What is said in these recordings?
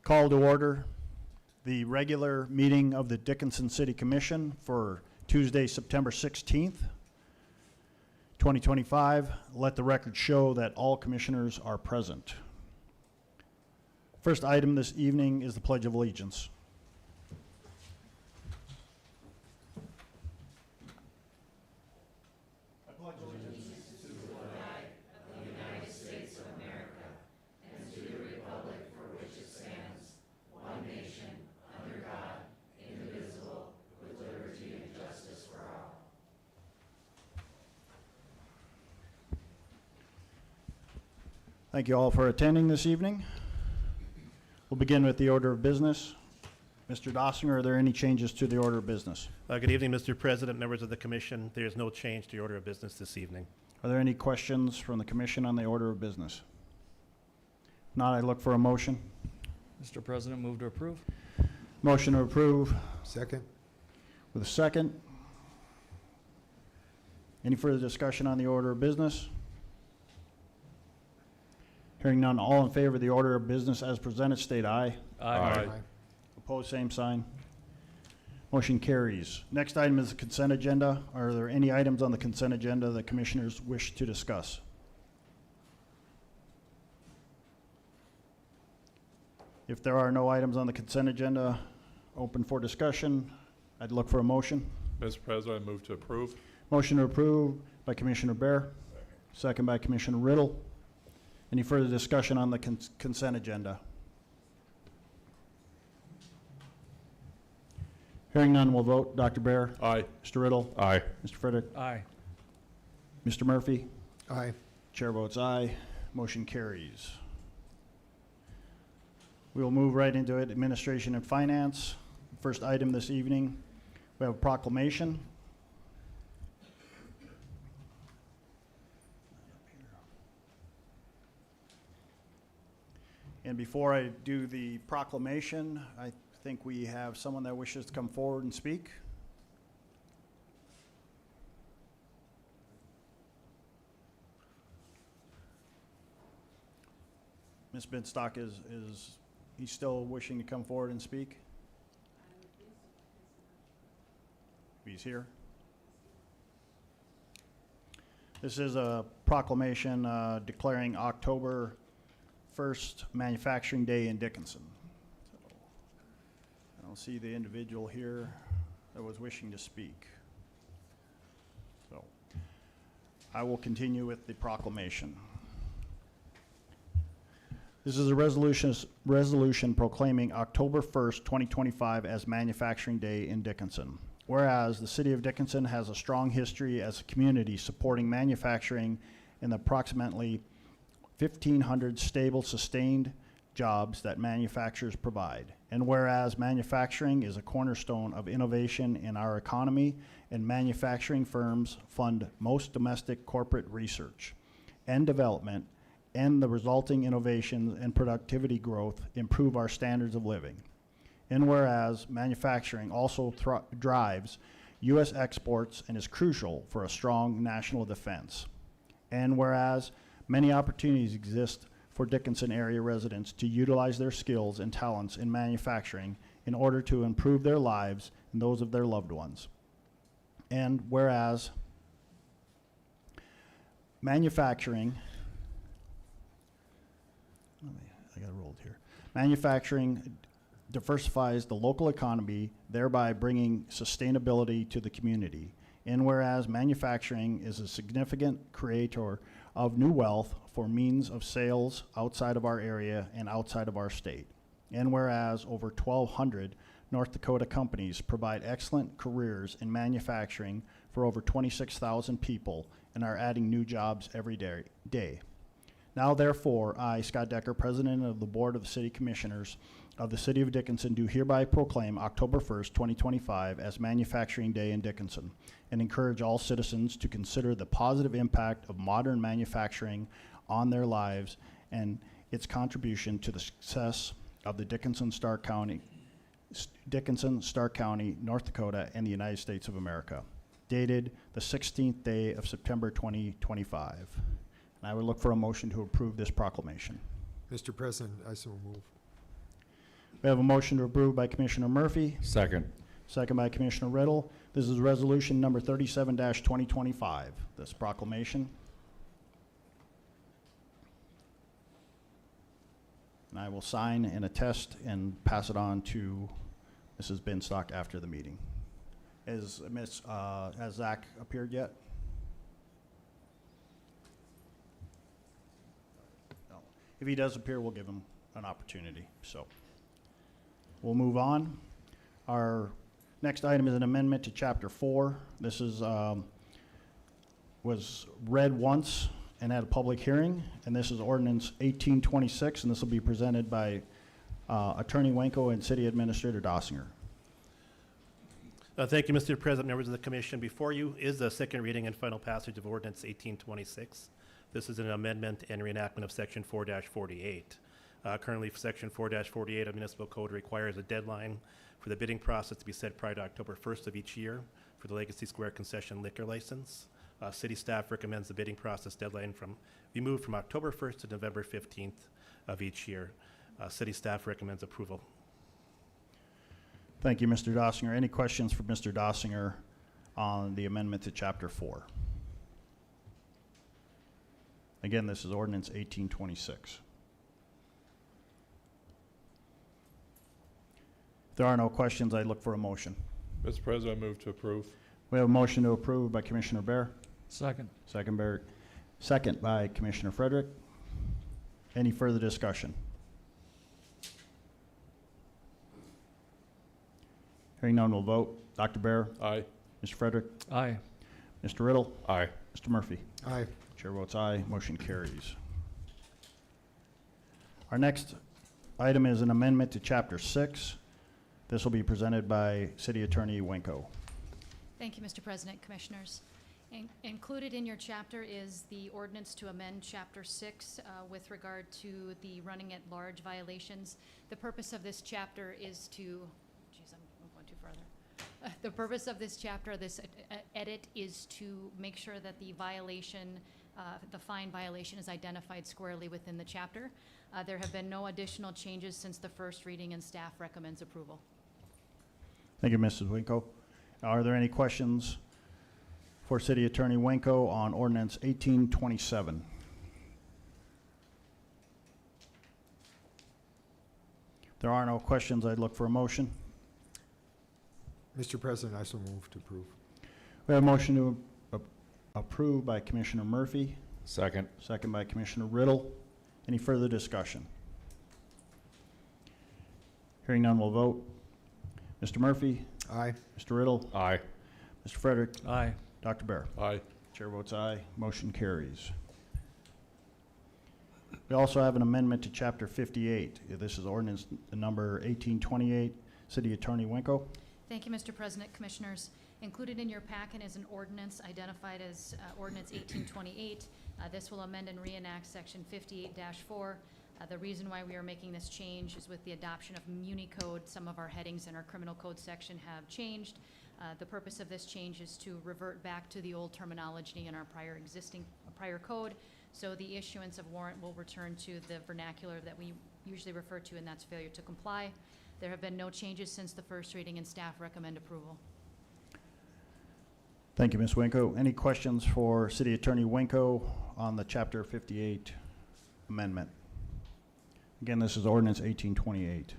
Call to order the regular meeting of the Dickinson City Commission for Tuesday, September 16th, 2025. Let the record show that all commissioners are present. First item this evening is the Pledge of Allegiance. Thank you all for attending this evening. We'll begin with the order of business. Mr. Dossinger, are there any changes to the order of business? Good evening, Mr. President, members of the Commission. There is no change to the order of business this evening. Are there any questions from the Commission on the order of business? If not, I look for a motion. Mr. President, move to approve. Motion to approve Second. with a second. Any further discussion on the order of business? Hearing none, all in favor of the order of business as presented, state aye. Aye. Opposed, same sign. Motion carries. Next item is the consent agenda. Are there any items on the consent agenda that commissioners wish to discuss? If there are no items on the consent agenda open for discussion, I'd look for a motion. Mr. President, I move to approve. Motion to approve by Commissioner Bear. Second by Commissioner Riddle. Any further discussion on the consent agenda? Hearing none, we'll vote. Dr. Bear? Aye. Mr. Riddle? Aye. Mr. Frederick? Aye. Mr. Murphy? Aye. Chair votes aye. Motion carries. We will move right into it. Administration and Finance. First item this evening, we have a proclamation. And before I do the proclamation, I think we have someone that wishes to come forward and speak. Ms. Bidstock, is he still wishing to come forward and speak? He's here. This is a proclamation declaring October 1st Manufacturing Day in Dickinson. So, I don't see the individual here that was wishing to speak. So I will continue with the proclamation. This is a resolution proclaiming October 1st, 2025 as Manufacturing Day in Dickinson. Whereas the City of Dickinson has a strong history as a community supporting manufacturing in the approximately 1,500 stable, sustained jobs that manufacturers provide. And whereas manufacturing is a cornerstone of innovation in our economy, and manufacturing firms fund most domestic corporate research and development, and the resulting innovations and productivity growth improve our standards of living. And whereas manufacturing also drives U.S. exports and is crucial for a strong national defense. And whereas many opportunities exist for Dickinson area residents to utilize their skills and talents in manufacturing in order to improve their lives and those of their loved ones. And whereas manufacturing, I got it rolled here. Manufacturing diversifies the local economy, thereby bringing sustainability to the community. And whereas manufacturing is a significant creator of new wealth for means of sales outside of our area and outside of our state. And whereas over 1,200 North Dakota companies provide excellent careers in manufacturing for over 26,000 people and are adding new jobs every day. Now therefore, I, Scott Decker, President of the Board of the City Commissioners of the City of Dickinson, do hereby proclaim October 1st, 2025 as Manufacturing Day in Dickinson, and encourage all citizens to consider the positive impact of modern manufacturing on their lives and its contribution to the success of the Dickinson, Stark County, North Dakota, and the United States of America. Dated the 16th day of September 2025. And I would look for a motion to approve this proclamation. Mr. President, I so move. We have a motion to approve by Commissioner Murphy, Second. second by Commissioner Riddle. This is resolution number 37-2025, this proclamation. And I will sign and attest and pass it on to Mrs. Binstock after the meeting. Has Zach appeared yet? No. If he does appear, we'll give him an opportunity. So we'll move on. Our next item is an amendment to Chapter 4. This is was read once and had a public hearing, and this is ordinance 1826, and this will be presented by Attorney Wenko and City Administrator Dossinger. Thank you, Mr. President, members of the commission. Before you is the second reading and final passage of ordinance 1826. This is an amendment and reenactment of section 4-48. Currently, section 4-48 of municipal code requires a deadline for the bidding process to be set prior to October 1st of each year for the Legacy Square concession liquor license. City staff recommends the bidding process deadline be moved from October 1st to November 15th of each year. City staff recommends approval. Thank you, Mr. Dossinger. Any questions for Mr. Dossinger on the amendment to Chapter 4? Again, this is ordinance 1826. If there are no questions, I look for a motion. Mr. President, I move to approve. We have a motion to approve by Commissioner Bear, Second. second by Commissioner Frederick. Any further discussion? Hearing none, we'll vote. Dr. Bear, Aye. Mr. Frederick, Aye. Mr. Riddle, Aye. Mr. Murphy. Aye. Chair votes aye, motion carries. Our next item is an amendment to Chapter 6. This will be presented by City Attorney Wenko. Thank you, Mr. President, Commissioners. Included in your chapter is the ordinance to amend Chapter 6 with regard to the running at large violations. The purpose of this chapter is to, I'm going too further. The purpose of this chapter, this edit, is to make sure that the violation, the fine violation is identified squarely within the chapter. There have been no additional changes since the first reading, and staff recommends approval. Thank you, Mrs. Wenko. Are there any questions for City Attorney Wenko on ordinance 1827? If there are no questions, I'd look for a motion. Mr. President, I so move to approve. We have a motion to approve by Commissioner Murphy, Second. second by Commissioner Riddle. Any further discussion? Hearing none, we'll vote. Mr. Murphy, Aye. Mr. Riddle, Aye. Mr. Frederick, Aye. Dr. Bear. Aye. Chair votes aye, motion carries. We also have an amendment to Chapter 58. This is ordinance number 1828. City Attorney Wenko. Thank you, Mr. President, Commissioners. Included in your packet is an ordinance identified as Ordinance 1828. This will amend and reenact Section 58-4. The reason why we are making this change is with the adoption of Municode, some of our headings in our criminal code section have changed. The purpose of this change is to revert back to the old terminology in our prior code. So the issuance of warrant will return to the vernacular that we usually refer to, and that's failure to comply. There have been no changes since the first reading, and staff recommend approval. Thank you, Ms. Wenko. Any questions for City Attorney Wenko on the Chapter 58 amendment? Again, this is ordinance 1828.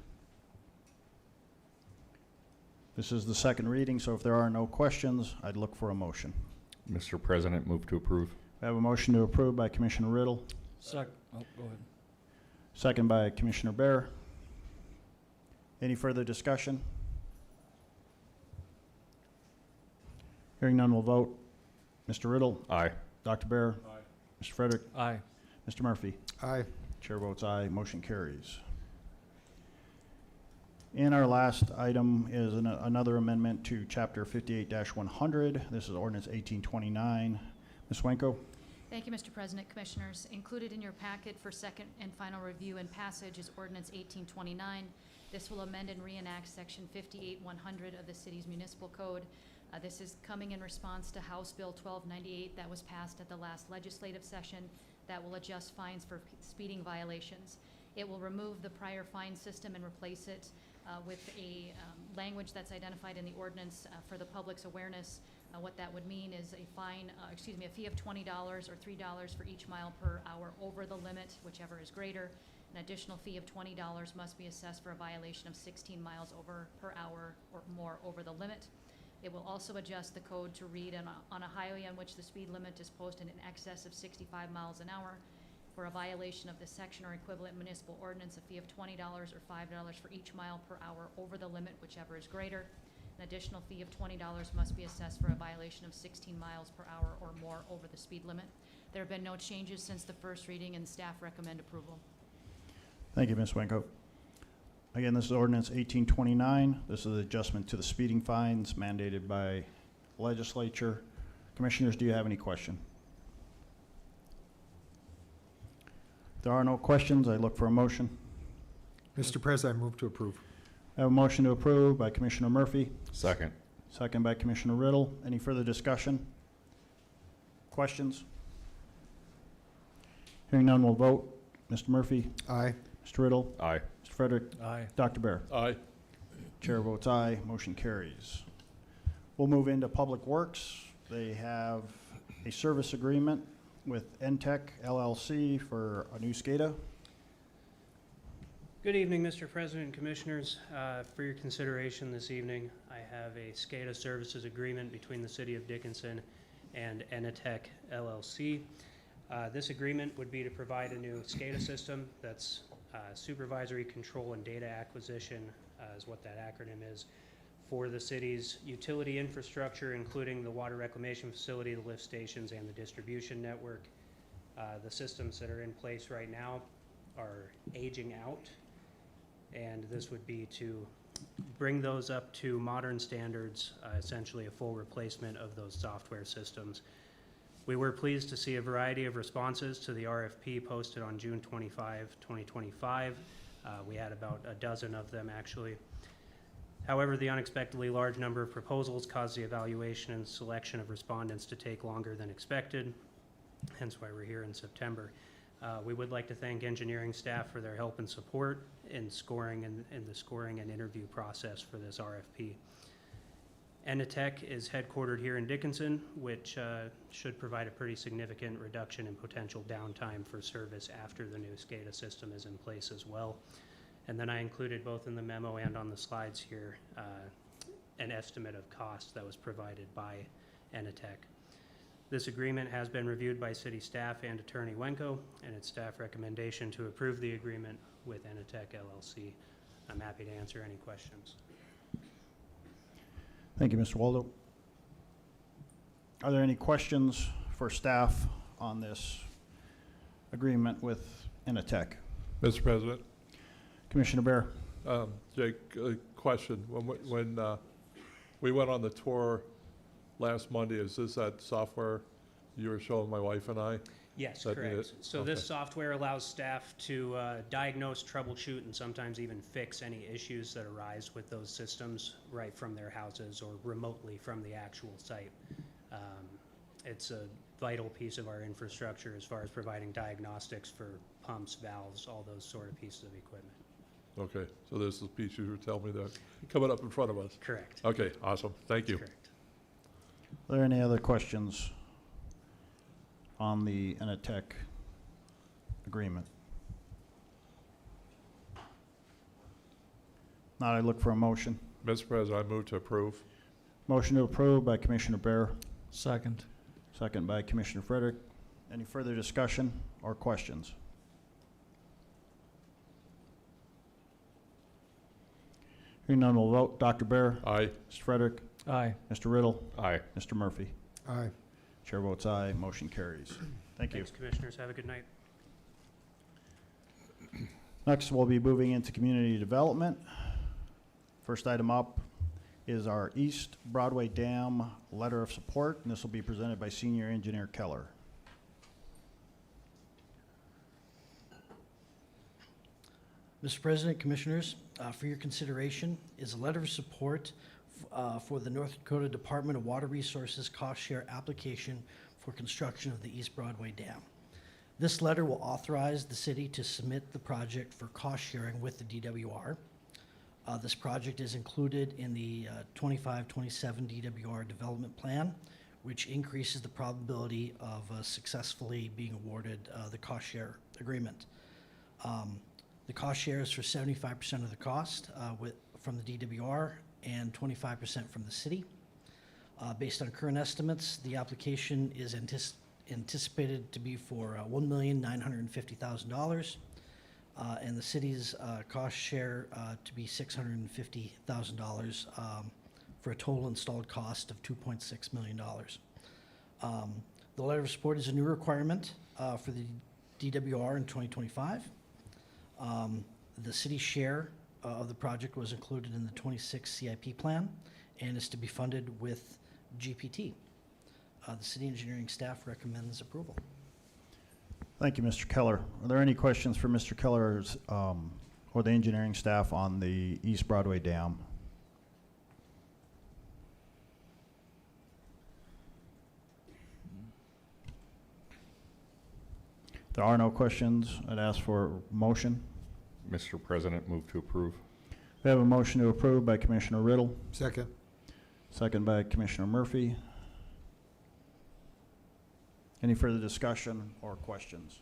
This is the second reading, so if there are no questions, I'd look for a motion. Mr. President, move to approve. I have a motion to approve by Commissioner Riddle, Go ahead. second by Commissioner Bear. Any further discussion? Hearing none, we'll vote. Mr. Riddle, Aye. Dr. Bear, Aye. Mr. Frederick, Aye. Mr. Murphy. Aye. Chair votes aye, motion carries. And our last item is another amendment to Chapter 58-100. This is ordinance 1829. Ms. Wenko. Thank you, Mr. President, Commissioners. Included in your packet for second and final review and passage is Ordinance 1829. This will amend and reenact Section 58-100 of the city's municipal code. This is coming in response to House Bill 1298 that was passed at the last legislative session that will adjust fines for speeding violations. It will remove the prior fine system and replace it with a language that's identified in the ordinance for the public's awareness. What that would mean is a fee of $20 or $3 for each mile per hour over the limit, whichever is greater. An additional fee of $20 must be assessed for a violation of 16 miles per hour or more over the limit. It will also adjust the code to read on a highway on which the speed limit is posted in excess of 65 miles an hour. For a violation of this section or equivalent municipal ordinance, a fee of $20 or $5 for each mile per hour over the limit, whichever is greater. An additional fee of $20 must be assessed for a violation of 16 miles per hour or more over the speed limit. There have been no changes since the first reading, and staff recommend approval. Thank you, Ms. Wenko. Again, this is ordinance 1829. This is adjustment to the speeding fines mandated by legislature. Commissioners, do you have any question? If there are no questions, I look for a motion. Mr. President, I move to approve. I have a motion to approve by Commissioner Murphy, Second. second by Commissioner Riddle. Any further discussion? Questions? Hearing none, we'll vote. Mr. Murphy, Aye. Mr. Riddle, Aye. Mr. Frederick, Aye. Dr. Bear. Aye. Chair votes aye, motion carries. We'll move into Public Works. They have a service agreement with NTEC LLC for a new SCADA. Good evening, Mr. President and Commissioners. For your consideration this evening, I have a SCADA services agreement between the City of Dickinson and Enitech LLC. This agreement would be to provide a new SCADA system that's supervisory control and data acquisition is what that acronym is, for the city's utility infrastructure, including the water reclamation facility, the lift stations, and the distribution network. The systems that are in place right now are aging out, and this would be to bring those up to modern standards, essentially a full replacement of those software systems. We were pleased to see a variety of responses to the RFP posted on June 25, 2025. We had about a dozen of them, actually. However, the unexpectedly large number of proposals caused the evaluation and selection of respondents to take longer than expected, hence why we're here in September. We would like to thank engineering staff for their help and support in scoring and in the scoring and interview process for this RFP. Enitech is headquartered here in Dickinson, which should provide a pretty significant reduction in potential downtime for service after the new SCADA system is in place as well. And then I included both in the memo and on the slides here an estimate of cost that was provided by Enitech. This agreement has been reviewed by city staff and Attorney Wenko, and it's staff recommendation to approve the agreement with Enitech LLC. I'm happy to answer any questions. Thank you, Mr. Waldo. Are there any questions for staff on this agreement with Enitech? Mr. President, Commissioner Bear. Jake, a question. When we went on the tour last Monday, is this that software you were showing my wife and I? Yes, That'd be correct. it? So Okay. this software allows staff to diagnose, troubleshoot, and sometimes even fix any issues that arise with those systems right from their houses or remotely from the actual site. It's a vital piece of our infrastructure as far as providing diagnostics for pumps, valves, all those sort of pieces of equipment. Okay, so this is the piece you were telling me that coming up in front of us. Correct. Okay, awesome. Thank you. Correct. Are there any other questions on the Enitech agreement? Not, I look for a motion. Mr. President, I move to approve. Motion to approve by Commissioner Bear, Second. second by Commissioner Frederick. Any further discussion or questions? Hearing none, we'll vote. Dr. Bear, Aye. Mr. Frederick, Aye. Mr. Riddle, Aye. Mr. Murphy. Aye. Chair votes aye, motion carries. Thank you. Thanks, Commissioners. Have a good night. Next, we'll be moving into community development. First item up is our East Broadway Dam letter of support, and this will be presented by Senior Engineer Keller. Mr. President, Commissioners, for your consideration is a letter of support for the North Dakota Department of Water Resources cost share application for construction of the East Broadway Dam. This letter will authorize the city to submit the project for cost sharing with the DWR. This project is included in the 25-27 DWR development plan, which increases the probability of successfully being awarded the cost share agreement. The cost share is for 75% of the cost from the DWR and 25% from the city. Based on current estimates, the application is anticipated to be for $1,950,000, and the city's cost share to be $650,000 for a total installed cost of $2.6 million. The letter of support is a new requirement for the DWR in 2025. The city's share of the project was included in the 26 CIP plan and is to be funded with GPT. The city engineering staff recommends approval. Thank you, Mr. Keller. Are there any questions for Mr. Keller's or the engineering staff on the East Broadway Dam? If there are no questions, I'd ask for a motion. Mr. President, move to approve. We have a motion to approve by Commissioner Riddle, Second. second by Commissioner Murphy. Any further discussion or questions?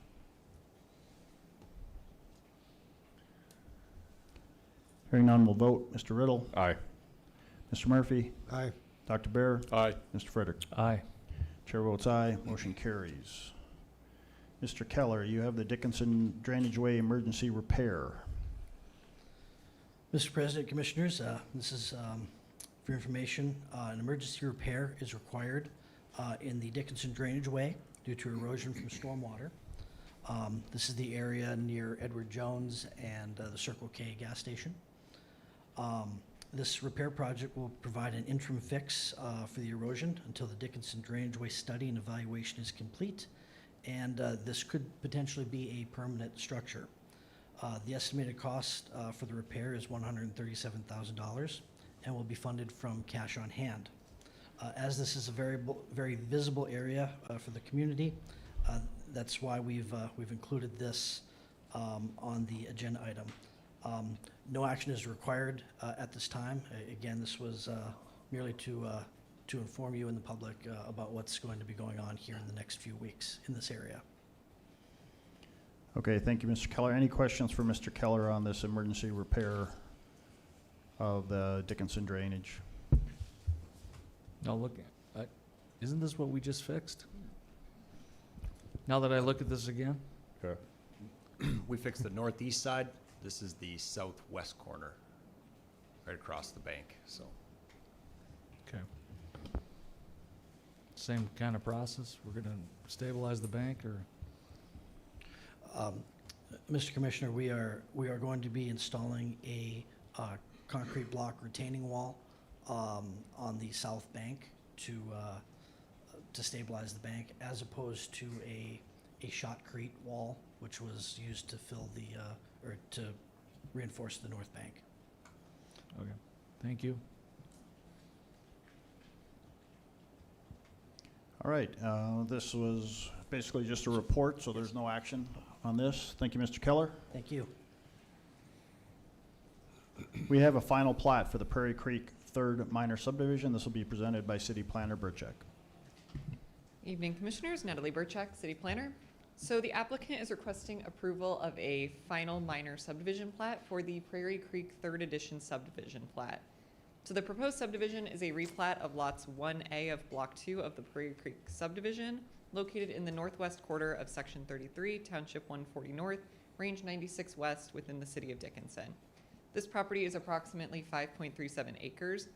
Hearing none, we'll vote. Mr. Riddle, Aye. Mr. Murphy, Aye. Dr. Bear, Aye. Mr. Frederick. Aye. Chair votes aye, motion carries. Mr. Keller, you have the Dickinson Drainage Way emergency repair. Mr. President, Commissioners, this is for information. An emergency repair is required in the Dickinson Drainage Way due to erosion from stormwater. This is the area near Edward Jones and the Circle K gas station. This repair project will provide an interim fix for the erosion until the Dickinson Drainage Way study and evaluation is complete, and this could potentially be a permanent structure. The estimated cost for the repair is $137,000 and will be funded from cash on hand. As this is a very visible area for the community, that's why we've included this on the agenda item. No action is required at this time. Again, this was merely to inform you and the public about what's going to be going on here in the next few weeks in this area. Okay, thank you, Mr. Keller. Any questions for Mr. Keller on this emergency repair of the Dickinson drainage? Now look, isn't this what we just fixed? Now that I look at this again? Okay. We fixed the northeast side. This is the southwest corner, right across the bank, so. Okay. Same kind of process? We're gonna stabilize the bank, or? Mr. Commissioner, we are going to be installing a concrete block retaining wall on the south bank to stabilize the bank, as opposed to a shotcrete wall, which was used to fill the or to reinforce the north bank. Okay, thank you. All right, this was basically just a report, so there's no action on this. Thank you, Mr. Keller. Thank you. We have a final plat for the Prairie Creek Third Minor Subdivision. This will be presented by City Planner Burchak. Evening, Commissioners. Natalie Burchak, City Planner. So the applicant is requesting approval of a final minor subdivision plat for the Prairie Creek Third Edition subdivision plat. So the proposed subdivision is a replat of lots 1A of Block 2 of the Prairie Creek subdivision, located in the northwest quarter of Section 33, Township 140 North, Range 96 West, within the City of Dickinson. This property is approximately 5.37 acres.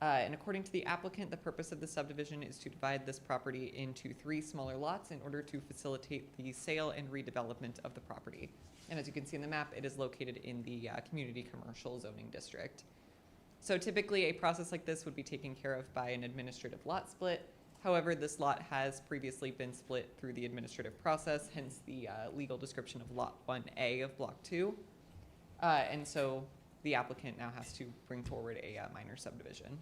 And according to the applicant, the purpose of the subdivision is to divide this property into 3 smaller lots in order to facilitate the sale and redevelopment of the property. And as you can see in the map, it is located in the community commercial zoning district. So typically a process like this would be taken care of by an administrative lot split. However, this lot has previously been split through the administrative process, hence the legal description of Lot 1A of Block 2. And so the applicant now has to bring forward a minor subdivision.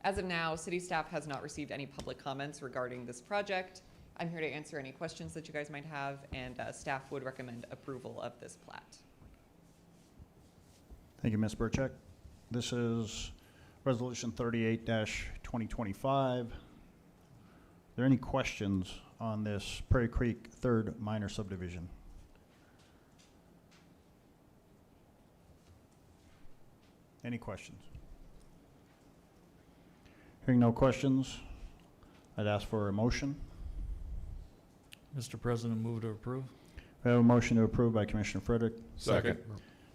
As of now, city staff has not received any public comments regarding this project. I'm here to answer any questions that you guys might have, and staff would recommend approval of this plat. Thank you, Ms. Burchek. This is Resolution 38-2025. Are there any questions on this Prairie Creek Third Minor Subdivision? Any questions? Hearing no questions, I'd ask for a motion. Mr. President, move to approve. We have a motion to approve by Commissioner Frederick, Second.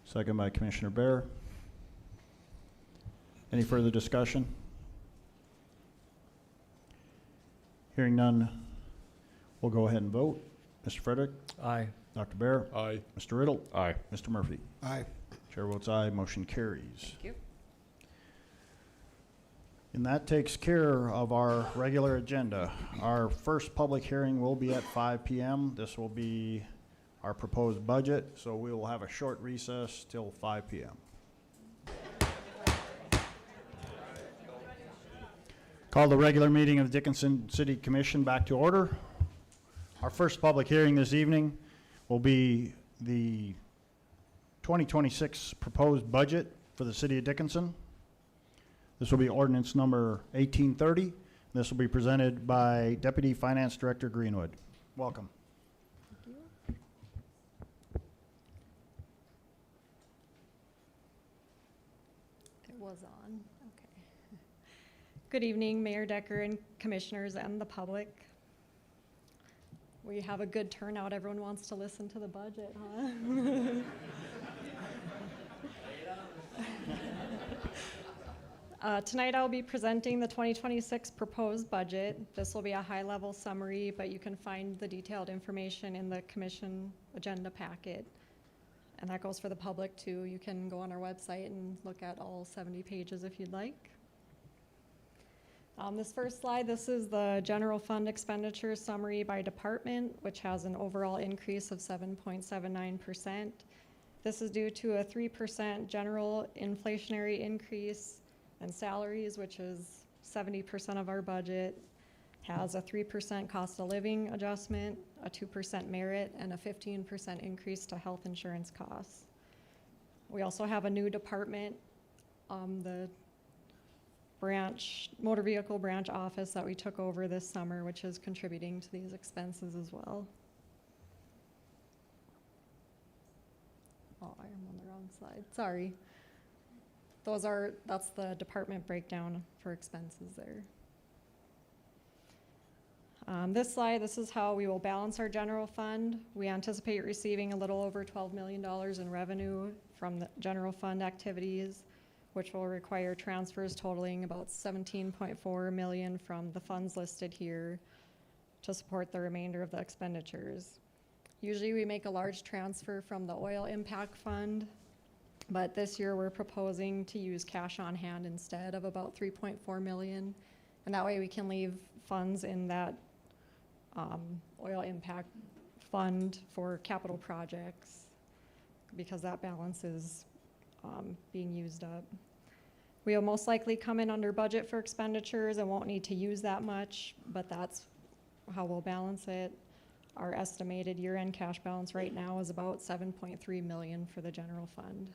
second by Commissioner Bear. Any further discussion? Hearing none, we'll go ahead and vote. Mr. Frederick, Aye. Dr. Bear, Aye. Mr. Riddle, Aye. Mr. Murphy. Aye. Chair votes aye, motion carries. Thank you. And that takes care of our regular agenda. Our first public hearing will be at 5 p.m. This will be our proposed budget, so we will have a short recess till 5 p.m. Call the regular meeting of the Dickinson City Commission back to order. Our first public hearing this evening will be the 2026 proposed budget for the city of Dickinson. This will be ordinance number 1830. This will be presented by Deputy Finance Director Greenwood. Welcome. It was on, okay. Good evening, Mayor Decker and commissioners and the public. We have a good turnout. Everyone wants to listen to the budget, huh? Tonight I'll be presenting the 2026 proposed budget. This will be a high-level summary, but you can find the detailed information in the commission agenda packet. And that goes for the public too. You can go on our website and look at all 70 pages if you'd like. This first slide, this is the general fund expenditure summary by department, which has an overall increase of 7.79%. This is due to a 3% general inflationary increase, and salaries, which is 70% of our budget, has a 3% cost of living adjustment, a 2% merit, and a 15% increase to health insurance costs. We also have a new department, the motor vehicle branch office that we took over this summer, which is contributing to these expenses as well. Oh, I am on the wrong slide, sorry. That's the department breakdown for expenses there. This slide, this is how we will balance our general fund. We anticipate receiving a little over $12 million in revenue from the general fund activities, which will require transfers totaling about $17.4 million from the funds listed here to support the remainder of the expenditures. Usually we make a large transfer from the oil impact fund, but this year we're proposing to use cash on hand instead of about $3.4 million. And that way we can leave funds in that oil impact fund for capital projects because that balance is being used up. We will most likely come in under budget for expenditures and won't need to use that much, but that's how we'll balance it. Our estimated year-end cash balance right now is about $7.3 million for the general fund.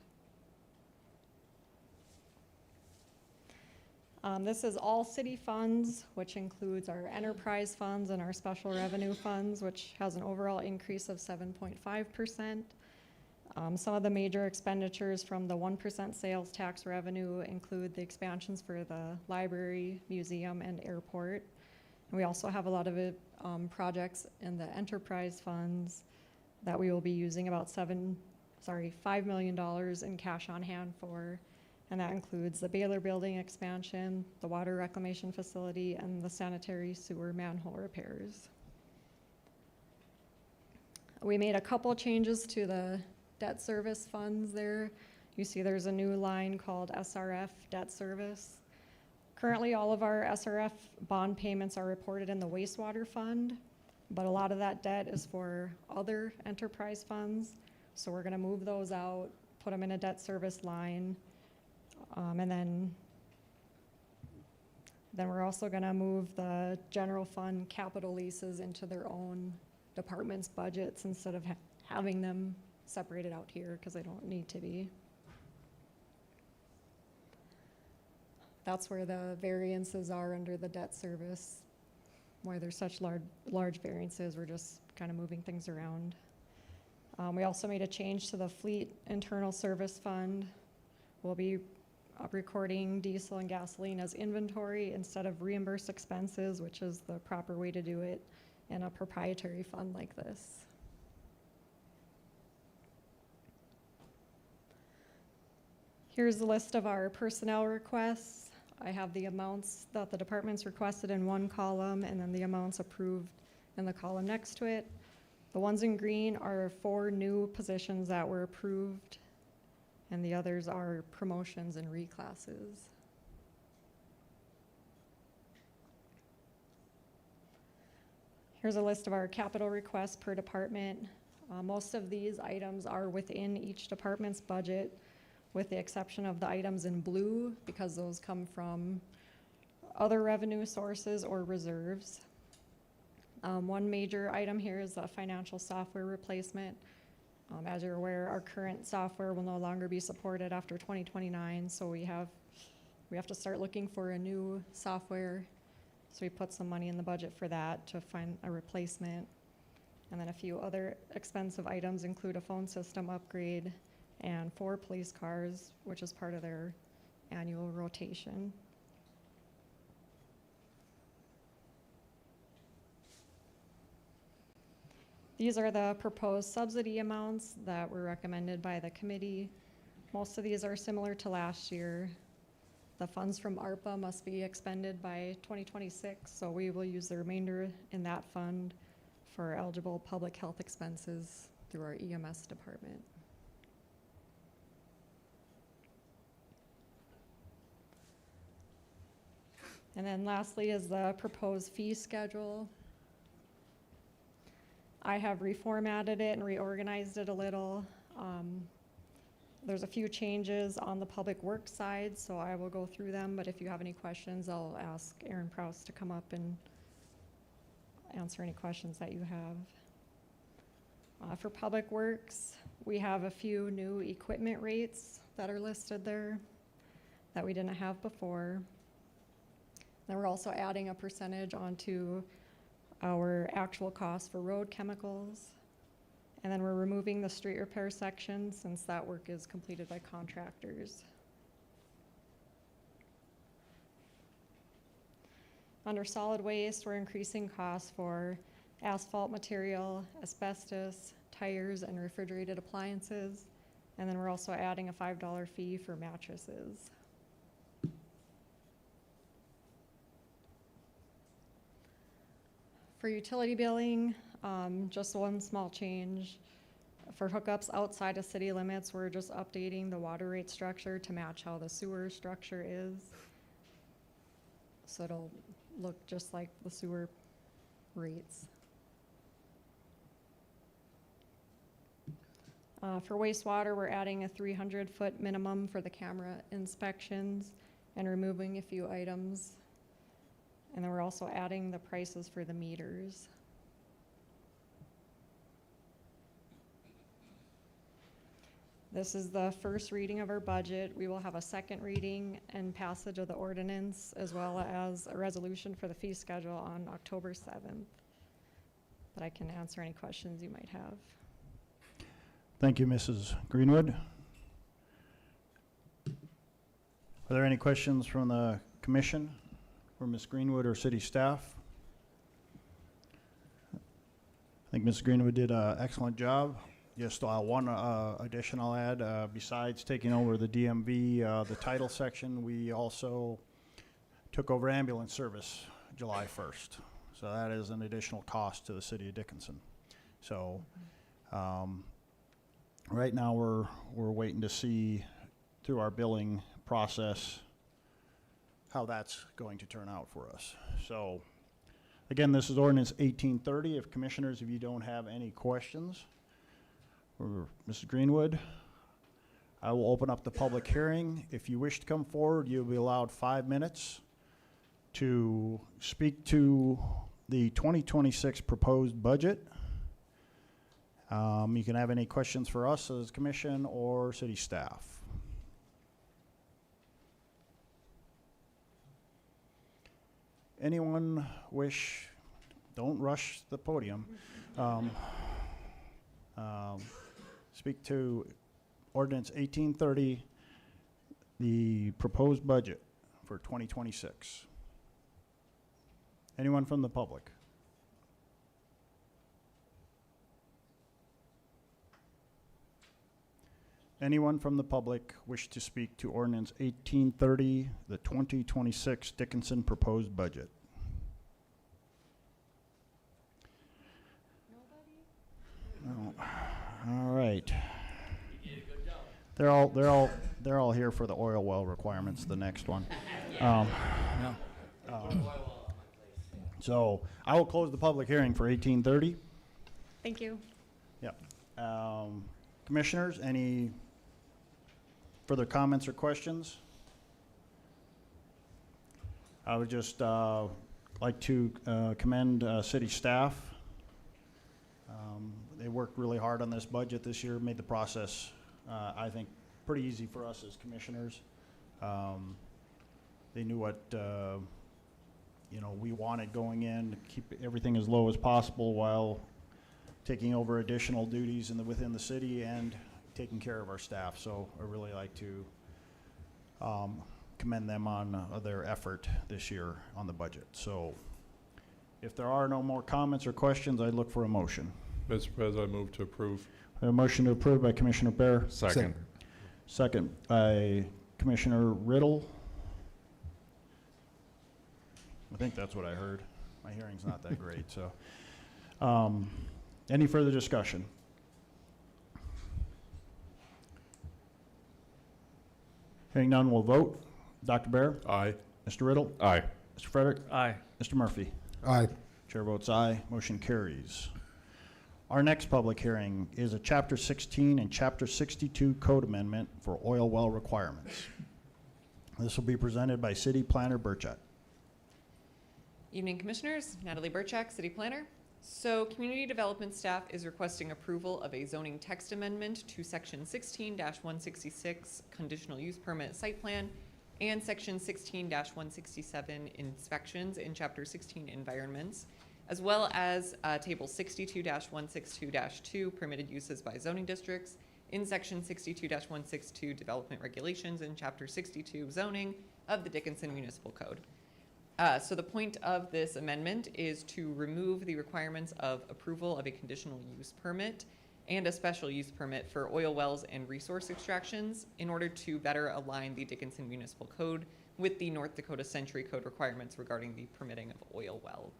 This is all city funds, which includes our enterprise funds and our special revenue funds, which has an overall increase of 7.5%. Some of the major expenditures from the 1% sales tax revenue include the expansions for the library, museum, and airport. And we also have a lot of projects in the enterprise funds that we will be using about $5 million in cash on hand for. And that includes the Baylor building expansion, the water reclamation facility, and the sanitary sewer manhole repairs. We made a couple changes to the debt service funds there. You see there's a new line called SRF debt service. Currently, all of our SRF bond payments are reported in the wastewater fund, but a lot of that debt is for other enterprise funds. So we're gonna move those out, put them in a debt service line, and then Then we're also gonna move the general fund capital leases into their own departments' budgets instead of having them separated out here, because they don't need to be. That's where the variances are under the debt service. Why there's such large variances, we're just kind of moving things around. We also made a change to the fleet internal service fund. We'll be recording diesel and gasoline as inventory instead of reimbursed expenses, which is the proper way to do it in a proprietary fund like this. Here's the list of our personnel requests. I have the amounts that the departments requested in one column and then the amounts approved in the column next to it. The ones in green are 4 new positions that were approved, and the others are promotions and reclasses. Here's a list of our capital requests per department. Most of these items are within each department's budget, with the exception of the items in blue, because those come from other revenue sources or reserves. One major item here is a financial software replacement. As you're aware, our current software will no longer be supported after 2029, so we have to start looking for a new software. So we put some money in the budget for that to find a replacement. And then a few other expensive items include a phone system upgrade and 4 police cars, which is part of their annual rotation. These are the proposed subsidy amounts that were recommended by the committee. Most of these are similar to last year. The funds from ARPA must be expended by 2026, so we will use the remainder in that fund for eligible public health expenses through our EMS department. And then lastly is the proposed fee schedule. I have reformatted it and reorganized it a little. There's a few changes on the public works side, so I will go through them, but if you have any questions, I'll ask Aaron Prouse to come up and answer any questions that you have. For public works, we have a few new equipment rates that are listed there that we didn't have before. Then we're also adding a percentage onto our actual cost for road chemicals. And then we're removing the street repair section since that work is completed by contractors. Under solid waste, we're increasing costs for asphalt material, asbestos, tires, and refrigerated appliances. And then we're also adding a $5 fee for mattresses. For utility billing, just one small change. For hookups outside of city limits, we're just updating the water rate structure to match how the sewer structure is. So it'll look just like the sewer rates. For wastewater, we're adding a 300-foot minimum for the camera inspections and removing a few items. And then we're also adding the prices for the meters. This is the first reading of our budget. We will have a second reading and passage of the ordinance, as well as a resolution for the fee schedule on October 7th. But I can answer any questions you might have. Thank you, Mrs. Greenwood. Are there any questions from the commission for Ms. Greenwood or city staff? I think Ms. Greenwood did an excellent job. Just one addition I'll add, besides taking over the DMV, the title section, we also took over ambulance service July 1st. So that is an additional cost to the city of Dickinson. So right now we're waiting to see through our billing process how that's going to turn out for us. So again, this is ordinance 1830. If commissioners, if you don't have any questions for Mrs. Greenwood, I will open up the public hearing. If you wish to come forward, you'll be allowed 5 minutes. to speak to the 2026 proposed budget. You can have any questions for us as commission or city staff. Anyone wish, don't rush the podium, speak to ordinance 1830, the proposed budget for 2026. Anyone from the public? Anyone from the public wish to speak to ordinance 1830, the 2026 Dickinson proposed budget? No. All right. They're all here for the oil well requirements, the next one. So I will close the public hearing for 1830. Thank you. Yep. Commissioners, any further comments or questions? I would just like to commend city staff. They worked really hard on this budget this year, made the process, I think, pretty easy for us as commissioners. They knew what we wanted going in, to keep everything as low as possible while taking over additional duties within the city and taking care of our staff. So I really like to commend them on their effort this year on the budget. So if there are no more comments or questions, I'd look for a motion. Mr. President, I move to approve. A motion to approve by Commissioner Bear. Second. Second by Commissioner Riddle. I think that's what I heard. My hearing's not that great, so. Any further discussion? Hearing none, we'll vote. Dr. Bear? Aye. Mr. Riddle? Aye. Mr. Frederick? Aye. Mr. Murphy? Aye. Chair votes aye. Motion carries. Our next public hearing is a Chapter 16 and Chapter 62 code amendment for oil well requirements. This will be presented by City Planner Burchett. Evening, Commissioners. Natalie Burchak, City Planner. So, Community Development staff is requesting approval of a zoning text amendment to Section 16-166 Conditional Use Permit Site Plan and Section 16-167 Inspections in Chapter 16 Environments, as well as Table 62-162-2 Permitted Uses by Zoning Districts in Section 62-162 Development Regulations in Chapter 62 Zoning of the Dickinson Municipal Code. So the point of this amendment is to remove the requirements of approval of a conditional use permit and a special use permit for oil wells and resource extractions in order to better align the Dickinson Municipal Code with the North Dakota Century Code requirements regarding the permitting of oil well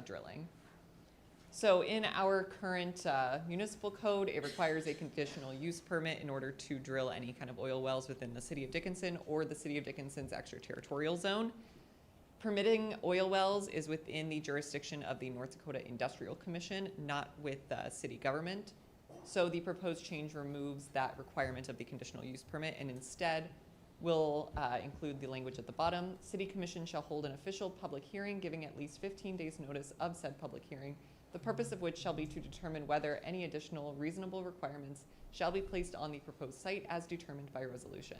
drilling. So in our current municipal code, it requires a conditional use permit in order to drill any kind of oil wells within the city of Dickinson or the city of Dickinson's extraterritorial zone. Permitting oil wells is within the jurisdiction of the North Dakota Industrial Commission, not with city government. So the proposed change removes that requirement of the conditional use permit and instead will include the language at the bottom. City Commission shall hold an official public hearing giving at least 15 days notice of said public hearing, the purpose of which shall be to determine whether any additional reasonable requirements shall be placed on the proposed site as determined by resolution.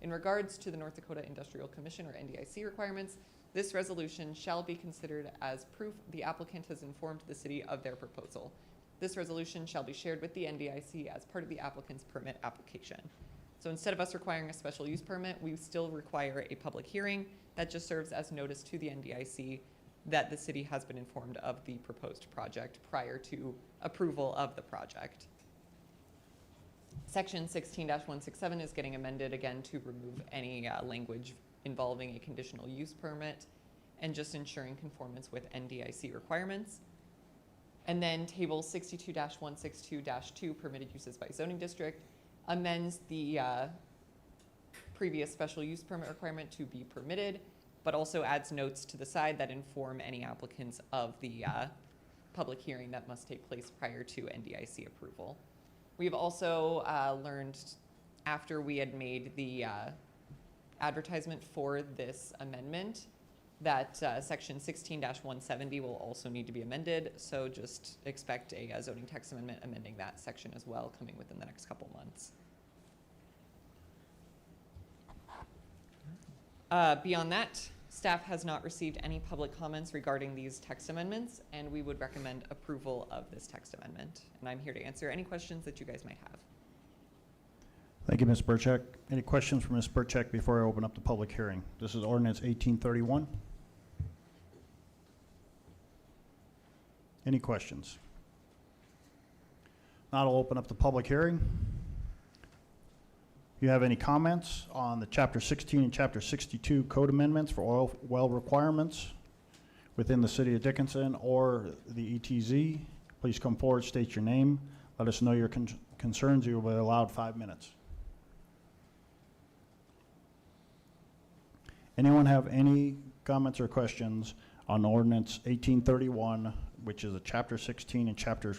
In regards to the North Dakota Industrial Commission or NDIC requirements, this resolution shall be considered as proof the applicant has informed the city of their proposal. This resolution shall be shared with the NDIC as part of the applicant's permit application. So instead of us requiring a special use permit, we still require a public hearing that just serves as notice to the NDIC that the city has been informed of the proposed project prior to approval of the project. Section 16-167 is getting amended again to remove any language involving a conditional use permit and just ensuring conformance with NDIC requirements. And then Table 62-162-2 Permitted Uses by Zoning District amends the previous special use permit requirement to be permitted, but also adds notes to the side that inform any applicants of the public hearing that must take place prior to NDIC approval. We've also learned after we had made the advertisement for this amendment that section 16-170 will also need to be amended, so just expect a zoning text amendment amending that section as well, coming within the next couple months. Beyond that, staff has not received any public comments regarding these text amendments, and we would recommend approval of this text amendment. And I'm here to answer any questions that you guys might have. Thank you, Ms. Burchak. Any questions for Ms. Burchak before I open up the public hearing? This is ordinance 1831. Any questions? Now I'll open up the public hearing. If you have any comments on the Chapter 16 and Chapter 62 code amendments for oil well requirements within the City of Dickinson or the ETZ, please come forward, state your name, let us know your concerns. You will be allowed 5 minutes. Anyone have any comments or questions on ordinance 1831, which is a Chapter 16 and Chapter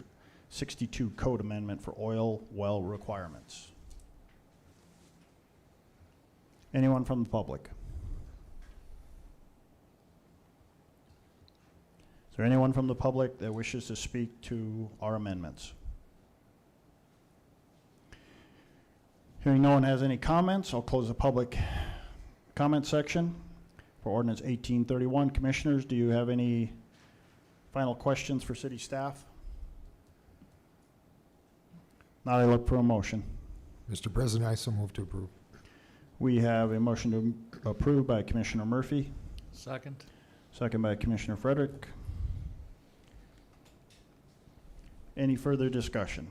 62 code amendment for oil well requirements? Anyone from the public? Is there anyone from the public that wishes to speak to our amendments? Hearing no one has any comments, I'll close the public comment section for ordinance 1831. Commissioners, do you have any final questions for city staff? Now I look for a motion. Mr. President, I so move to approve. We have a motion to approve by Commissioner Murphy, Second. second by Commissioner Frederick. Any further discussion?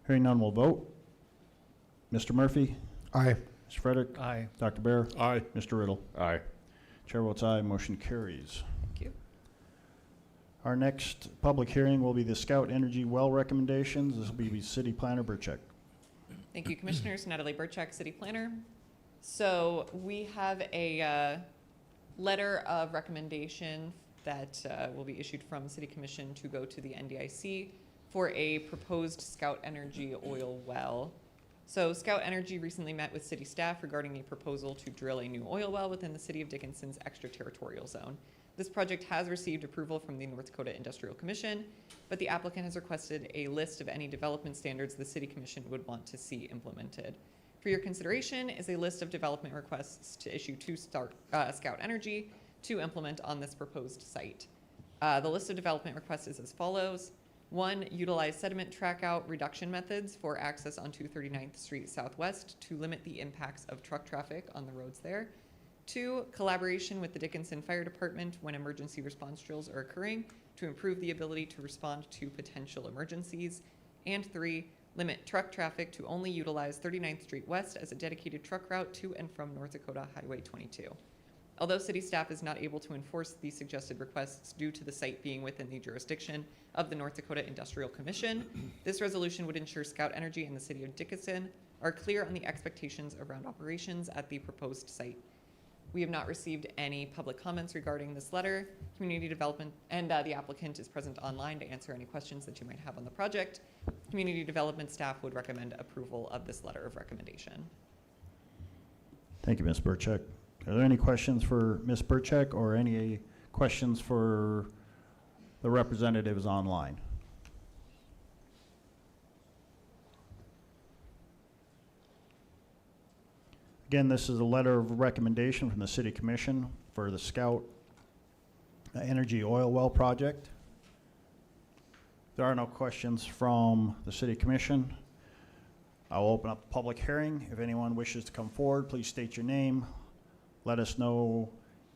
Hearing none, we'll vote. Mr. Murphy? Aye. Mr. Frederick? Aye. Dr. Bear? Aye. Mr. Riddle? Aye. Chair votes aye, motion carries. Thank you. Our next public hearing will be the Scout Energy Well recommendations. This will be City Planner Burchak. Thank you, Commissioners. Natalie Burchak, City Planner. So we have a letter of recommendation that will be issued from City Commission to go to the NDIC for a proposed Scout Energy oil well. So Scout Energy recently met with city staff regarding a proposal to drill a new oil well within the City of Dickinson's extraterritorial zone. This project has received approval from the North Dakota Industrial Commission, but the applicant has requested a list of any development standards the City Commission would want to see implemented. For your consideration is a list of development requests to issue to Scout Energy to implement on this proposed site. The list of development requests is as follows. 1, utilize sediment trackout reduction methods for access onto 39th Street Southwest to limit the impacts of truck traffic on the roads there. 2, collaboration with the Dickinson Fire Department when emergency response drills are occurring to improve the ability to respond to potential emergencies. And 3, limit truck traffic to only utilize 39th Street West as a dedicated truck route to and from North Dakota Highway 22. Although city staff is not able to enforce these suggested requests due to the site being within the jurisdiction of the North Dakota Industrial Commission, this resolution would ensure Scout Energy and the City of Dickinson are clear on the expectations around operations at the proposed site. We have not received any public comments regarding this letter. Community development and the applicant is present online to answer any questions that you might have on the project. Community development staff would recommend approval of this letter of recommendation. Thank you, Ms. Burchak. Are there any questions for Ms. Burchak or any questions for the representatives online? Again, this is a letter of recommendation from the City Commission for the Scout Energy Oil Well Project. There are no questions from the City Commission. I will open up the public hearing. If anyone wishes to come forward, please state your name. Let us know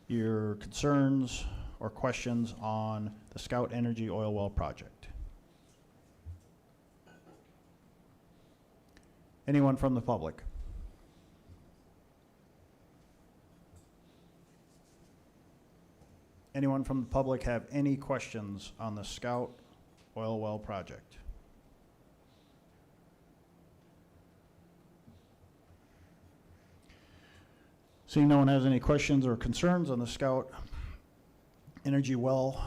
your concerns or questions on the Scout Energy Oil Well Project. Anyone from the public? Anyone from the public have any questions on the Scout Oil Well Project? Seeing no one has any questions or concerns on the Scout Energy Well,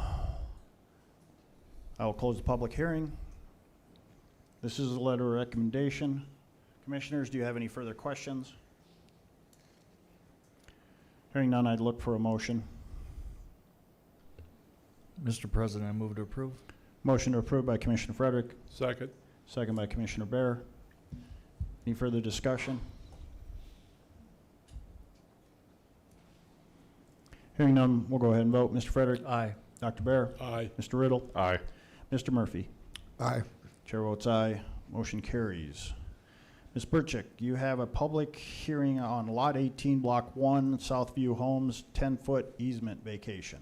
I will close the public hearing. This is a letter of recommendation. Commissioners, do you have any further questions? Hearing none, I'd look for a motion. Mr. President, I move to approve. Motion to approve by Commissioner Frederick, Second. second by Commissioner Bear. Any further discussion? Hearing none, we'll go ahead and vote. Mr. Frederick, Aye. Dr. Bear, Aye. Mr. Riddle, Aye. Mr. Murphy. Aye. Chair votes aye, motion carries. Ms. Burchick, you have a public hearing on Lot 18, Block 1, Southview Homes, 10-foot easement vacation.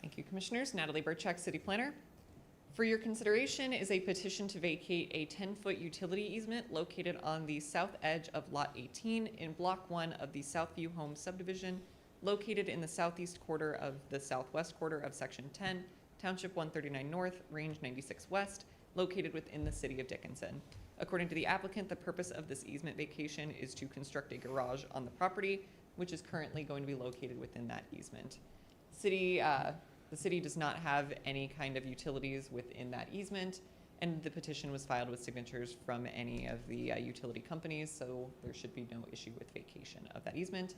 Thank you, Commissioners. Natalie Burchak, City Planner. For your consideration is a petition to vacate a 10-foot utility easement located on the south edge of Lot 18 in Block 1 of the Southview Homes subdivision, located in the southeast quarter of the southwest quarter of Section 10, Township 139 North, Range 96 West, located within the City of Dickinson. According to the applicant, the purpose of this easement vacation is to construct a garage on the property, which is currently going to be located within that easement. The city does not have any kind of utilities within that easement, and the petition was filed with signatures from any of the utility companies, so there should be no issue with vacation of that easement.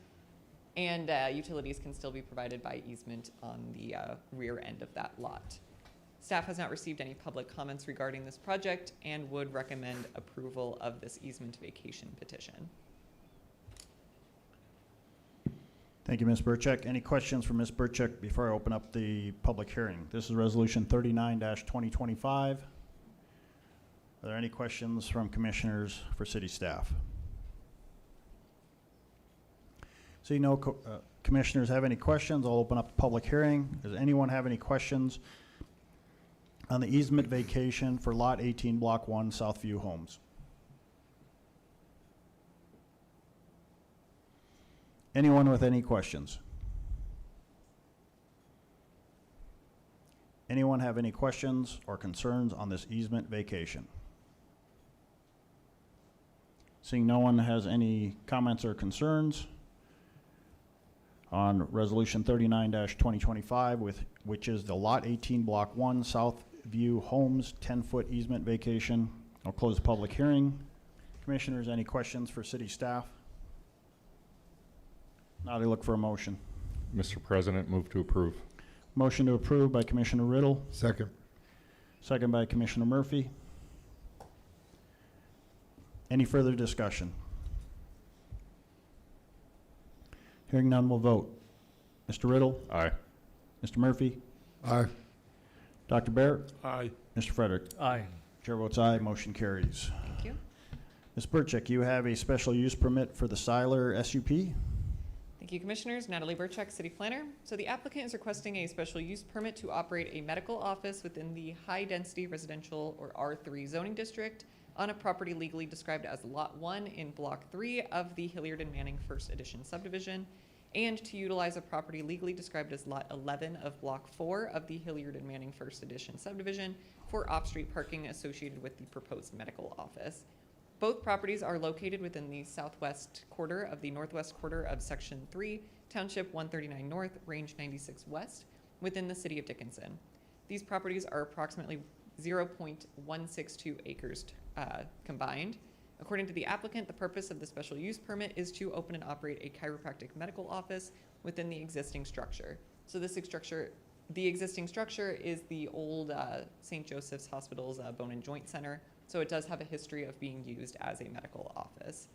And utilities can still be provided by easement on the rear end of that lot. Staff has not received any public comments regarding this project and would recommend approval of this easement vacation petition. Thank you, Ms. Burchick. Any questions for Ms. Burchick before I open up the public hearing? This is Resolution 39-2025. Are there any questions from commissioners for city staff? So commissioners have any questions, I'll open up the public hearing. Does anyone have any questions on the easement vacation for Lot 18, Block 1, Southview Homes? Anyone with any questions? Anyone have any questions or concerns on this easement vacation? Seeing no one has any comments or concerns on Resolution 39-2025, which is the Lot 18, Block 1, Southview Homes 10-foot easement vacation, I'll close the public hearing. Commissioners, any questions for city staff? Now I look for a motion. Mr. President, move to approve. Motion to approve by Commissioner Riddle, Second. second by Commissioner Murphy. Any further discussion? Hearing none, we'll vote. Mr. Riddle, Aye. Mr. Murphy, Aye. Dr. Bear, Aye. Mr. Frederick. Aye. Chair votes aye, motion carries. Thank you. Ms. Burchick, you have a special use permit for the Siler SUP. Thank you, Commissioners. Natalie Burchak, City Planner. So the applicant is requesting a special use permit to operate a medical office within the high-density residential or R3 zoning district on a property legally described as Lot 1 in Block 3 of the Hilliard and Manning First Edition subdivision, and to utilize a property legally described as Lot 11 of Block 4 of the Hilliard and Manning First Edition subdivision for off-street parking associated with the proposed medical office. Both properties are located within the southwest quarter of the northwest quarter of Section 3, Township 139 North, Range 96 West, within the City of Dickinson. These properties are approximately 0.162 acres combined. According to the applicant, the purpose of the special use permit is to open and operate a chiropractic medical office within the existing structure. So the existing structure is the old St. Joseph's Hospital's Bone and Joint Center. So it does have a history of being used as a medical office.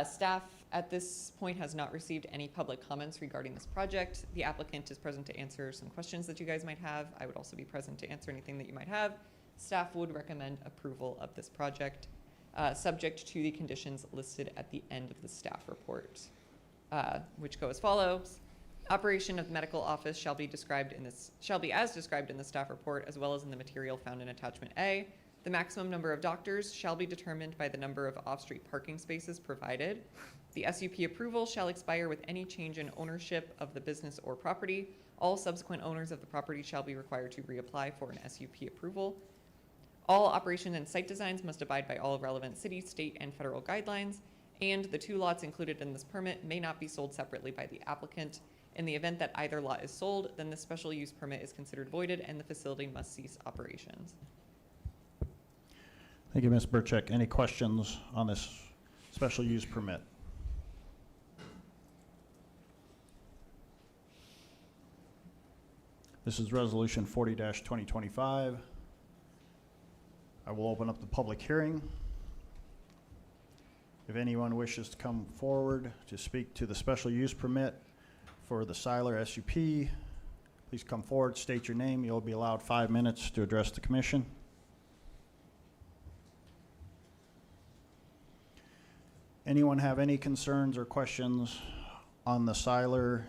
Staff at this point has not received any public comments regarding this project. The applicant is present to answer some questions that you guys might have. I would also be present to answer anything that you might have. Staff would recommend approval of this project, subject to the conditions listed at the end of the staff report, which go as follows. Operation of medical office shall be as described in the staff report, as well as in the material found in attachment A. The maximum number of doctors shall be determined by the number of off-street parking spaces provided. The SUP approval shall expire with any change in ownership of the business or property. All subsequent owners of the property shall be required to reapply for an SUP approval. All operation and site designs must abide by all relevant city, state, and federal guidelines, and the two lots included in this permit may not be sold separately by the applicant. In the event that either lot is sold, then the special use permit is considered voided and the facility must cease operations. Thank you, Ms. Burchick. Any questions on this special use permit? This is Resolution 40-2025. I will open up the public hearing. If anyone wishes to come forward to speak to the special use permit for the Siler SUP, please come forward, state your name. You'll be allowed 5 minutes to address the commission. Anyone have any concerns or questions on the Siler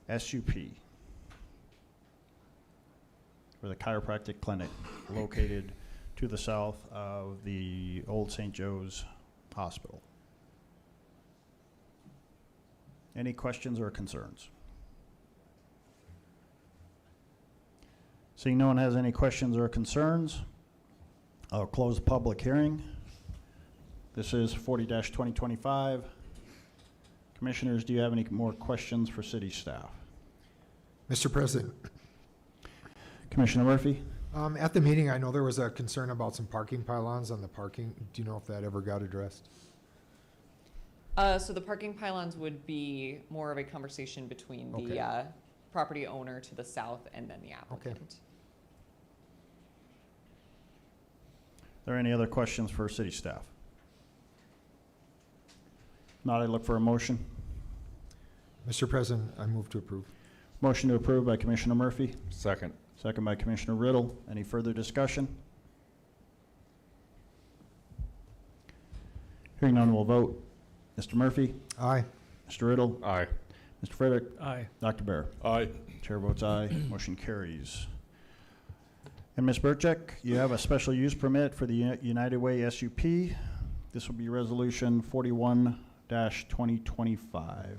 SUP for the chiropractic clinic located to the south of the old St. Joe's Hospital? Any questions or concerns? Seeing no one has any questions or concerns, I'll close the public hearing. This is 40-2025. Commissioners, do you have any more questions for city staff? Mr. President, Commissioner Murphy? at the meeting, I know there was a concern about some parking pylons on the parking. Do you know if that ever got addressed? So the parking pylons would be more of a conversation between the Okay. property owner to the south and then the applicant. Are there any other questions for city staff? Not, I look for a motion. Mr. President, I move to approve. Motion to approve by Commissioner Murphy, Second. second by Commissioner Riddle. Any further discussion? Hearing none, we'll vote. Mr. Murphy? Aye. Mr. Riddle? Aye. Mr. Frederick? Aye. Dr. Bear? Aye. Chair votes aye. Motion carries. And Ms. Burchek, you have a special use permit for the United Way SUP. This will be Resolution 41-2025.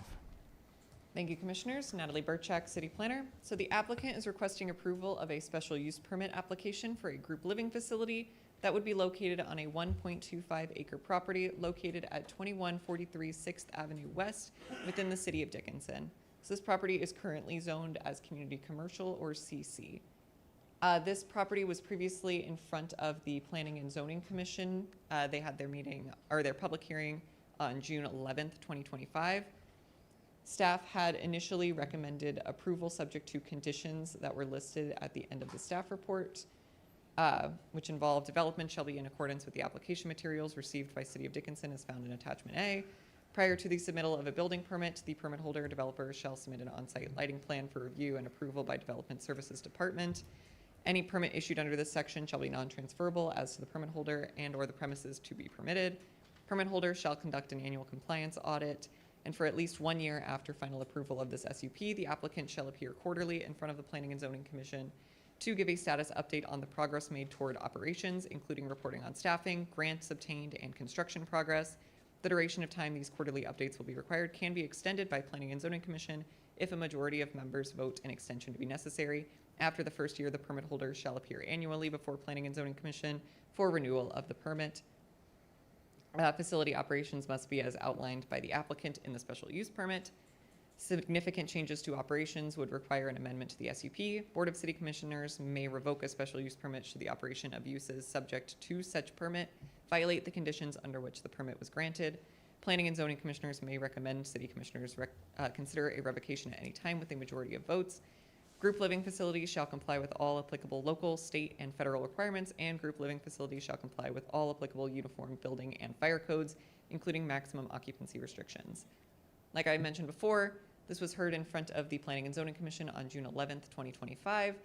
Thank you, Commissioners. Natalie Burchak, City Planner. So the applicant is requesting approval of a special use permit application for a group living facility that would be located on a 1.25 acre property located at 2143 6th Avenue West within the city of Dickinson. So this property is currently zoned as community commercial or CC. This property was previously in front of the Planning and Zoning Commission. They had their meeting or their public hearing on June 11th, 2025. Staff had initially recommended approval subject to conditions that were listed at the end of the staff report, which involved development shall be in accordance with the application materials received by City of Dickinson as found in Attachment A. Prior to the submittal of a building permit, the permit holder or developer shall submit an on-site lighting plan for review and approval by Development Services Department. Any permit issued under this section shall be non-transferable as to the permit holder and or the premises to be permitted. Permit holder shall conduct an annual compliance audit, and for at least 1 year after final approval of this SUP, the applicant shall appear quarterly in front of the Planning and Zoning Commission to give a status update on the progress made toward operations, including reporting on staffing, grants obtained, and construction progress. The duration of time these quarterly updates will be required can be extended by Planning and Zoning Commission if a majority of members vote an extension to be necessary. After the first year, the permit holder shall appear annually before Planning and Zoning Commission for renewal of the permit. Facility operations must be as outlined by the applicant in the special use permit. Significant changes to operations would require an amendment to the SUP. Board of City Commissioners may revoke a special use permit should the operation of uses subject to such permit violate the conditions under which the permit was granted. Planning and Zoning Commissioners may recommend City Commissioners consider a revocation at any time with a majority of votes. Group living facilities shall comply with all applicable local, state, and federal requirements, and group living facilities shall comply with all applicable uniform building and fire codes, including maximum occupancy restrictions. Like I mentioned before, this was heard in front of the Planning and Zoning Commission on June 11th, 2025,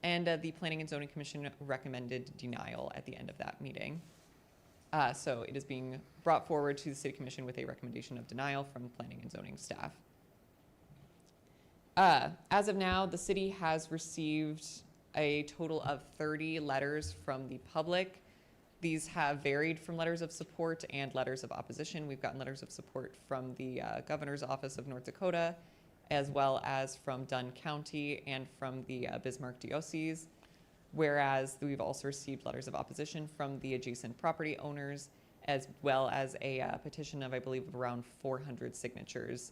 and the Planning and Zoning Commission recommended denial at the end of that meeting. So it is being brought forward to the City Commission with a recommendation of denial from Planning and Zoning staff. As of now, the city has received a total of 30 letters from the public. These have varied from letters of support and letters of opposition. We've gotten letters of support from the Governor's Office of North Dakota, as well as from Dunn County and from the Bismarck Diocese, whereas we've also received letters of opposition from the adjacent property owners, as well as a petition of, I believe, around 400 signatures.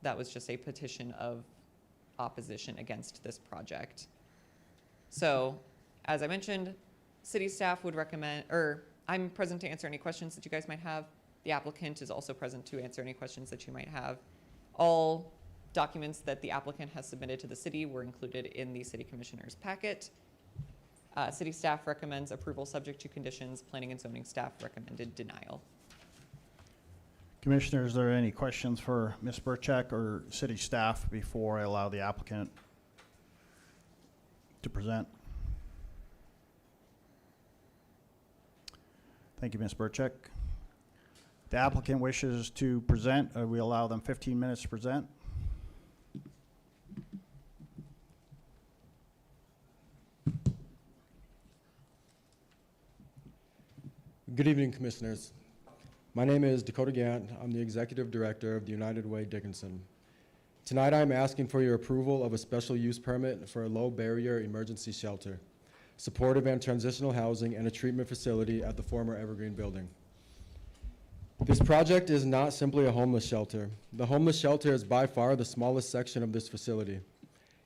That was just a petition of opposition against this project. So, as I mentioned, city staff would recommend, or I'm present to answer any questions that you guys might have. The applicant is also present to answer any questions that you might have. All Documents that the applicant has submitted to the city were included in the city commissioner's packet. City staff recommends approval subject to conditions. Planning and zoning staff recommended denial. Commissioners, are there any questions for Ms. Burchak or city staff before I allow the applicant to present? Thank you, Ms. Burchak. The applicant wishes to present. We allow them 15 minutes to present. Good evening, Commissioners. My name is Dakota Gant. I'm the Executive Director of the United Way Dickinson. Tonight I'm asking for your approval of a special use permit for a low barrier emergency shelter, supportive and transitional housing, and a treatment facility at the former Evergreen building. This project is not simply a homeless shelter. The homeless shelter is by far the smallest section of this facility.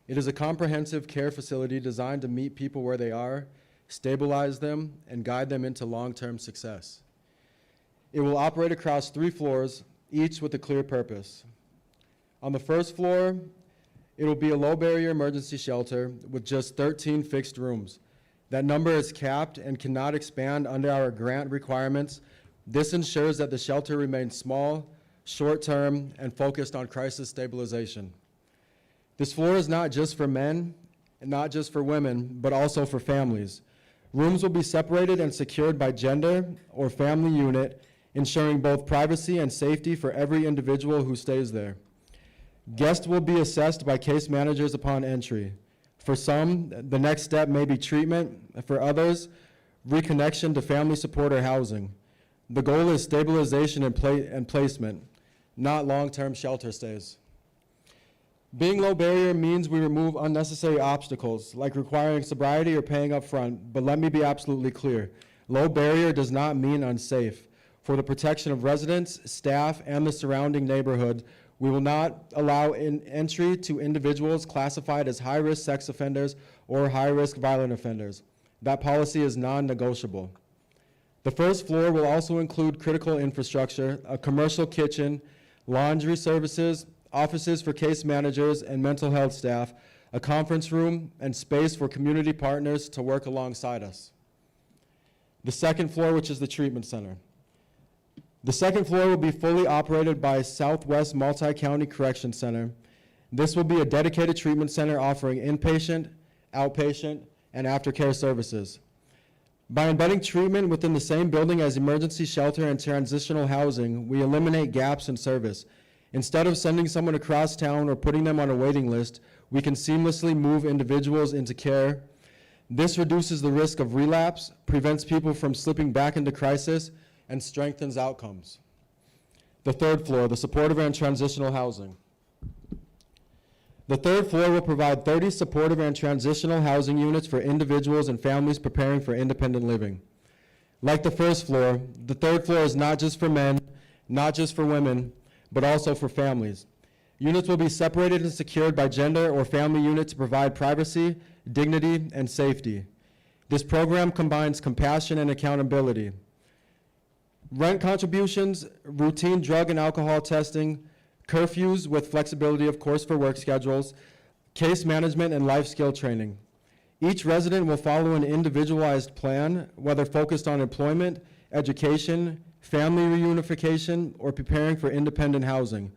It is a comprehensive care facility designed to meet people where they are, stabilize them, and guide them into long-term success. It will operate across 3 floors, each with a clear purpose. On the first floor, it will be a low-barrier emergency shelter with just 13 fixed rooms. That number is capped and cannot expand under our grant requirements. This ensures that the shelter remains small, short-term, and focused on crisis stabilization. This floor is not just for men and not just for women, but also for families. Rooms will be separated and secured by gender or family unit, ensuring both privacy and safety for every individual who stays there. Guests will be assessed by case managers upon entry. For some, the next step may be treatment. For others, reconnection to family support or housing. The goal is stabilization and placement, not long-term shelter stays. Being low barrier means we remove unnecessary obstacles, like requiring sobriety or paying up front, but let me be absolutely clear. Low barrier does not mean unsafe. For the protection of residents, staff, and the surrounding neighborhood, we will not allow entry to individuals classified as high-risk sex offenders or high-risk violent offenders. That policy is non-negotiable. The first floor will also include critical infrastructure, a commercial kitchen, laundry services, offices for case managers and mental health staff, a conference room, and space for community partners to work alongside us. The second floor, which is the treatment center. The second floor will be fully operated by Southwest Multi-County Correction Center. This will be a dedicated treatment center offering inpatient, outpatient, and aftercare services. By embedding treatment within the same building as emergency shelter and transitional housing, we eliminate gaps in service. Instead of sending someone across town or putting them on a waiting list, we can seamlessly move individuals into care. This reduces the risk of relapse, prevents people from slipping back into crisis, and strengthens outcomes. The third floor, the supportive and transitional housing. The third floor will provide 30 supportive and transitional housing units for individuals and families preparing for independent living. Like the first floor, the third floor is not just for men, not just for women, but also for families. Units will be separated and secured by gender or family unit to provide privacy, dignity, and safety. This program combines compassion and accountability. Rent contributions, routine drug and alcohol testing, curfews with flexibility, of course, for work schedules, case management, and life skill training. Each resident will follow an individualized plan, whether focused on employment, education, family reunification, or preparing for independent housing.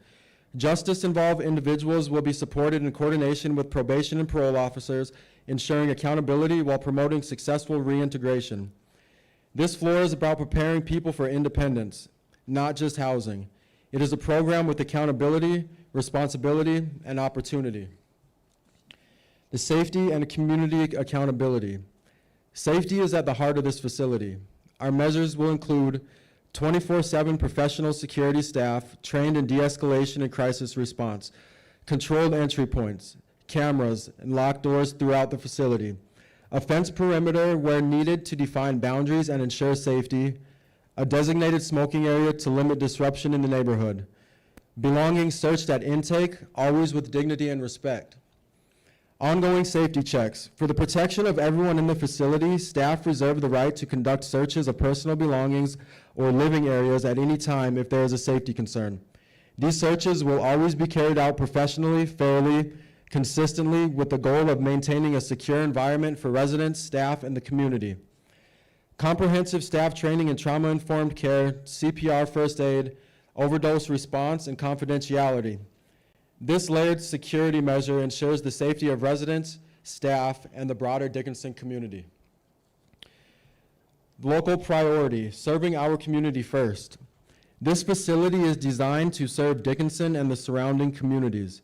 Justice-involved individuals will be supported in coordination with probation and parole officers, ensuring accountability while promoting successful reintegration. This floor is about preparing people for independence, not just housing. It is a program with accountability, responsibility, and opportunity. The safety and community accountability. Safety is at the heart of this facility. Our measures will include 24/7 professional security staff trained in de-escalation and crisis response, controlled entry points, cameras, and locked doors throughout the facility, a fence perimeter where needed to define boundaries and ensure safety, a designated smoking area to limit disruption in the neighborhood, belongings searched at intake, always with dignity and respect. Ongoing safety checks. For the protection of everyone in the facility, staff reserve the right to conduct searches of personal belongings or living areas at any time if there is a safety concern. These searches will always be carried out professionally, fairly, consistently, with the goal of maintaining a secure environment for residents, staff, and the community. Comprehensive staff training in trauma-informed care, CPR first aid, overdose response, and confidentiality. This layered security measure ensures the safety of residents, staff, and the broader Dickinson community. Local priority, serving our community first. This facility is designed to serve Dickinson and the surrounding communities.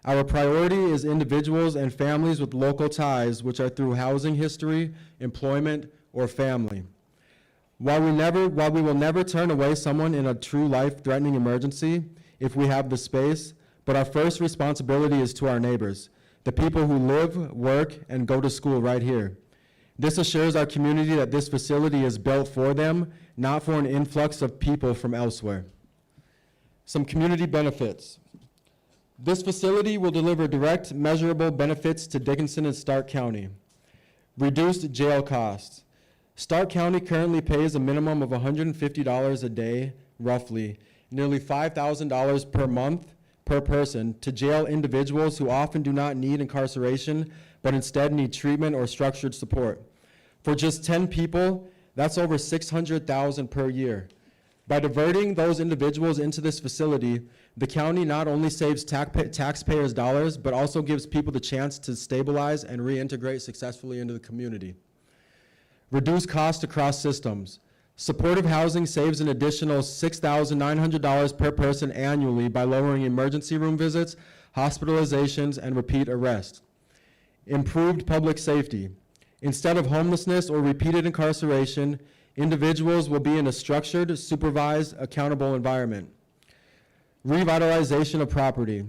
Our priority is individuals and families with local ties, which are through housing history, employment, or family. While we will never turn away someone in a true life-threatening emergency if we have the space, but our first responsibility is to our neighbors, the people who live, work, and go to school right here. This assures our community that this facility is built for them, not for an influx of people from elsewhere. Some community benefits. This facility will deliver direct, measurable benefits to Dickinson and Stark County. Reduced jail costs. Stark County currently pays a minimum of $150 a day, roughly, nearly $5,000 per month per person, to jail individuals who often do not need incarceration, but instead need treatment or structured support. For just 10 people, that's over $600,000 per year. By diverting those individuals into this facility, the county not only saves taxpayers' dollars, but also gives people the chance to stabilize and reintegrate successfully into the community. Reduce cost across systems. Supportive housing saves an additional $6,900 per person annually by lowering emergency room visits, hospitalizations, and repeat arrests. Improved public safety. Instead of homelessness or repeated incarceration, individuals will be in a structured, supervised, accountable environment. Revitalization of property.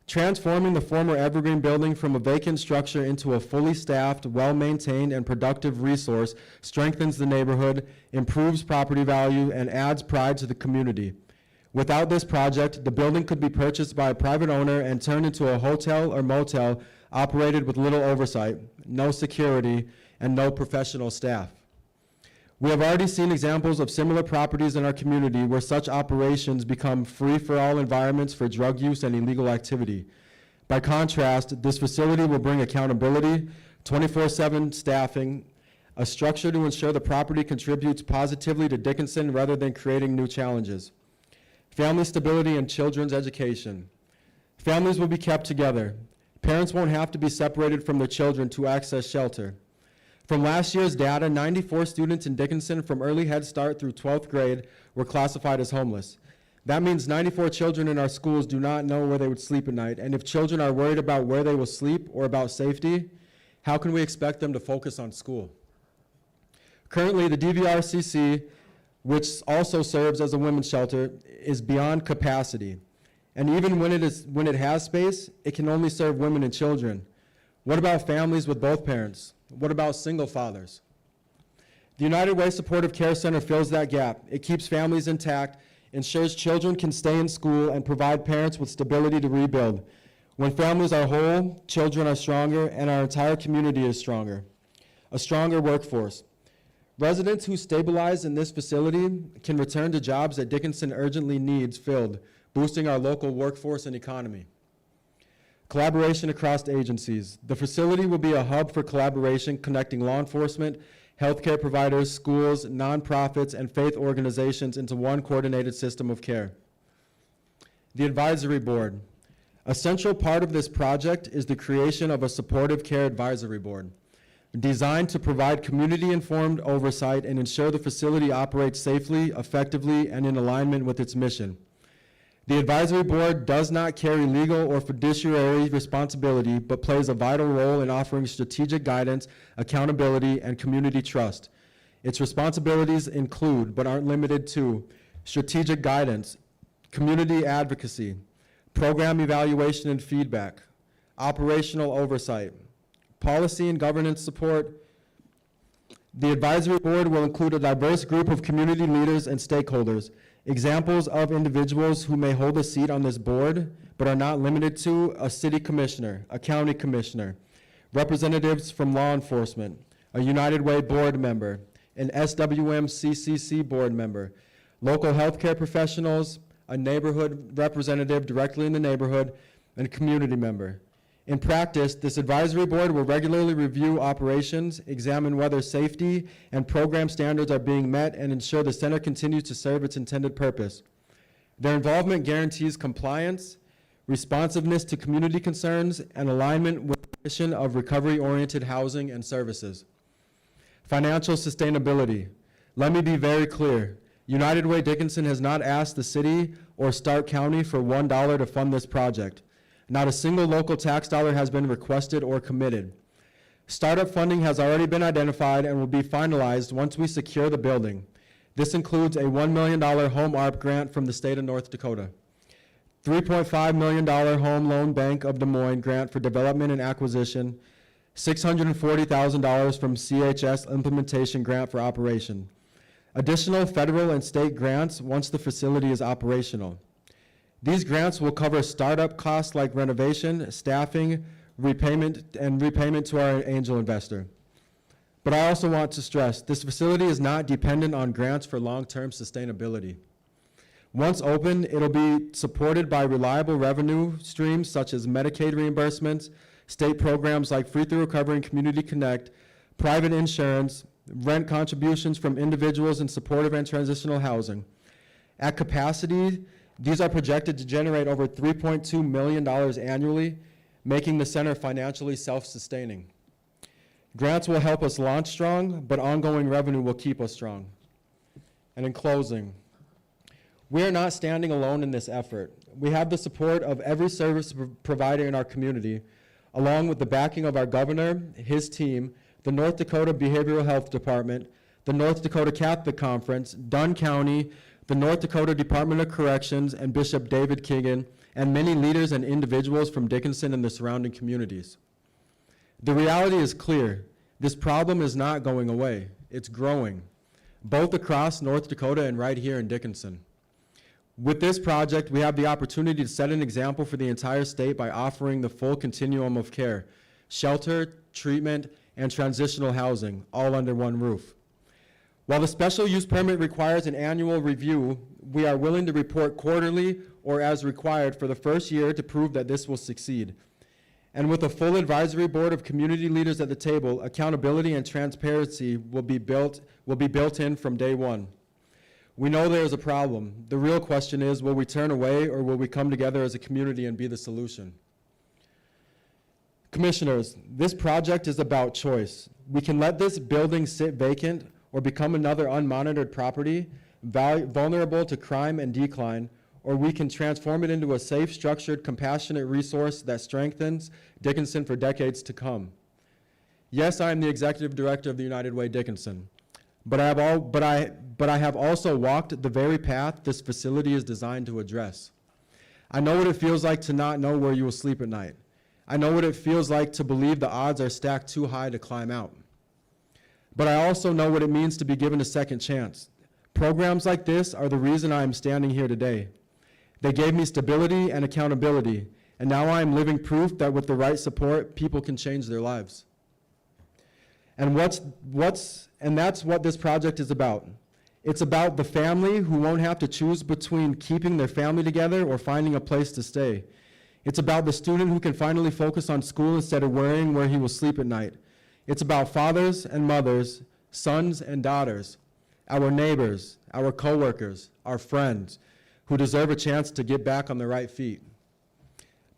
Transforming the former Evergreen building from a vacant structure into a fully staffed, well-maintained, and productive resource strengthens the neighborhood, improves property value, and adds pride to the community. Without this project, the building could be purchased by a private owner and turned into a hotel or motel operated with little oversight, no security, and no professional staff. We have already seen examples of similar properties in our community where such operations become free-for-all environments for drug use and illegal activity. By contrast, this facility will bring accountability, 24/7 staffing, a structure to ensure the property contributes positively to Dickinson rather than creating new challenges. Family stability and children's education. Families will be kept together. Parents won't have to be separated from their children to access shelter. From last year's data, 94 students in Dickinson from early Head Start through 12th grade were classified as homeless. That means 94 children in our schools do not know where they would sleep at night, and if children are worried about where they will sleep or about safety, how can we expect them to focus on school? Currently, the DVRCC, which also serves as a women's shelter, is beyond capacity. And even when it has space, it can only serve women and children. What about families with both parents? What about single fathers? The United Way Supportive Care Center fills that gap. It keeps families intact, ensures children can stay in school, and provide parents with stability to rebuild. When families are whole, children are stronger, and our entire community is stronger. A stronger workforce. Residents who stabilize in this facility can return to jobs that Dickinson urgently needs filled, boosting our local workforce and economy. Collaboration across agencies. The facility will be a hub for collaboration connecting law enforcement, healthcare providers, schools, nonprofits, and faith organizations into one coordinated system of care. The Advisory Board. A central part of this project is the creation of a Supportive Care Advisory Board, designed to provide community-informed oversight and ensure the facility operates safely, effectively, and in alignment with its mission. The Advisory Board does not carry legal or fiduciary responsibility, but plays a vital role in offering strategic guidance, accountability, and community trust. Its responsibilities include, but aren't limited to, strategic guidance, community advocacy, program evaluation and feedback, operational oversight, policy and governance support. The Advisory Board will include a diverse group of community leaders and stakeholders. Examples of individuals who may hold a seat on this board, but are not limited to: a city commissioner, a county commissioner, representatives from law enforcement, a United Way board member, an SWM CCC board member, local healthcare professionals, a neighborhood representative directly in the neighborhood, and a community member. In practice, this advisory board will regularly review operations, examine whether safety and program standards are being met, and ensure the center continues to serve its intended purpose. Their involvement guarantees compliance, responsiveness to community concerns, and alignment with the mission of recovery-oriented housing and services. Financial sustainability. Let me be very clear. United Way Dickinson has not asked the city or Stark County for $1 to fund this project. Not a single local tax dollar has been requested or committed. Startup funding has already been identified and will be finalized once we secure the building. This includes a $1 million home ARP grant from the state of North Dakota, $3.5 million Home Loan Bank of Des Moines grant for development and acquisition, $640,000 from CHS implementation grant for operation. Additional federal and state grants once the facility is operational. These grants will cover startup costs like renovation, staffing, repayment to our angel investor. But I also want to stress, this facility is not dependent on grants for long-term sustainability. Once open, it'll be supported by reliable revenue streams such as Medicaid reimbursements, state programs like Free Through Recovery and Community Connect, private insurance, rent contributions from individuals in supportive and transitional housing. At capacity, these are projected to generate over $3.2 million annually, making the center financially self-sustaining. Grants will help us launch strong, but ongoing revenue will keep us strong. And in closing, we are not standing alone in this effort. We have the support of every service provider in our community, along with the backing of our governor, his team, the North Dakota Behavioral Health Department, the North Dakota Catholic Conference, Dunn County, the North Dakota Department of Corrections, and Bishop David Keegan, and many leaders and individuals from Dickinson and the surrounding communities. The reality is clear. This problem is not going away. It's growing, both across North Dakota and right here in Dickinson. With this project, we have the opportunity to set an example for the entire state by offering the full continuum of care, shelter, treatment, and transitional housing, all under one roof. While the special use permit requires an annual review, we are willing to report quarterly or as required for the first year to prove that this will succeed. And with a full advisory board of community leaders at the table, accountability and transparency will be built in from day one. We know there is a problem. The real question is, will we turn away or will we come together as a community and be the solution? Commissioners, this project is about choice. We can let this building sit vacant or become another unmonitored property, vulnerable to crime and decline, or we can transform it into a safe, structured, compassionate resource that strengthens Dickinson for decades to come. Yes, I am the executive director of the United Way Dickinson, but I have also walked the very path this facility is designed to address. I know what it feels like to not know where you will sleep at night. I know what it feels like to believe the odds are stacked too high to climb out. But I also know what it means to be given a second chance. Programs like this are the reason I am standing here today. They gave me stability and accountability, and now I am living proof that with the right support, people can change their lives. And that's what this project is about. It's about the family who won't have to choose between keeping their family together or finding a place to stay. It's about the student who can finally focus on school instead of worrying where he will sleep at night. It's about fathers and mothers, sons and daughters, our neighbors, our coworkers, our friends, who deserve a chance to get back on their right feet.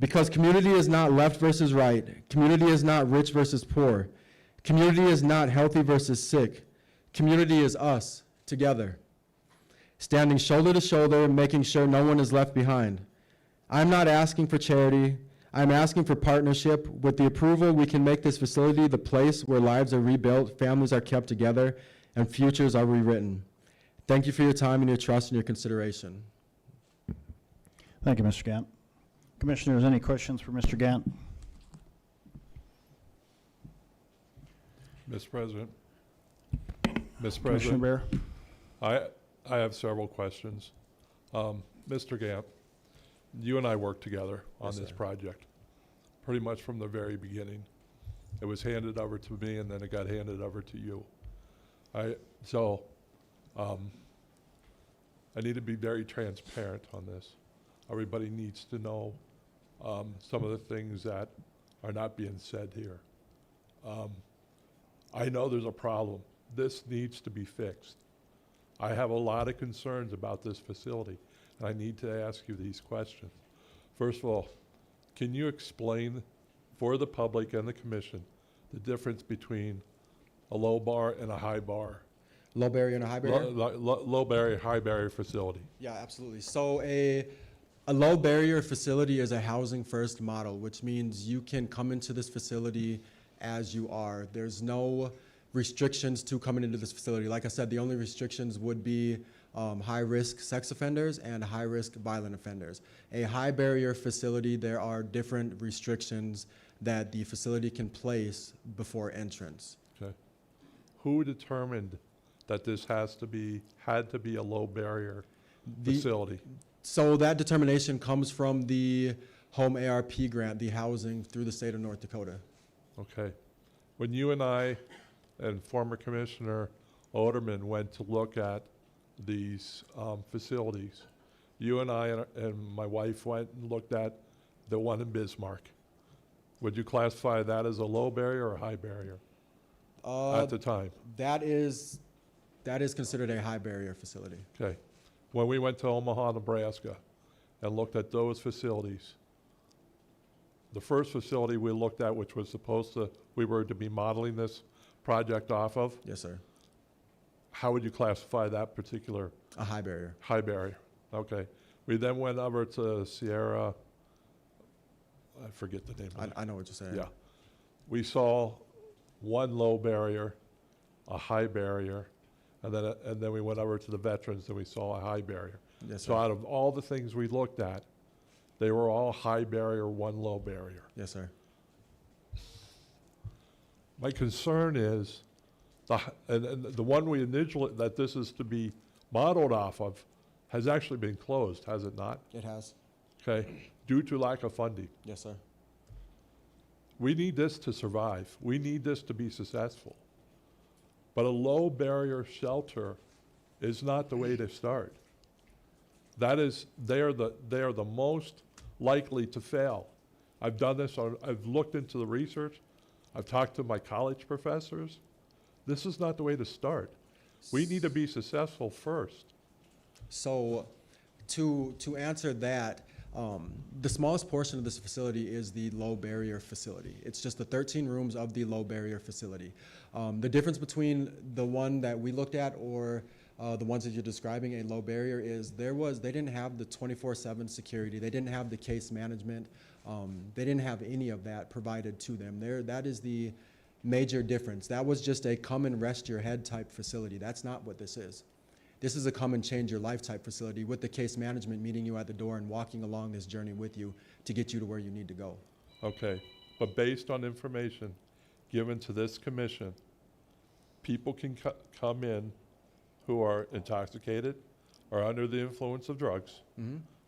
Because community is not left versus right. Community is not rich versus poor. Community is not healthy versus sick. Community is us, together, standing shoulder to shoulder, making sure no one is left behind. I'm not asking for charity. I'm asking for partnership. With the approval, we can make this facility the place where lives are rebuilt, families are kept together, and futures are rewritten. Thank you for your time and your trust and your consideration. Thank you, Mr. Gant. Commissioners, any questions for Mr. Gant? Mr. President. Mr. Commissioner President, Bear? I have several questions. Mr. Gant, you and I worked together on Yes, this sir. project, pretty much from the very beginning. It was handed over to me, and then it got handed over to you. I need to be very transparent on this. Everybody needs to know some of the things that are not being said here. I know there's a problem. This needs to be fixed. I have a lot of concerns about this facility, and I need to ask you these questions. First of all, can you explain for the public and the commission the difference between a low bar and a high bar? Low barrier and a high barrier? Low barrier, high barrier facility. Yeah, absolutely. So a low barrier facility is a housing first model, which means you can come into this facility as you are. There's no restrictions to coming into this facility. Like I said, the only restrictions would be high risk sex offenders and high risk violent offenders. A high barrier facility, there are different restrictions that the facility can place before entrance. Okay. Who determined that this had to be a low barrier facility? So that determination comes from the Home ARP grant, the housing through the state of North Dakota. Okay. When you and I and former Commissioner Oderman went to look at these facilities, you and I and my wife went and looked at the one in Bismarck. Would you classify that as a low barrier or a high barrier at the time? That is considered a high barrier facility. Okay. When we went to Omaha, Nebraska, and looked at those facilities, the first facility we looked at, which was we were to be modeling this project off of. Yes, sir. How would you classify that particular? A high barrier. High barrier. Okay. We then went over to Sierra. I forget the name of it. I know what you're saying. Yeah. We saw one low barrier, a high barrier, and then we went over to the veterans and we saw a high barrier. Yes, sir. So out of all the things we looked at, they were all high barrier, one low barrier. Yes, sir. My concern is, and the one we initially, that this is to be modeled off of, has actually been closed, has it not? It has. Okay, due to lack of funding. Yes, sir. We need this to survive. We need this to be successful. But a low barrier shelter is not the way to start. That is, they are the most likely to fail. I've done this, I've looked into the research, I've talked to my college professors. This is not the way to start. We need to be successful first. So to answer that, the smallest portion of this facility is the low barrier facility. It's just the 13 rooms of the low barrier facility. The difference between the one that we looked at or the ones that you're describing, a low barrier, is they didn't have the 24/7 security. They didn't have the case management. They didn't have any of that provided to them. That is the major difference. That was just a come and rest your head type facility. That's not what this is. This is a come and change your life type facility with the case management meeting you at the door and walking along this journey with you to get you to where you need to go. Okay, but based on information given to this commission, people can come in who are intoxicated or under the influence of drugs,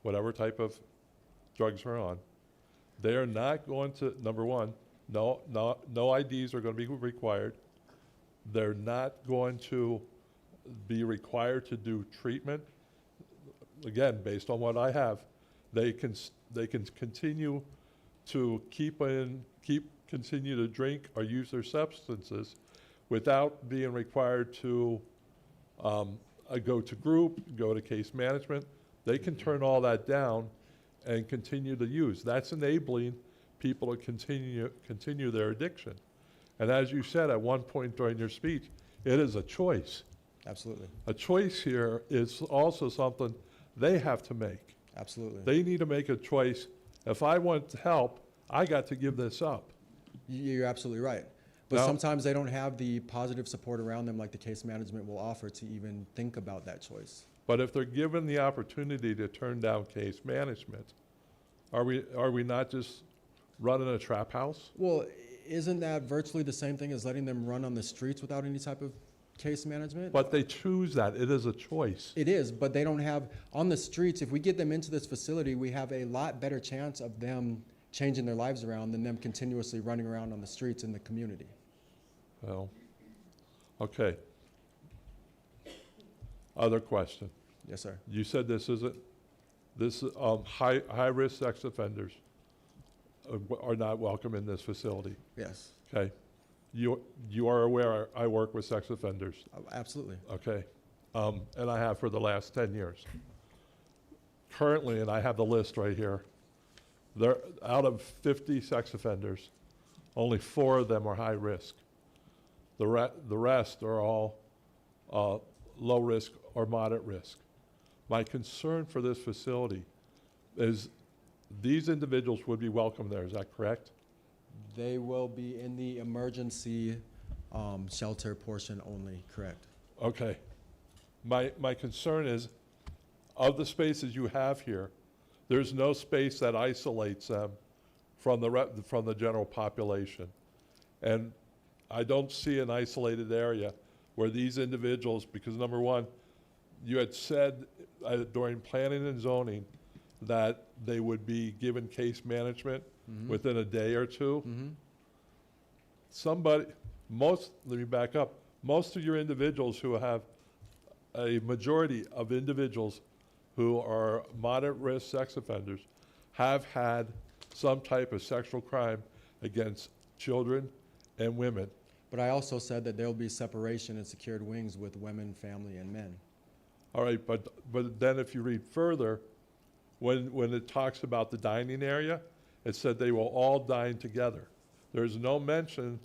whatever type of drugs are on. They are not going to, number one, no IDs are going to be required. They're not going to be required to do treatment. Again, based on what I have, they can continue to continue to drink or use their substances without being required to go to group, go to case management. They can turn all that down and continue to use. That's enabling people to continue their addiction. And as you said at one point during your speech, it is a choice. Absolutely. A choice here is also something they have to make. Absolutely. They need to make a choice. If I want help, I got to give this up. You're absolutely right. But Now, sometimes they don't have the positive support around them like the case management will offer to even think about that choice. but if they're given the opportunity to turn down case management, are we not just running a trap house? Well, isn't that virtually the same thing as letting them run on the streets without any type of case management? But they choose that. It is a choice. It is, but they don't have, on the streets, if we get them into this facility, we have a lot better chance of them changing their lives around than them continuously running around on the streets in the community. Well, okay. Other question. Yes, sir. You said this isn't, high-risk sex offenders are not welcome in this facility, Yes, okay? You are aware I work with sex offenders, absolutely. okay? And I have for the last 10 years. Currently, and I have the list right here, out of 50 sex offenders, only 4 of them are high risk. The rest are all low risk or moderate risk. My concern for this facility is these individuals would be welcome there, is that correct? They will be in the emergency shelter portion only, correct? Okay. My concern is, of the spaces you have here, there's no space that isolates them from the general population. And I don't see an isolated area where these individuals, because number one, you had said during planning and zoning that they would be given case management within a day or two. Let me back up. Most of your individuals who have, a majority of individuals who are moderate risk sex offenders have had some type of sexual crime against children and women. But I also said that there will be separation in secured wings with women, family, and men. All right, but then if you read further, when it talks about the dining area, it said they will all dine together. There's no mention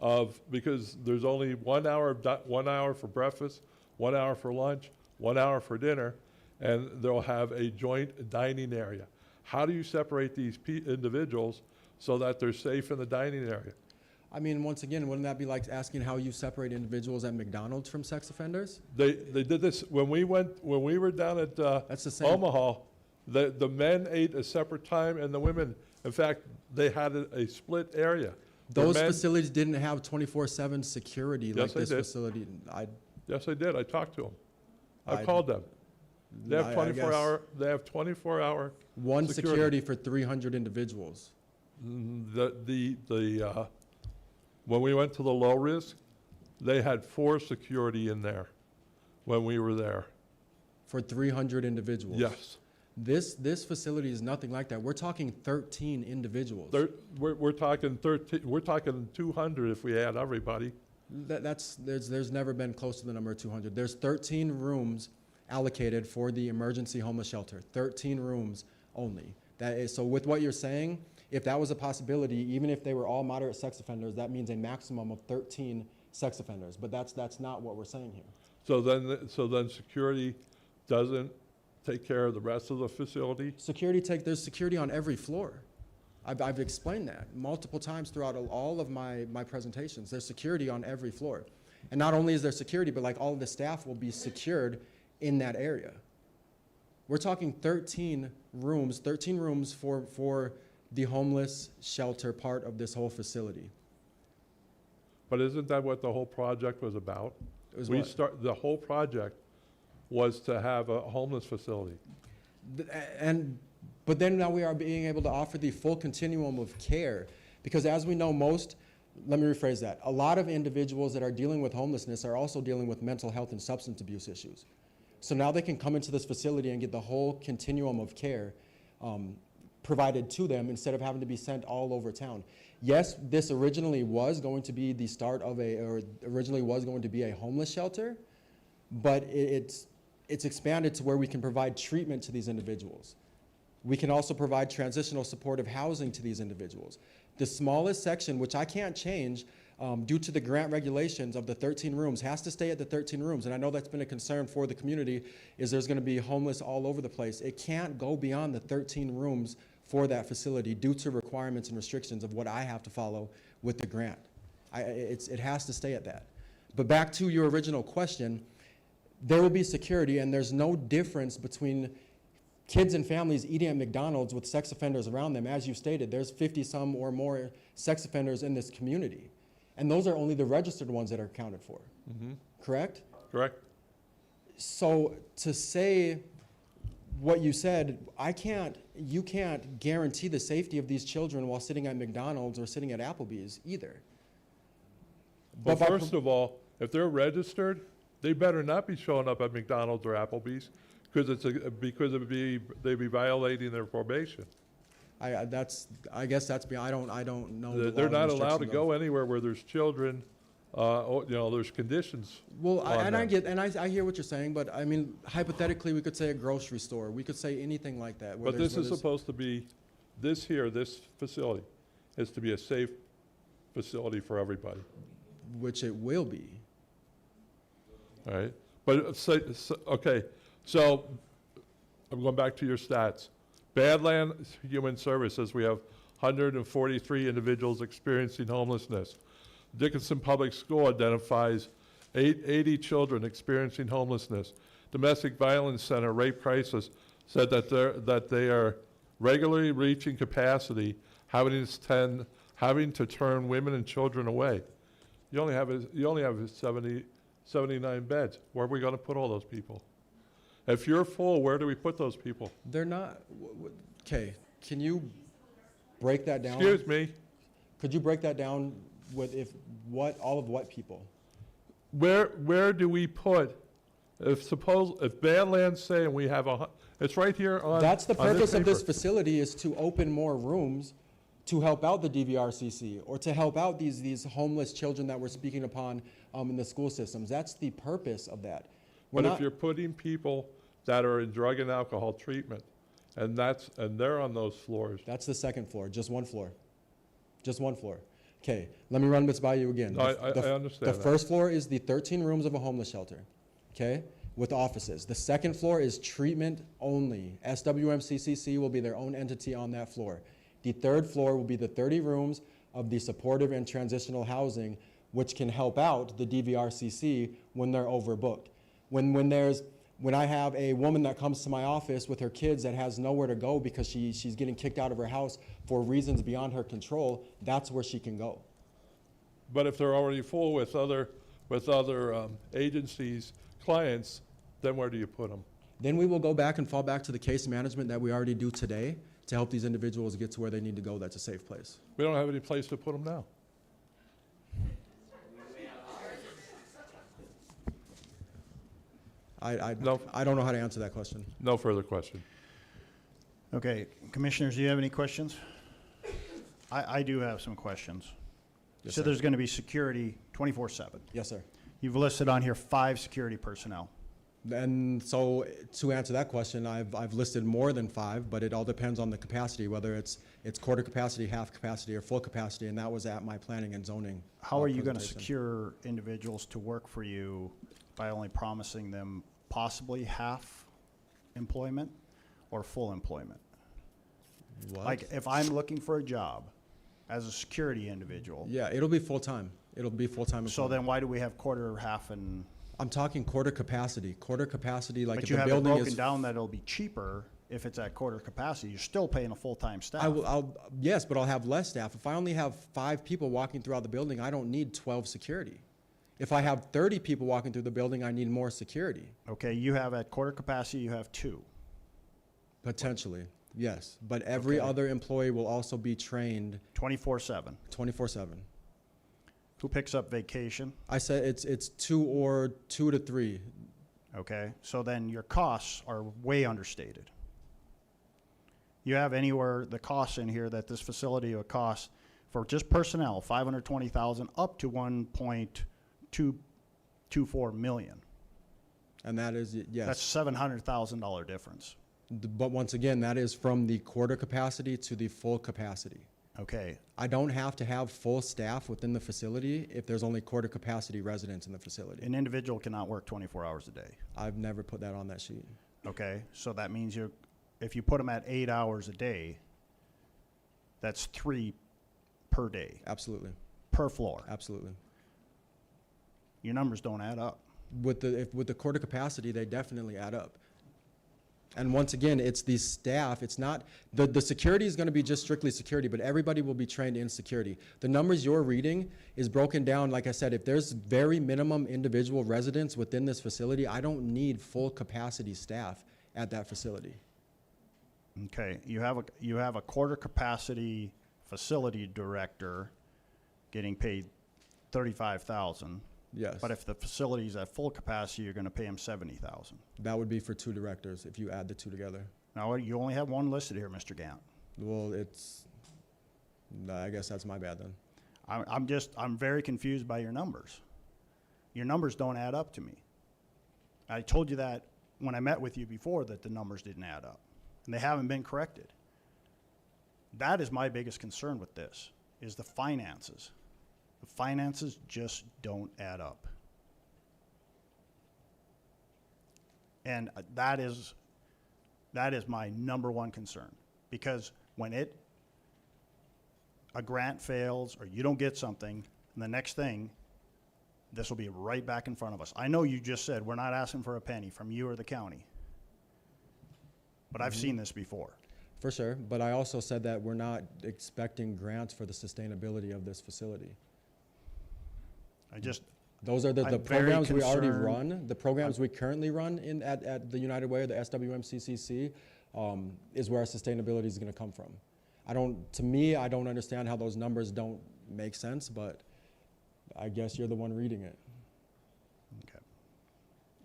of, because there's only 1 hour for breakfast, 1 hour for lunch, 1 hour for dinner, and they'll have a joint dining area. How do you separate these individuals so that they're safe in the dining area? I mean, once again, wouldn't that be like asking how you separate individuals at McDonald's from sex offenders? They did this when we were down at That's the same. Omaha. The men ate a separate time, and the women, in fact, they had a split area. Those facilities didn't have 24/7 security like Yes, they this did. facility. Yes, I did. I talked to them. I I- called them. They have I 24 guess hour. They have 24-hour. One security. security for 300 individuals. When we went to the low risk, they had 4 security in there when we were there. For 300 individuals. Yes. This facility is nothing like that. We're talking 13 individuals. We're talking 13. We're talking 200 if we add everybody. There's never been close to the number of 200. There's 13 rooms allocated for the emergency homeless shelter. 13 rooms only. So with what you're saying, if that was a possibility, even if they were all moderate sex offenders, that means a maximum of 13 sex offenders. But that's not what we're saying here. So then security doesn't take care of the rest of the facility? There's security on every floor. I've explained that multiple times throughout all of my presentations. There's security on every floor. And not only is there security, but like all of the staff will be secured in that area. We're talking 13 rooms for the homeless shelter part of this whole facility. But isn't that what the whole project was about? It was what? The whole project was to have a homeless facility. But then now we are being able to offer the full continuum of care. Because as we know, let me rephrase that. A lot of individuals that are dealing with homelessness are also dealing with mental health and substance abuse issues. So now they can come into this facility and get the whole continuum of care provided to them instead of having to be sent all over town. Yes, this originally was going to be the start of originally was going to be a homeless shelter, but it's expanded to where we can provide treatment to these individuals. We can also provide transitional supportive housing to these individuals. The smallest section, which I can't change due to the grant regulations of the 13 rooms, has to stay at the 13 rooms. And I know that's been a concern for the community, is there's going to be homeless all over the place. It can't go beyond the 13 rooms for that facility due to requirements and restrictions of what I have to follow with the grant. It has to stay at that. But back to your original question, there will be security, and there's no difference between kids and families eating at McDonald's with sex offenders around them. As you stated, there's 50-some or more sex offenders in this community. And those are only the registered ones that are accounted for. Mm-hmm. Correct? Correct. So to say what you said, you can't guarantee the safety of these children while sitting at McDonald's or sitting at Applebee's either. Well, first of all, if they're registered, they better not be showing up at McDonald's or Applebee's, because they'd be violating their probation. I guess that's me, I don't know. the They're laws and not allowed to restrictions go of- anywhere where there's children, there's conditions. Well, on them. I hear what you're saying, but I mean, hypothetically, we could say a grocery store, we could say anything like that. where But there's- this where is there's- supposed to be, this facility is to be a safe facility for everybody, Which it will be. all right? But, okay, so I'm going back to your stats. Badland Human Services, we have 143 individuals experiencing homelessness. Dickinson Public School identifies 80 children experiencing homelessness. Domestic Violence Center, Rape Crisis, said that they are regularly reaching capacity, having to turn women and children away. You only have 79 beds. Where are we going to put all those people? If you're full, where do we put those people? They're not, okay, can you break that down? Excuse me, Could you break that down with all of what people? where do we put, if Badlands saying we have it's right here on. That's the on purpose of this paper. facility, is to open more rooms to help out the DVRCC, or to help out these homeless children that we're speaking upon in the school systems. That's the purpose of that. We're But if not- you're putting people that are in drug and alcohol treatment, and they're on those floors. That's the second floor, just one floor. Just one floor. Okay, let me run this by you again. No, I understand The that. first floor is the 13 rooms of a homeless shelter, okay, with offices. The second floor is treatment only. SWMCCC will be their own entity on that floor. The third floor will be the 30 rooms of the supportive and transitional housing, which can help out the DVRCC when they're overbooked. When I have a woman that comes to my office with her kids that has nowhere to go because she's getting kicked out of her house for reasons beyond her control, that's where she can go. But if they're already full with other agencies, clients, then where do you put them? Then we will go back and fall back to the case management that we already do today to help these individuals get to where they need to go that's a safe place. We don't have any place to put them now. No. I don't know how to answer that question. No further question. Okay, commissioners, do you have any questions? I do have some questions. Yes, So sir. there's going to be security 24/7. Yes, sir. You've listed on here 5 security personnel. And so to answer that question, I've listed more than 5, but it all depends on the capacity, whether it's quarter capacity, half capacity, or full capacity, and that was at my planning and zoning. How are you going to presentation. secure individuals to work for you by only promising them possibly half employment or full employment? What? Like, if I'm looking for a job as a security individual, Yeah, it'll be full-time. It'll be full-time. so employment. then why do we have quarter or half and, I'm talking quarter capacity. Quarter capacity, like but if you the have it building broken is. down that it'll be cheaper if it's at quarter capacity, you're still paying a full-time staff. Yes, but I'll have less staff. If I only have 5 people walking throughout the building, I don't need 12 security. If I have 30 people walking through the building, I need more security, Okay, you have at quarter capacity, you have 2. potentially, yes. But every Okay. other employee will also be trained 24/7. 24/7. Who picks up vacation? I said it's 2 to 3. Okay, so then your costs are way understated. You have anywhere, the costs in here that this facility will cost for just personnel, $520,000 up to $1.224 million. And that is, yes. That's $700,000 difference. But once again, that is from the quarter capacity to the full capacity. Okay, I don't have to have full staff within the facility if there's only quarter capacity residents in the facility. an individual cannot work 24 hours a day. I've never put that on that sheet. Okay, so that means if you put them at 8 hours a day, that's 3 per day, Absolutely, per floor. absolutely. Your numbers don't add up. With the quarter capacity, they definitely add up. And once again, it's the staff, it's not, the security is gonna be just strictly security, but everybody will be trained in security. The numbers you're reading is broken down, like I said, if there's very minimum individual residents within this facility, I don't need full capacity staff at that facility. Okay, you have a quarter capacity facility director getting paid $35,000. Yes. But if the facility's at full capacity, you're gonna pay them 70,000. That would be for 2 directors if you add the 2 together. Now, you only have one listed here, Mr. Gant. Well, I guess that's my bad then. I'm very confused by your numbers. Your numbers don't add up to me. I told you that when I met with you before, that the numbers didn't add up, and they haven't been corrected. That is my biggest concern with this, is the finances. The finances just don't add up. And that is my number one concern, because when a grant fails or you don't get something, and the next thing, this will be right back in front of us. I know you just said we're not asking for a penny from you or the county, but I've seen this before. For sure, but I also said that we're not expecting grants for the sustainability of this facility. Those are the I'm very programs we already concerned. run. The programs we currently run at the United Way, or the SWMCCC, is where our sustainability is going to come from. To me, I don't understand how those numbers don't make sense, but I guess you're the one reading it. Okay.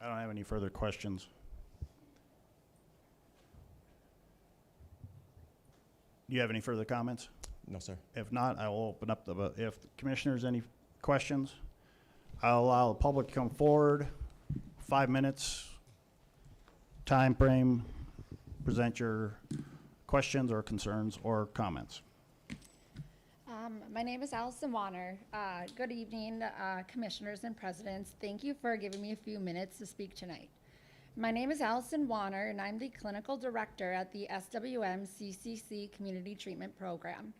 I don't have any further questions. Do you have any further comments? No, sir. If not, I will open up if commissioners, any questions? I'll allow the public to come forward, 5 minutes, time frame, present your questions or concerns or comments. My name is Allison Warner. Good evening, commissioners and presidents. Thank you for giving me a few minutes to speak tonight. My name is Allison Warner, and I'm the clinical director at the SWMCCC Community Treatment Program.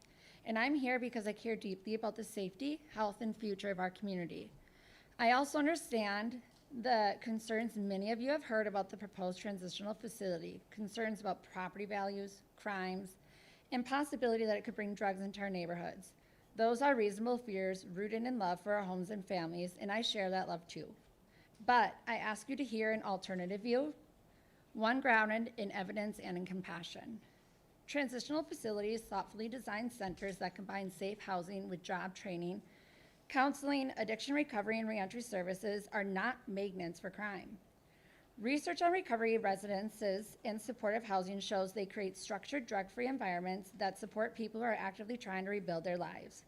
And I'm here because I care deeply about the safety, health, and future of our community. I also understand the concerns many of you have heard about the proposed transitional facility, concerns about property values, crimes, and possibility that it could bring drugs into our neighborhoods. Those are reasonable fears rooted in love for our homes and families, and I share that love too. But I ask you to hear an alternative view, one grounded in evidence and in compassion. Transitional facilities thoughtfully designed centers that combine safe housing with job training, counseling, addiction recovery, and reentry services are not magnets for crime. Research on recovery residences and supportive housing shows they create structured, drug-free environments that support people who are actively trying to rebuild their lives.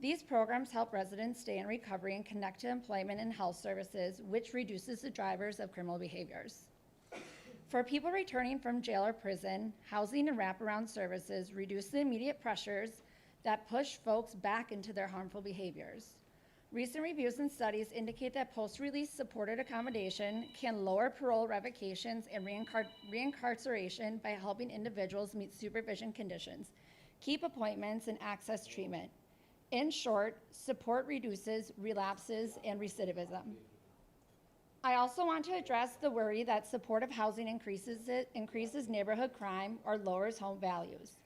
These programs help residents stay in recovery and connect to employment and health services, which reduces the drivers of criminal behaviors. For people returning from jail or prison, housing and wraparound services reduce the immediate pressures that push folks back into their harmful behaviors. Recent reviews and studies indicate that post-release supported accommodation can lower parole revocations and reincarceration by helping individuals meet supervision conditions, keep appointments, and access treatment. In short, support reduces relapses and recidivism. I also want to address the worry that supportive housing increases neighborhood crime or lowers home values.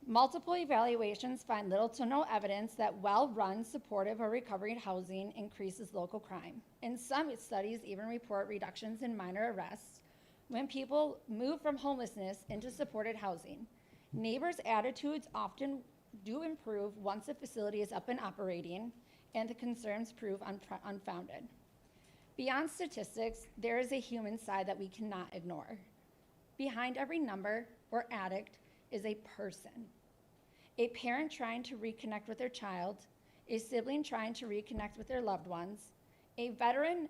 Multiple evaluations find little to no evidence that well-run supportive or recovery housing increases local crime. And some studies even report reductions in minor arrests when people move from homelessness into supported housing. Neighbors' attitudes often do improve once the facility is up and operating, and the concerns prove unfounded. Beyond statistics, there is a human side that we cannot ignore. Behind every number or addict is a person. A parent trying to reconnect with their child, a sibling trying to reconnect with their loved ones, a veteran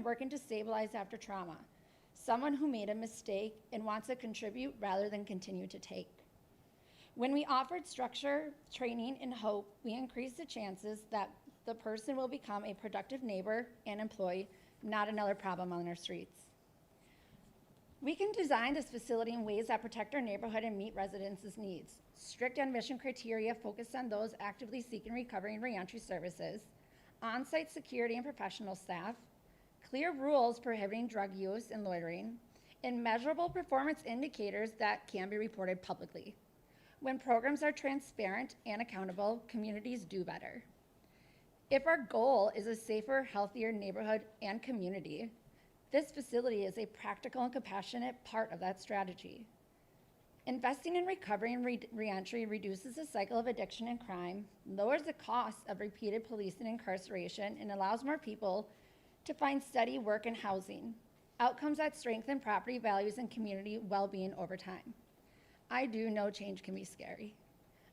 working to stabilize after trauma, someone who made a mistake and wants to contribute rather than continue to take. When we offered structure, training, and hope, we increased the chances that the person will become a productive neighbor and employee, not another problem on our streets. We can design this facility in ways that protect our neighborhood and meet residents' needs. Strict admission criteria focused on those actively seeking recovery and reentry services, on-site security and professional staff, clear rules prohibiting drug use and loitering, and measurable performance indicators that can be reported publicly. When programs are transparent and accountable, communities do better. If our goal is a safer, healthier neighborhood and community, this facility is a practical and compassionate part of that strategy. Investing in recovery and reentry reduces the cycle of addiction and crime, lowers the cost of repeated police and incarceration, and allows more people to find steady work and housing, outcomes that strengthen property values and community well-being over time. I do know change can be scary.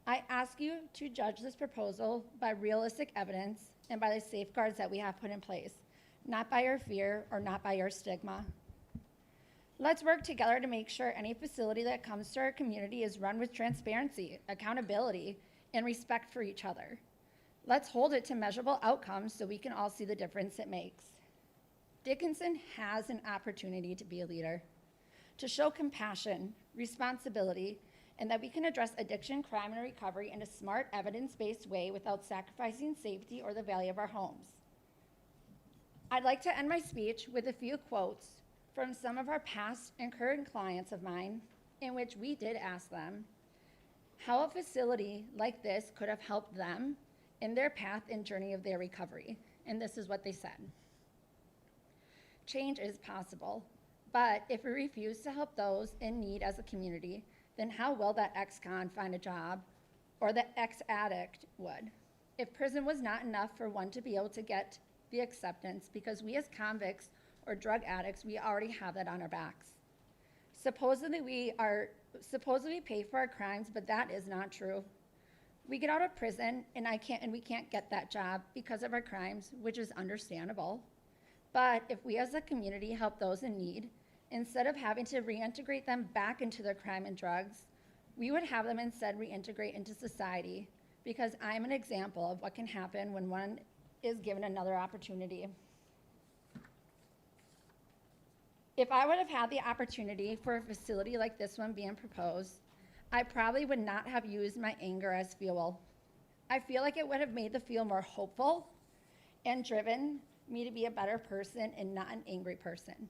I ask you to judge this proposal by realistic evidence and by the safeguards that we have put in place, not by your fear or not by your stigma. Let's work together to make sure any facility that comes to our community is run with transparency, accountability, and respect for each other. Let's hold it to measurable outcomes so we can all see the difference it makes. Dickinson has an opportunity to be a leader, to show compassion, responsibility, and that we can address addiction, crime, and recovery in a smart, evidence-based way without sacrificing safety or the value of our homes. I'd like to end my speech with a few quotes from some of our past and current clients of mine, in which we did ask them how a facility like this could have helped them in their path and journey of their recovery. And this is what they said. Change is possible, but if we refuse to help those in need as a community, then how will that ex-con find a job, or the ex-addict would? If prison was not enough for one to be able to get the acceptance, because we as convicts or drug addicts, we already have that on our backs. Supposedly we pay for our crimes, but that is not true. We get out of prison and we can't get that job because of our crimes, which is understandable. But if we as a community help those in need, instead of having to reintegrate them back into their crime and drugs, we would have them instead reintegrate into society, because I'm an example of what can happen when one is given another opportunity. If I would have had the opportunity for a facility like this one being proposed, I probably would not have used my anger as fuel. I feel like it would have made the field more hopeful and driven me to be a better person and not an angry person.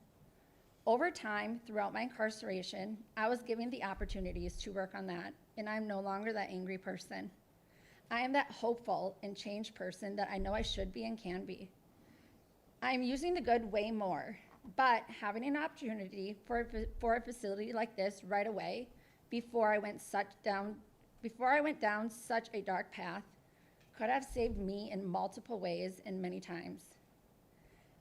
Over time, throughout my incarceration, I was given the opportunities to work on that, and I'm no longer that angry person. I am that hopeful and changed person that I know I should be and can be. I'm using the good way more, but having an opportunity for a facility like this right away, before I went down such a dark path, could have saved me in multiple ways and many times.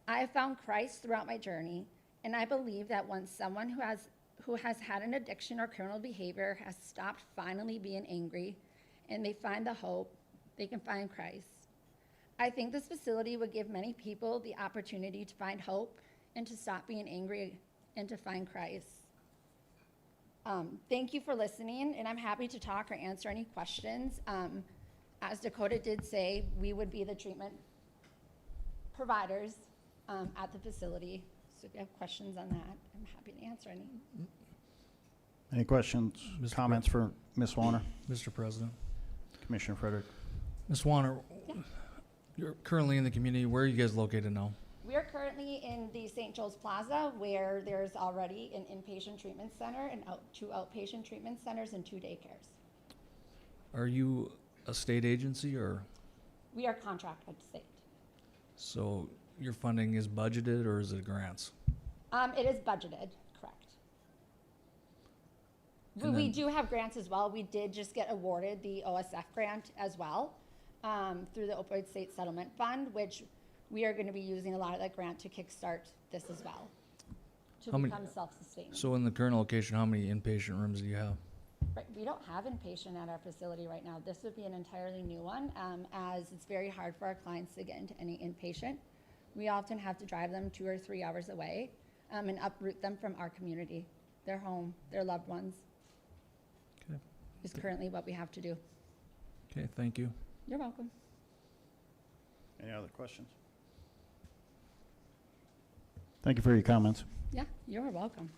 I have found Christ throughout my journey, and I believe that once someone who has had an addiction or criminal behavior has stopped finally being angry, and they find the hope, they can find Christ. I think this facility would give many people the opportunity to find hope and to stop being angry and to find Christ. Thank you for listening, and I'm happy to talk or answer any questions. As Dakota did say, we would be the treatment providers at the facility. So if you have questions on that, I'm happy to answer any. Any questions, Mr. comments for Ms. Warner? Mr. President. Commissioner Frederick? Ms. Warner, Yeah. you're currently in the community. Where are you guys located now? We are currently in the St. Joe's Plaza, where there's already an inpatient treatment center and two outpatient treatment centers and 2 daycares. Are you a state agency, or We are contracted state. so your funding is budgeted, or is it grants? It is budgeted, correct. And We then- do have grants as well. We did just get awarded the OSF grant as well through the Opioid State Settlement Fund, which we are going to be using a lot of that grant to kickstart this as well, to How many- become self-sustaining. So in the current location, how many inpatient rooms do you have? Right, we don't have inpatient at our facility right now. This would be an entirely new one, as it's very hard for our clients to get into any inpatient. We often have to drive them 2 or 3 hours away and uproot them from our community, their home, their loved ones. Okay. Is currently what we have to do. Okay, thank you. You're welcome. Any other questions? Thank you for your comments. Yeah, you're welcome.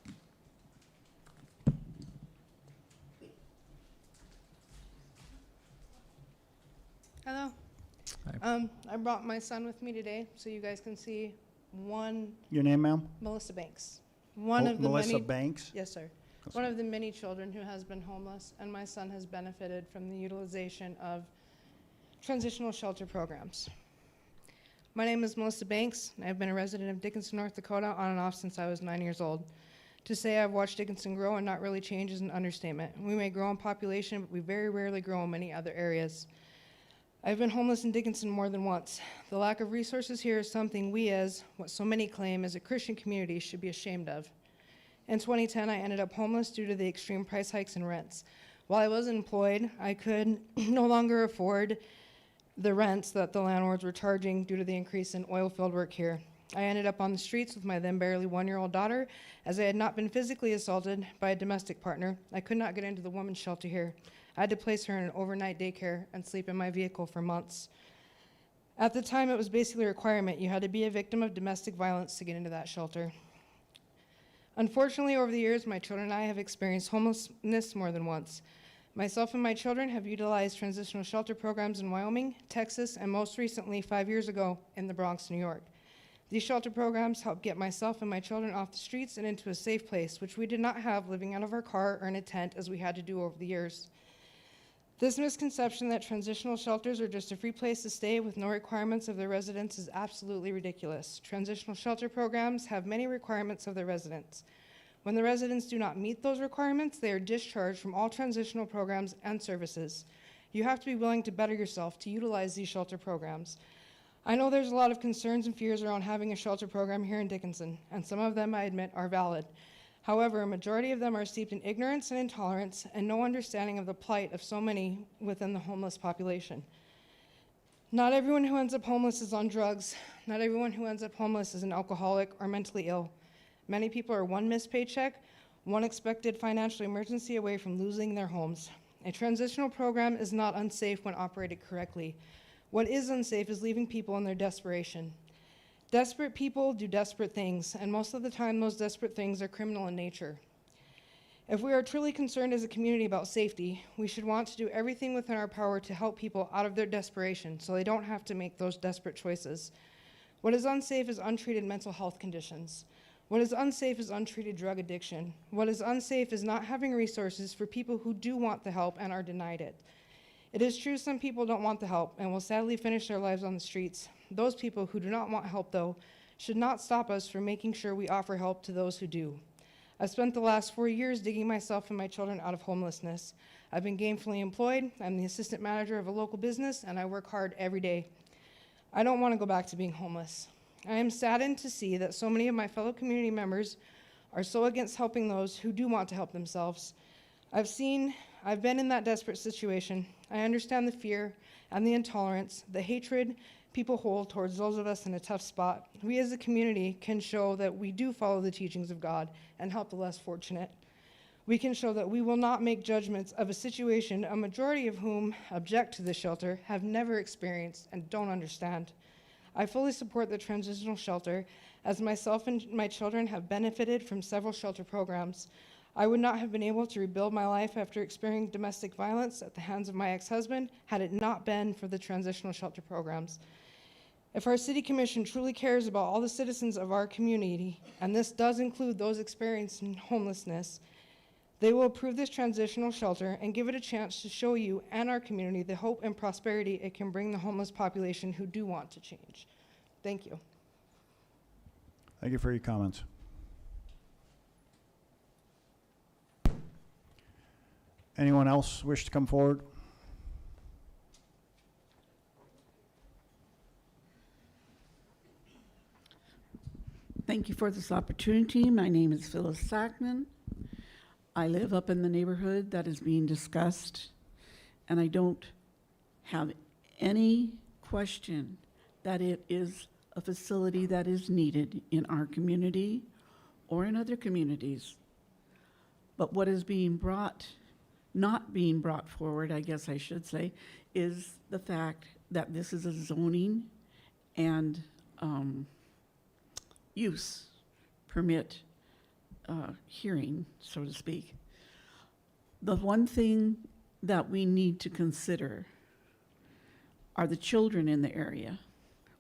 Hello. Hi. I brought my son with me today, so you guys can see Your name, ma'am? Melissa Banks. One of the Melissa many, Banks? yes, sir. Yes, One ma'am. of the many children who has been homeless, and my son has benefited from the utilization of transitional shelter programs. My name is Melissa Banks, and I've been a resident of Dickinson, North Dakota on and off since I was 9 years old. To say I've watched Dickinson grow and not really change is an understatement. We may grow in population, but we very rarely grow in many other areas. I've been homeless in Dickinson more than once. The lack of resources here is something we, as what so many claim as a Christian community, should be ashamed of. In 2010, I ended up homeless due to the extreme price hikes and rents. While I was employed, I could no longer afford the rents that the landlords were charging due to the increase in oil field work here. I ended up on the streets with my then barely 1-year-old daughter. As I had not been physically assaulted by a domestic partner, I could not get into the women's shelter here. I had to place her in an overnight daycare and sleep in my vehicle for months. At the time, it was basically a requirement. You had to be a victim of domestic violence to get into that shelter. Unfortunately, over the years, my children and I have experienced homelessness more than once. Myself and my children have utilized transitional shelter programs in Wyoming, Texas, and most recently, 5 years ago, in the Bronx, New York. These shelter programs helped get myself and my children off the streets and into a safe place, which we did not have living out of our car or in a tent as we had to do over the years. This misconception that transitional shelters are just a free place to stay with no requirements of their residents is absolutely ridiculous. Transitional shelter programs have many requirements of their residents. When the residents do not meet those requirements, they are discharged from all transitional programs and services. You have to be willing to better yourself to utilize these shelter programs. I know there's a lot of concerns and fears around having a shelter program here in Dickinson, and some of them, I admit, are valid. However, a majority of them are steeped in ignorance and intolerance and no understanding of the plight of so many within the homeless population. Not everyone who ends up homeless is on drugs. Not everyone who ends up homeless is an alcoholic or mentally ill. Many people are one missed paycheck, one expected financial emergency away from losing their homes. A transitional program is not unsafe when operated correctly. What is unsafe is leaving people in their desperation. Desperate people do desperate things, and most of the time those desperate things are criminal in nature. If we are truly concerned as a community about safety, we should want to do everything within our power to help people out of their desperation so they don't have to make those desperate choices. What is unsafe is untreated mental health conditions. What is unsafe is untreated drug addiction. What is unsafe is not having resources for people who do want the help and are denied it. It is true some people don't want the help and will sadly finish their lives on the streets. Those people who do not want help, though, should not stop us from making sure we offer help to those who do. I've spent the last 4 years digging myself and my children out of homelessness. I've been gainfully employed. I'm the assistant manager of a local business, and I work hard every day. I don't want to go back to being homeless. I am saddened to see that so many of my fellow community members are so against helping those who do want to help themselves. I've been in that desperate situation. I understand the fear and the intolerance, the hatred people hold towards those of us in a tough spot. We as a community can show that we do follow the teachings of God and help the less fortunate. We can show that we will not make judgments of a situation a majority of whom object to the shelter, have never experienced, and don't understand. I fully support the transitional shelter, as myself and my children have benefited from several shelter programs. I would not have been able to rebuild my life after experiencing domestic violence at the hands of my ex-husband had it not been for the transitional shelter programs. If our city commission truly cares about all the citizens of our community, and this does include those experiencing homelessness, they will approve this transitional shelter and give it a chance to show you and our community the hope and prosperity it can bring the homeless population who do want to change. Thank you. Thank you for your comments. Anyone else wish to come forward? Thank you for this opportunity. My name is Phyllis Sackman. I live up in the neighborhood that is being discussed, and I don't have any question that it is a facility that is needed in our community or in other communities. But what is not being brought forward, I guess I should say, is the fact that this is a zoning and use permit hearing, so to speak. The one thing that we need to consider are the children in the area.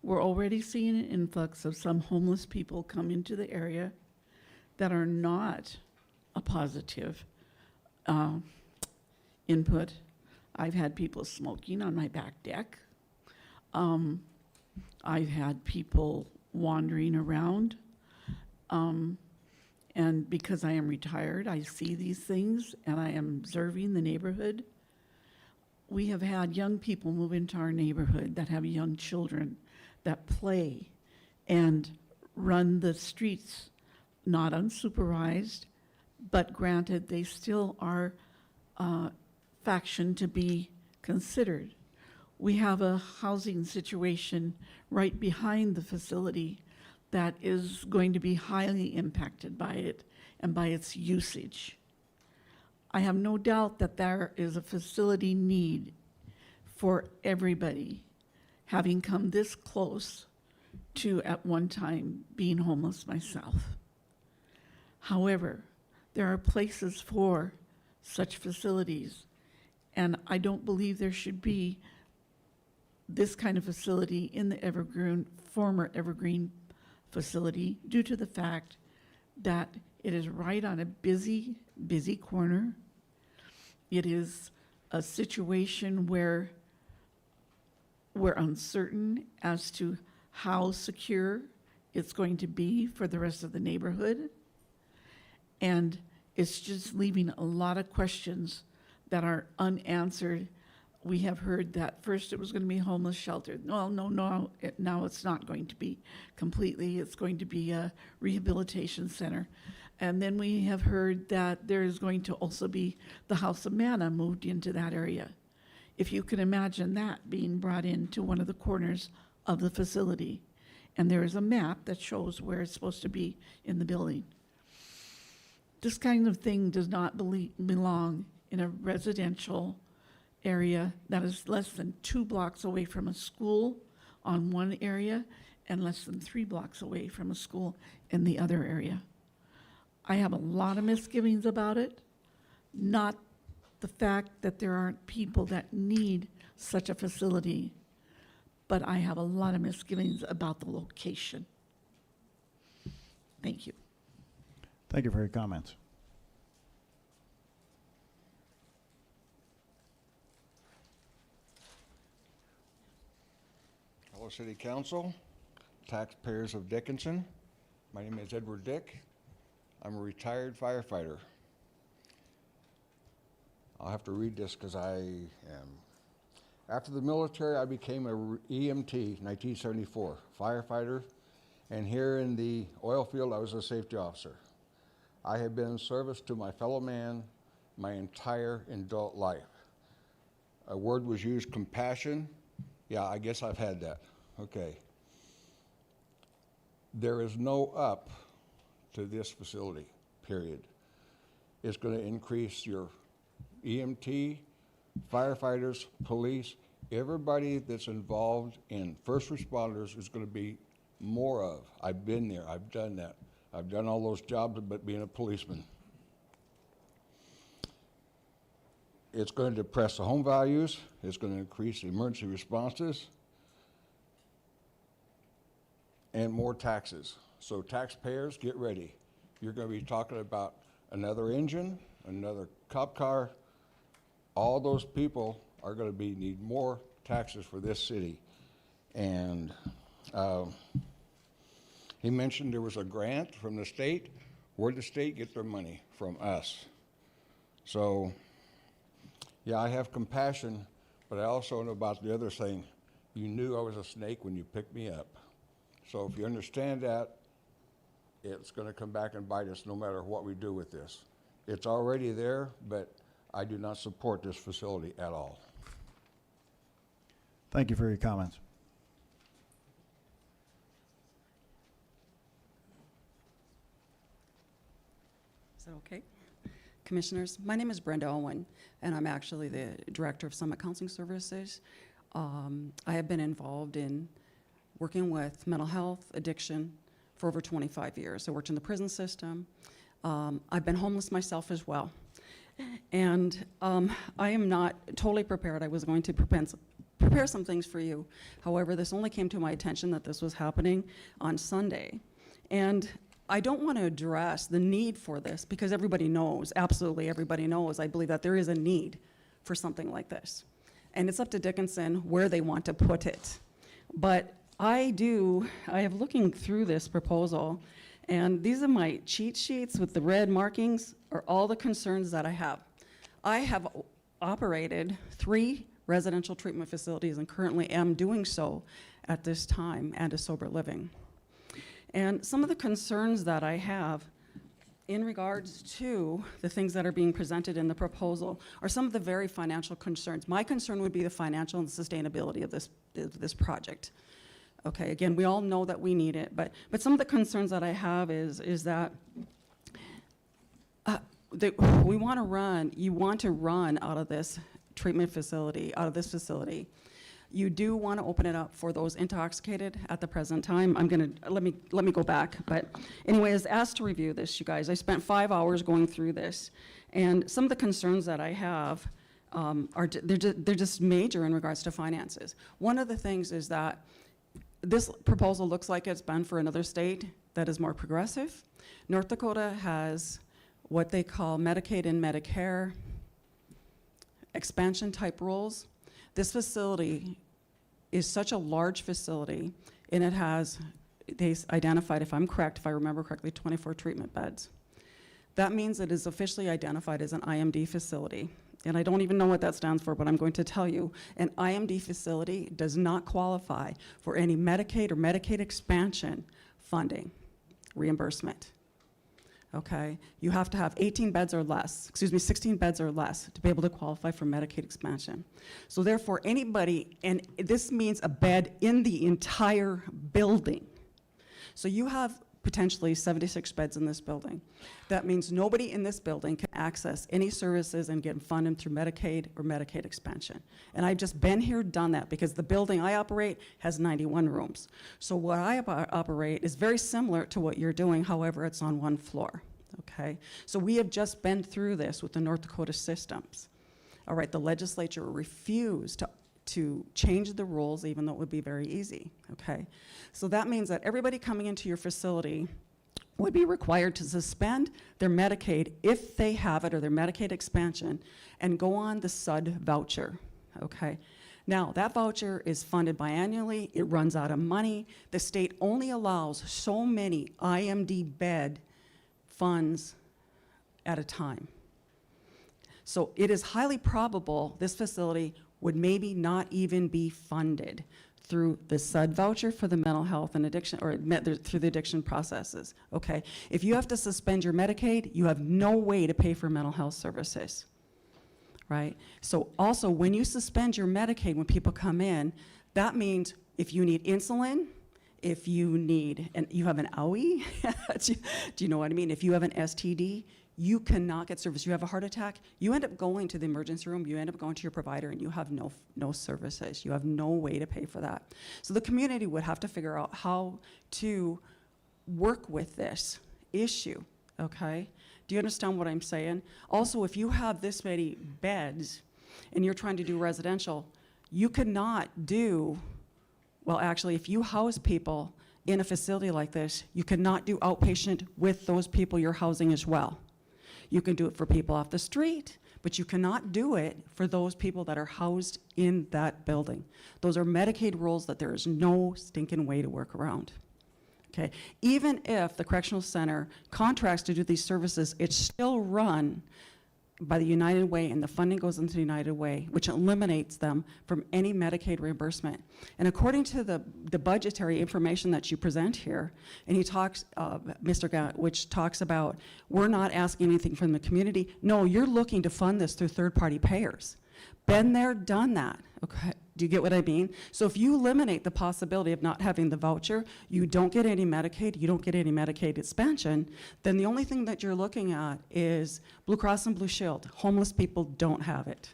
We're already seeing an influx of some homeless people come into the area that are not a positive input. I've had people smoking on my back deck. I've had people wandering around. And because I am retired, I see these things and I am observing the neighborhood. We have had young people move into our neighborhood that have young children that play and run the streets, not unsupervised, but granted, they still are faction to be considered. We have a housing situation right behind the facility that is going to be highly impacted by it and by its usage. I have no doubt that there is a facility need for everybody, having come this close to, at one time, being homeless myself. However, there are places for such facilities, and I don't believe there should be this kind of facility in the former Evergreen facility due to the fact that it is right on a busy corner. It is a situation where we're uncertain as to how secure it's going to be for the rest of the neighborhood. And it's just leaving a lot of questions that are unanswered. We have heard that first it was going to be a homeless shelter. Well, no, now it's not going to be completely. It's going to be a rehabilitation center. And then we have heard that there is going to also be the House of Manna moved into that area. If you can imagine that being brought into one of the corners of the facility. And there is a map that shows where it's supposed to be in the building. This kind of thing does not belong in a residential area that is less than 2 blocks away from a school on one area and less than 3 blocks away from a school in the other area. I have a lot of misgivings about it, not the fact that there aren't people that need such a facility, but I have a lot of misgivings about the location. Thank you. Thank you for your comments. Hello, City Council, taxpayers of Dickinson. My name is Edward Dick. I'm a retired firefighter. I'll have to read this because I am. After the military, I became a EMT, 1974, firefighter, and here in the oil field, I was a safety officer. I have been in service to my fellow man my entire adult life. A word was used, compassion. Yeah, I guess I've had that. Okay. There is no up to this facility, period. It's going to increase your EMT, firefighters, police, everybody that's involved in first responders is going to be more of. I've been there, I've done that. I've done all those jobs but being a policeman. It's going to depress the home values. It's going to increase the emergency responses and more taxes. So taxpayers, get ready. You're going to be talking about another engine, another cop car. All those people are going to need more taxes for this city. And he mentioned there was a grant from the state. Where'd the state get their money? From us. So, yeah, I have compassion, but I also know about the other thing. You knew I was a snake when you picked me up. So if you understand that, it's going to come back and bite us no matter what we do with this. It's already there, but I do not support this facility at all. Thank you for your comments. Is that okay? Commissioners, my name is Brenda Owen, and I'm actually the Director of Summit Counseling Services. I have been involved in working with mental health, addiction for over 25 years. I worked in the prison system. I've been homeless myself as well. And I am not totally prepared. I was going to prepare some things for you. However, this only came to my attention that this was happening on Sunday. And I don't want to address the need for this because everybody knows, absolutely everybody knows, I believe that there is a need for something like this. And it's up to Dickinson where they want to put it. But I have looking through this proposal, And these are my cheat sheets with the red markings, are all the concerns that I have. I have operated 3 residential treatment facilities and currently am doing so at this time, and a sober living. And some of the concerns that I have in regards to the things that are being presented in the proposal are some of the very financial concerns. My concern would be the financial and sustainability of this project. Okay, again, we all know that we need it, but some of the concerns that I have is that you want to run out of this treatment facility, out of this facility. You do want to open it up for those intoxicated at the present time. Let me go back. But anyways, asked to review this, you guys. I spent 5 hours going through this, and some of the concerns that I have they're just major in regards to finances. One of the things is that this proposal looks like it's been for another state that is more progressive. North Dakota has what they call Medicaid and Medicare expansion type rules. This facility is such a large facility, and it has, they identified, if I'm correct, if I remember correctly, 24 treatment beds. That means it is officially identified as an IMD facility. And I don't even know what that stands for, but I'm going to tell you. An IMD facility does not qualify for any Medicaid or Medicaid expansion funding, reimbursement. Okay, you have to have 16 beds or less to be able to qualify for Medicaid expansion. So therefore, anybody, and this means a bed in the entire building. So you have potentially 76 beds in this building. That means nobody in this building can access any services and get funded through Medicaid or Medicaid expansion. And I've just been here, done that, because the building I operate has 91 rooms. So what I operate is very similar to what you're doing, however, it's on 1 floor, okay? So we have just been through this with the North Dakota systems. All right, the legislature refused to change the rules, even though it would be very easy, okay? So that means that everybody coming into your facility would be required to suspend their Medicaid, if they have it, or their Medicaid expansion, and go on the SUD voucher, okay? Now, that voucher is funded biannually, it runs out of money. The state only allows so many IMD bed funds at a time. So it is highly probable this facility would maybe not even be funded through the SUD voucher for the mental health and addiction, or through the addiction processes, okay? If you have to suspend your Medicaid, you have no way to pay for mental health services, right? So also, when you suspend your Medicaid, when people come in, that means if you need insulin, if you need, and you have an OUI, do you know what I mean? If you have an STD, you cannot get service. You have a heart attack, you end up going to the emergency room, you end up going to your provider, and you have no services. You have no way to pay for that. So the community would have to figure out how to work with this issue, okay? Do you understand what I'm saying? Also, if you have this many beds and you're trying to do residential, you cannot do, well, actually, if you house people in a facility like this, you cannot do outpatient with those people you're housing as well. You can do it for people off the street, but you cannot do it for those people that are housed in that building. Those are Medicaid rules that there is no stinking way to work around. Okay, even if the correctional center contracts to do these services, it's still run by the United Way, and the funding goes into the United Way, which eliminates them from any Medicaid reimbursement. And according to the budgetary information that you present here, and he talks, Mr. Gant, which talks about, we're not asking anything from the community. No, you're looking to fund this through third-party payers. Been there, done that, okay? Do you get what I mean? So if you eliminate the possibility of not having the voucher, you don't get any Medicaid, you don't get any Medicaid expansion, then the only thing that you're looking at is Blue Cross and Blue Shield. Homeless people don't have it,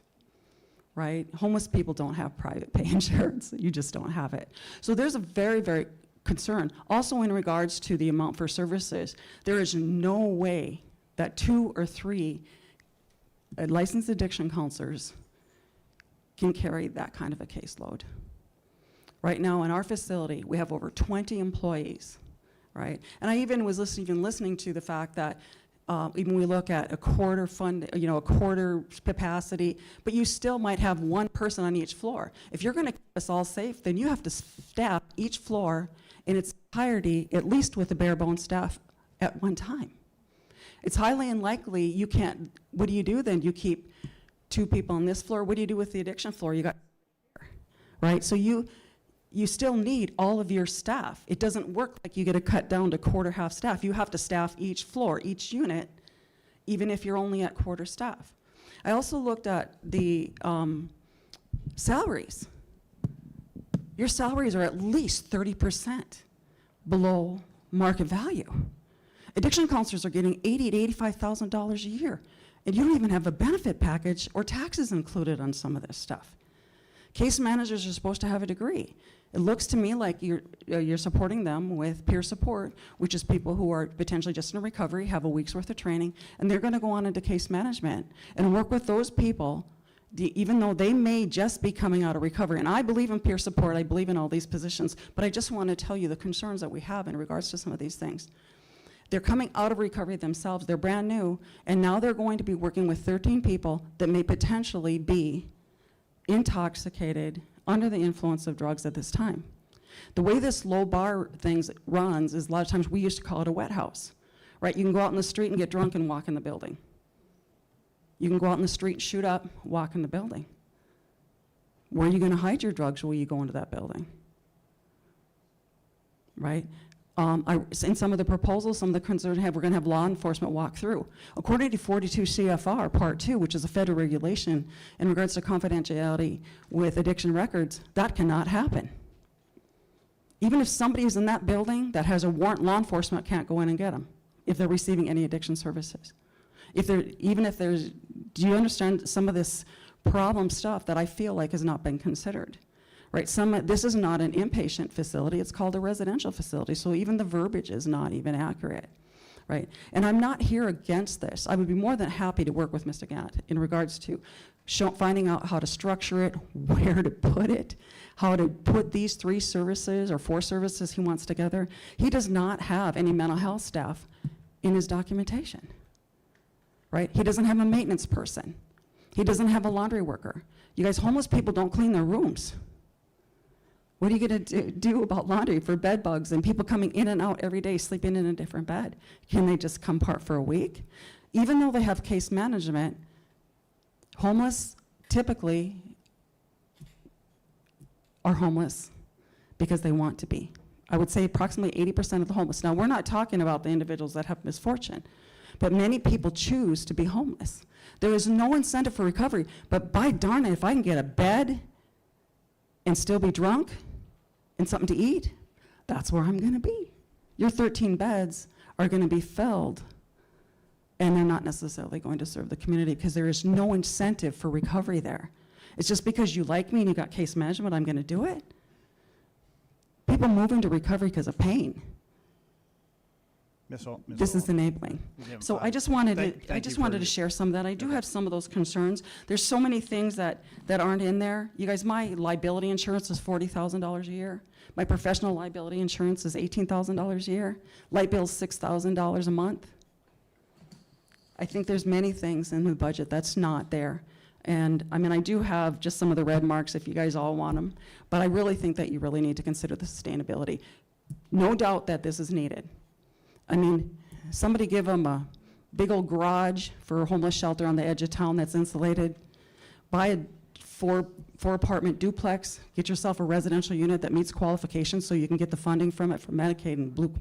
right? Homeless people don't have private pay insurance. You just don't have it. So there's a very, very concern. Also in regards to the amount for services, there is no way that 2 or 3 licensed addiction counselors can carry that kind of a caseload. Right now in our facility, we have over 20 employees, right? And I even was listening to the fact that even we look at a quarter fund, you know, a quarter capacity, but you still might have 1 person on each floor. If you're gonna keep us all safe, then you have to staff each floor in its entirety, at least with the bare bones staff at one time. It's highly unlikely you can't, what do you do then? You keep 2 people on this floor. What do you do with the addiction floor? You got, right? So you still need all of your staff. It doesn't work like you get to cut down to quarter half staff. You have to staff each floor, each unit, even if you're only at quarter staff. I also looked at the salaries. Your salaries are at least 30% below market value. Addiction counselors are getting $80,000 to $85,000 a year, and you don't even have a benefit package or taxes included on some of this stuff. Case managers are supposed to have a degree. It looks to me like you're supporting them with peer support, which is people who are potentially just in recovery, have a week's worth of training, and they're gonna go on into case management and work with those people, even though they may just be coming out of recovery. And I believe in peer support, I believe in all these positions, but I just wanna tell you the concerns that we have in regards to some of these things. They're coming out of recovery themselves, they're brand new, and now they're going to be working with 13 people that may potentially be intoxicated, under the influence of drugs at this time. The way this low bar things runs is a lot of times we used to call it a wet house, right? You can go out in the street and get drunk and walk in the building. You can go out in the street and shoot up, walk in the building. Where are you gonna hide your drugs when you go into that building? Right? In some of the proposals, some of the concerns we're gonna have law enforcement walk through. According to 42 CFR Part 2, which is a federal regulation in regards to confidentiality with addiction records, that cannot happen. Even if somebody is in that building that has a warrant, law enforcement can't go in and get them if they're receiving any addiction services. Do you understand some of this problem stuff that I feel like has not been considered? Right, this is not an inpatient facility, it's called a residential facility, so even the verbiage is not even accurate, right? And I'm not here against this. I would be more than happy to work with Mr. Gant in regards to finding out how to structure it, where to put it, how to put these 3 services or 4 services he wants together. He does not have any mental health staff in his documentation, right? He doesn't have a maintenance person. He doesn't have a laundry worker. You guys, homeless people don't clean their rooms. What are you gonna do about laundry for bed bugs and people coming in and out every day, sleeping in a different bed? Can they just come part for a week? Even though they have case management, homeless typically are homeless because they want to be. I would say approximately 80% of the homeless. Now, we're not talking about the individuals that have misfortune, but many people choose to be homeless. There is no incentive for recovery, but by darn it, if I can get a bed and still be drunk and something to eat, that's where I'm gonna be. Your 13 beds are gonna be filled, and they're not necessarily going to serve the community because there is no incentive for recovery there. It's just because you like me and you got case management, I'm gonna do it. People move into recovery because of pain. This is enabling. So I just wanted to share some of that. I do have some of those concerns. There's so many things that aren't in there. You guys, my liability insurance is $40,000 a year. My professional liability insurance is $18,000 a year. Light bill's $6,000 a month. I think there's many things in the budget that's not there. And I mean, I do have just some of the red marks if you guys all want them, but I really think that you really need to consider the sustainability. No doubt that this is needed. I mean, somebody give them a big old garage for a homeless shelter on the edge of town that's insulated. Buy a four apartment duplex, get yourself a residential unit that meets qualifications so you can get the funding from it for Medicaid and Blue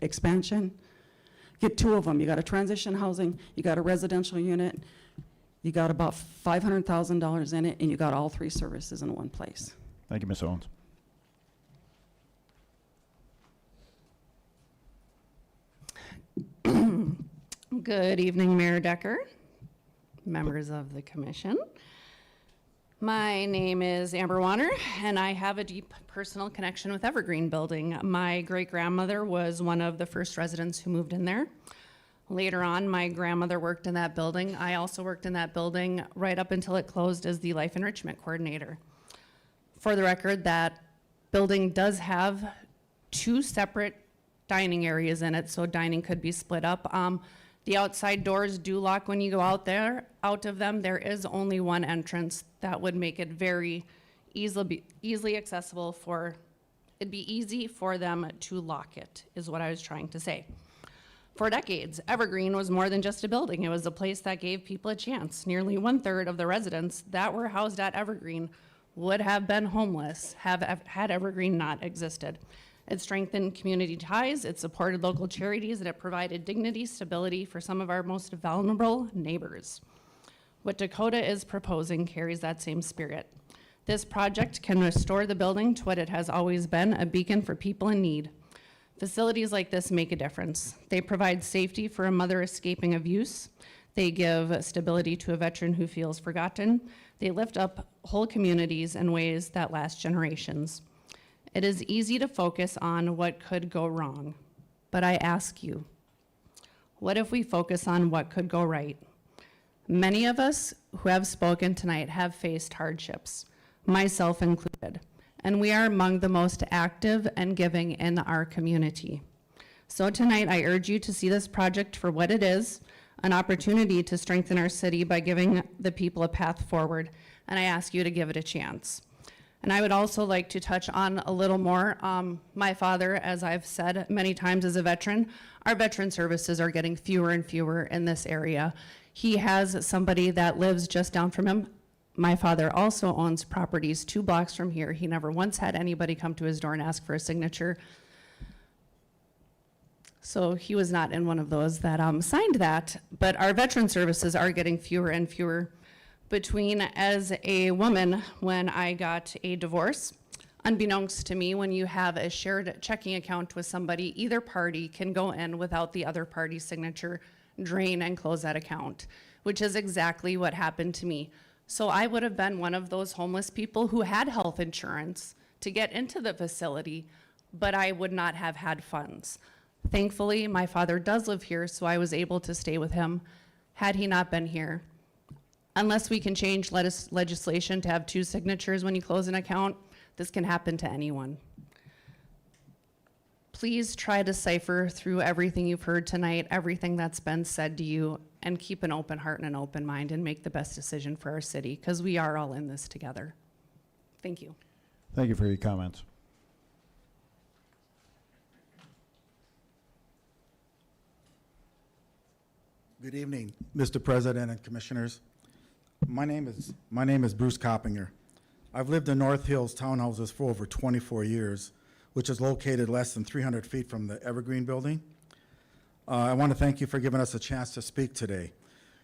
expansion. Get 2 of them. You got a transition housing, you got a residential unit, you got about $500,000 in it, and you got all 3 services in one place. Thank you, Ms. Owens. Good evening, Mayor Decker, members of the commission. My name is Amber Warner, and I have a deep personal connection with Evergreen Building. My great-grandmother was one of the first residents who moved in there. Later on, my grandmother worked in that building. I also worked in that building right up until it closed as the Life Enrichment Coordinator. For the record, that building does have 2 separate dining areas in it, so dining could be split up. The outside doors do lock when you go out of them. There is only one entrance that would make it very easily accessible it'd be easy for them to lock it, is what I was trying to say. For decades, Evergreen was more than just a building. It was a place that gave people a chance. Nearly 1/3 of the residents that were housed at Evergreen would have been homeless had Evergreen not existed. It strengthened community ties, it supported local charities, and it provided dignity, stability for some of our most vulnerable neighbors. What Dakota is proposing carries that same spirit. This project can restore the building to what it has always been, a beacon for people in need. Facilities like this make a difference. They provide safety for a mother escaping abuse. They give stability to a veteran who feels forgotten. They lift up whole communities in ways that last generations. It is easy to focus on what could go wrong, but I ask you, what if we focus on what could go right? Many of us who have spoken tonight have faced hardships, myself included, and we are among the most active and giving in our community. So tonight, I urge you to see this project for what it is, an opportunity to strengthen our city by giving the people a path forward, and I ask you to give it a chance. And I would also like to touch on a little more. My father, as I've said many times as a veteran, our veteran services are getting fewer and fewer in this area. He has somebody that lives just down from him. My father also owns properties 2 blocks from here. He never once had anybody come to his door and ask for a signature. So he was not in one of those that signed that. But our veteran services are getting fewer and fewer. Between as a woman, when I got a divorce, unbeknownst to me, when you have a shared checking account with somebody, either party can go in without the other party's signature, drain and close that account, which is exactly what happened to me. So I would have been one of those homeless people who had health insurance to get into the facility, but I would not have had funds. Thankfully, my father does live here, so I was able to stay with him. Had he not been here, unless we can change legislation to have 2 signatures when you close an account, this can happen to anyone. Please try to decipher through everything you've heard tonight, everything that's been said to you, and keep an open heart and an open mind and make the best decision for our city, because we are all in this together. Thank you. Thank you for your comments. Good evening, Mr. President and Commissioners. My name is Bruce Coppinger. I've lived in North Hills townhouses for over 24 years, which is located less than 300 feet from the Evergreen building. I want to thank you for giving us a chance to speak today.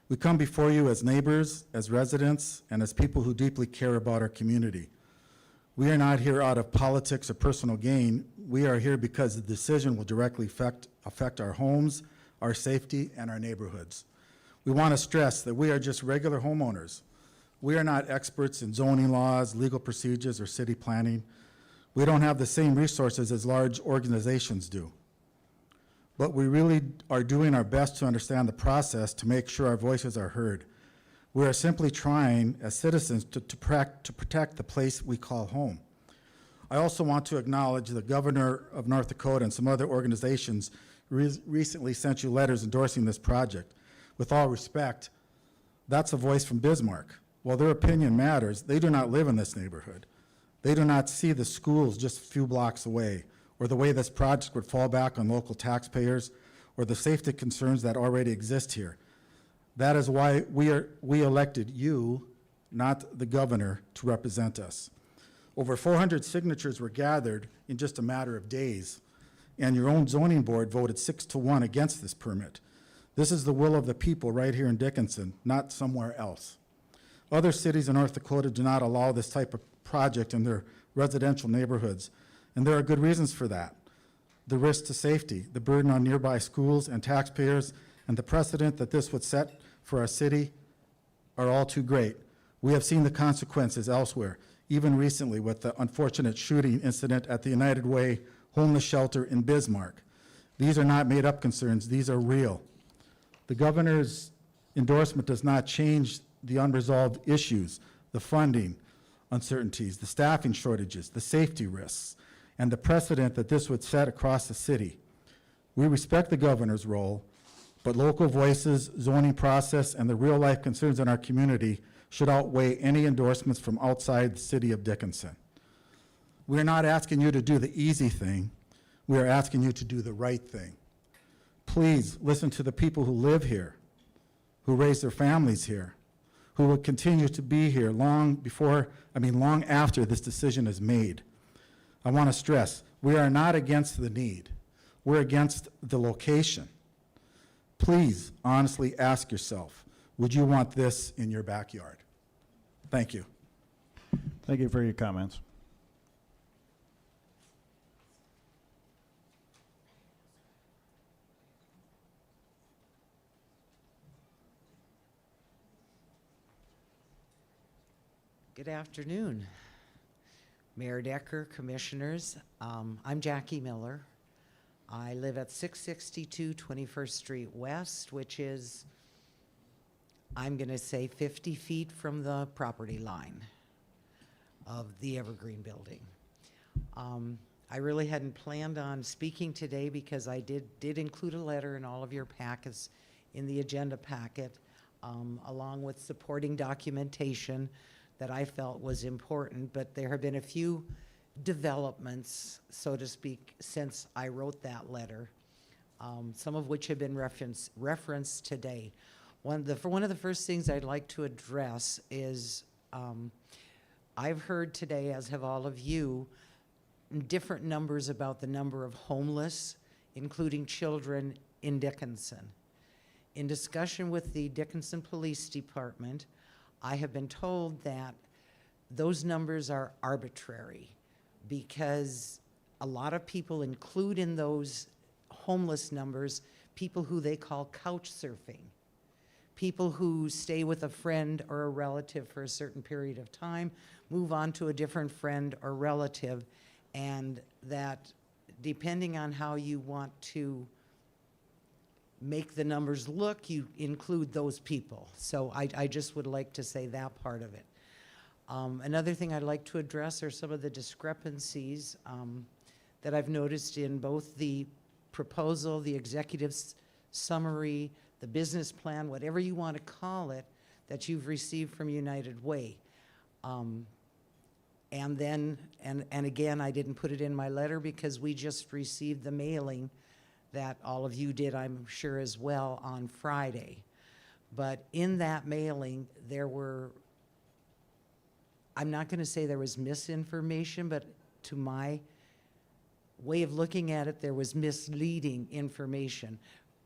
We come before you as neighbors, as residents, and as people who deeply care about our community. We are not here out of politics or personal gain. We are here because the decision will directly affect our homes, our safety, and our neighborhoods. We want to stress that we are just regular homeowners. We are not experts in zoning laws, legal procedures, or city planning. We don't have the same resources as large organizations do. But we really are doing our best to understand the process to make sure our voices are heard. We are simply trying, as citizens, to protect the place we call home. I also want to acknowledge the governor of North Dakota and some other organizations recently sent you letters endorsing this project. With all respect, that's a voice from Bismarck. While their opinion matters, they do not live in this neighborhood. They do not see the schools just a few blocks away, or the way this project would fall back on local taxpayers, or the safety concerns that already exist here. That is why we elected you, not the governor, to represent us. Over 400 signatures were gathered in just a matter of days, and your own zoning board voted 6-1 against this permit. This is the will of the people right here in Dickinson, not somewhere else. Other cities in North Dakota do not allow this type of project in their residential neighborhoods, and there are good reasons for that. The risk to safety, the burden on nearby schools and taxpayers, and the precedent that this would set for our city are all too great. We have seen the consequences elsewhere, even recently with the unfortunate shooting incident at the United Way homeless shelter in Bismarck. These are not made-up concerns, these are real. The governor's endorsement does not change the unresolved issues, the funding uncertainties, the staffing shortages, the safety risks, and the precedent that this would set across the city. We respect the governor's role, but local voices, zoning process, and the real-life concerns in our community should outweigh any endorsements from outside the city of Dickinson. We're not asking you to do the easy thing. We are asking you to do the right thing. Please listen to the people who live here, who raise their families here, who will continue to be here long after this decision is made. I want to stress, we are not against the need. We're against the location. Please honestly ask yourself, would you want this in your backyard? Thank you. Thank you for your comments. Good afternoon, Mayor Decker, Commissioners. I'm Jackie Miller. I live at 662 21st Street West, which is, I'm going to say, 50 feet from the property line of the Evergreen Building. I really hadn't planned on speaking today because I did include a letter in all of your packets in the agenda packet, along with supporting documentation that I felt was important, but there have been a few developments, so to speak, since I wrote that letter, some of which have been referenced today. One of the first things I'd like to address is I've heard today, as have all of you, different numbers about the number of homeless, including children, in Dickinson. In discussion with the Dickinson Police Department, I have been told that those numbers are arbitrary because a lot of people include in those homeless numbers people who they call couch surfing, people who stay with a friend or a relative for a certain period of time, move on to a different friend or relative, and that depending on how you want to make the numbers look, you include those people. So I just would like to say that part of it. Another thing I'd like to address are some of the discrepancies that I've noticed in both the proposal, the executive summary, the business plan, whatever you want to call it, that you've received from United Way. And again, I didn't put it in my letter because we just received the mailing that all of you did, I'm sure, as well on Friday. But in that mailing, there were, I'm not going to say there was misinformation, but to my way of looking at it, there was misleading information.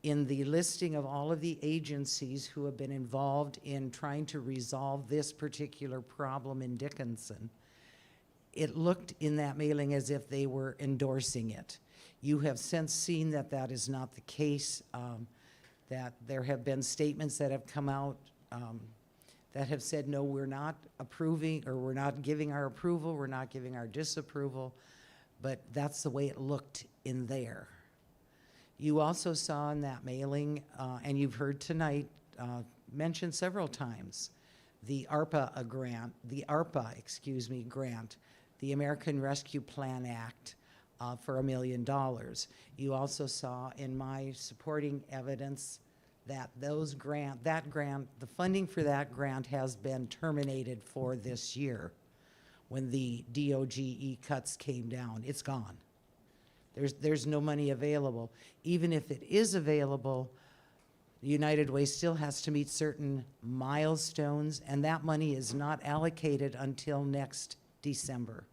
In the listing of all of the agencies who have been involved in trying to resolve this particular problem in Dickinson, it looked in that mailing as if they were endorsing it. You have since seen that that is not the case, that there have been statements that have come out that have said, no, we're not approving, or we're not giving our approval, we're not giving our disapproval, but that's the way it looked in there. You also saw in that mailing, and you've heard tonight mentioned several times, the ARPA grant, the American Rescue Plan Act, for $1 million. You also saw in my supporting evidence that the funding for that grant has been terminated for this year. When the DOGE cuts came down, it's gone. There's no money available. Even if it is available, United Way still has to meet certain milestones, and that money is not allocated until next December.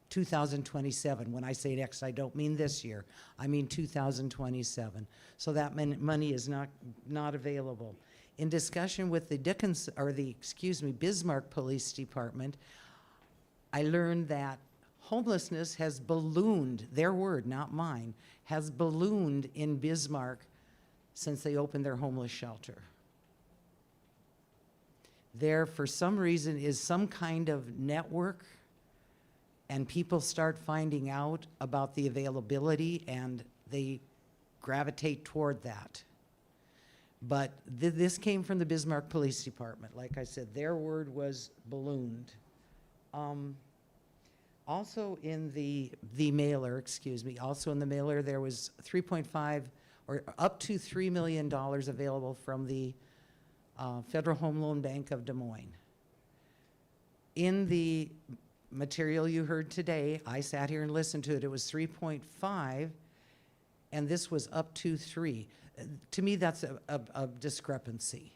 2027. When I say next, I don't mean this year. I mean 2027. So that money is not available. In discussion with the Bismarck Police Department, I learned that homelessness has ballooned, their word, not mine, has ballooned in Bismarck since they opened their homeless shelter. There, for some reason, is some kind of network, and people start finding out about the availability and they gravitate toward that. But this came from the Bismarck Police Department. Like I said, their word was ballooned. Also in the mailer, there was 3.5 or up to $3 million available from the Federal Home Loan Bank of Des Moines. In the material you heard today, I sat here and listened to it. It was 3.5, and this was up to 3. To me, that's a discrepancy.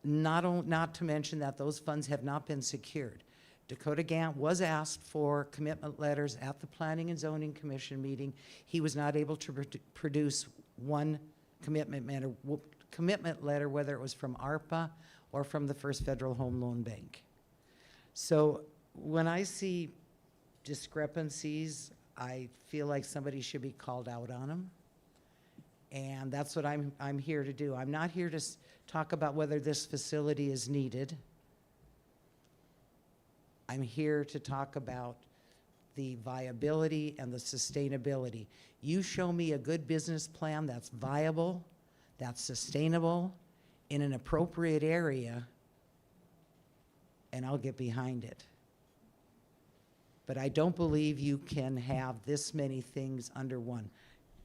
Not to mention that those funds have not been secured. Dakota Gant was asked for commitment letters at the Planning and Zoning Commission meeting. He was not able to produce one commitment letter, whether it was from ARPA or from the First Federal Home Loan Bank. So when I see discrepancies, I feel like somebody should be called out on them. And that's what I'm here to do. I'm not here to talk about whether this facility is needed. I'm here to talk about the viability and the sustainability. You show me a good business plan that's viable, that's sustainable, in an appropriate area, and I'll get behind it. But I don't believe you can have this many things under one.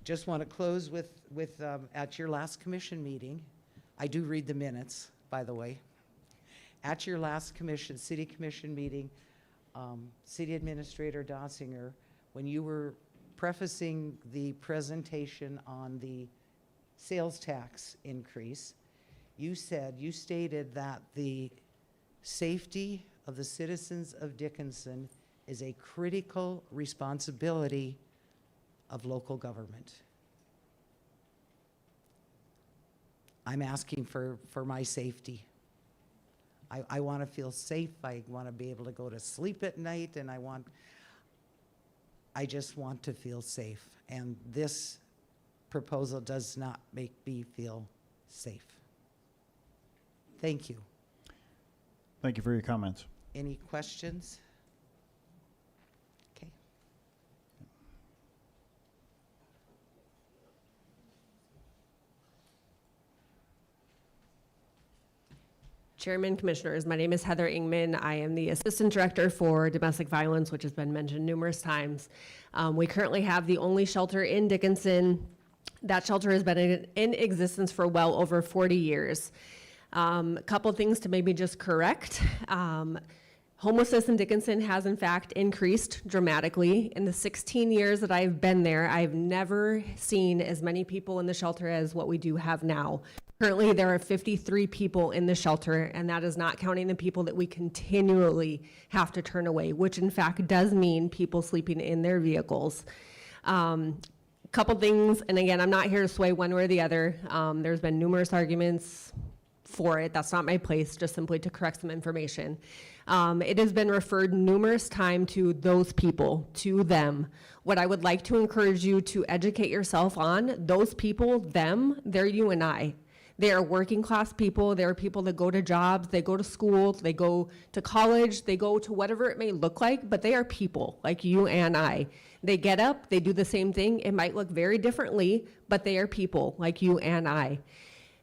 Just want to close with at your last commission meeting, I do read the minutes, by the way. At your last city commission meeting, City Administrator Dossinger, when you were prefacing the presentation on the sales tax increase, you stated that the safety of the citizens of Dickinson is a critical responsibility of local government. I'm asking for my safety. I want to feel safe. I want to be able to go to sleep at night, and I just want to feel safe. And this proposal does not make me feel safe. Thank you. Thank you for your comments. Any questions? Okay. Chairman, Commissioners, my name is Heather Ingman. I am the Assistant Director for Domestic Violence, which has been mentioned numerous times. We currently have the only shelter in Dickinson. That shelter has been in existence for well over 40 years. A couple things to maybe just correct. Homelessness in Dickinson has in fact increased dramatically. In the 16 years that I've been there, I've never seen as many people in the shelter as what we do have now. Currently, there are 53 people in the shelter, and that is not counting the people that we continually have to turn away, which in fact does mean people sleeping in their vehicles. Couple things, and again, I'm not here to sway one way or the other. There's been numerous arguments for it. That's not my place, just simply to correct some information. It has been referred numerous times to those people, to them. What I would like to encourage you to educate yourself on, those people, them, they're you and I. They are working class people. They are people that go to jobs, they go to school, they go to college, they go to whatever it may look like, but they are people like you and I. They get up, they do the same thing. It might look very differently, but they are people like you and I.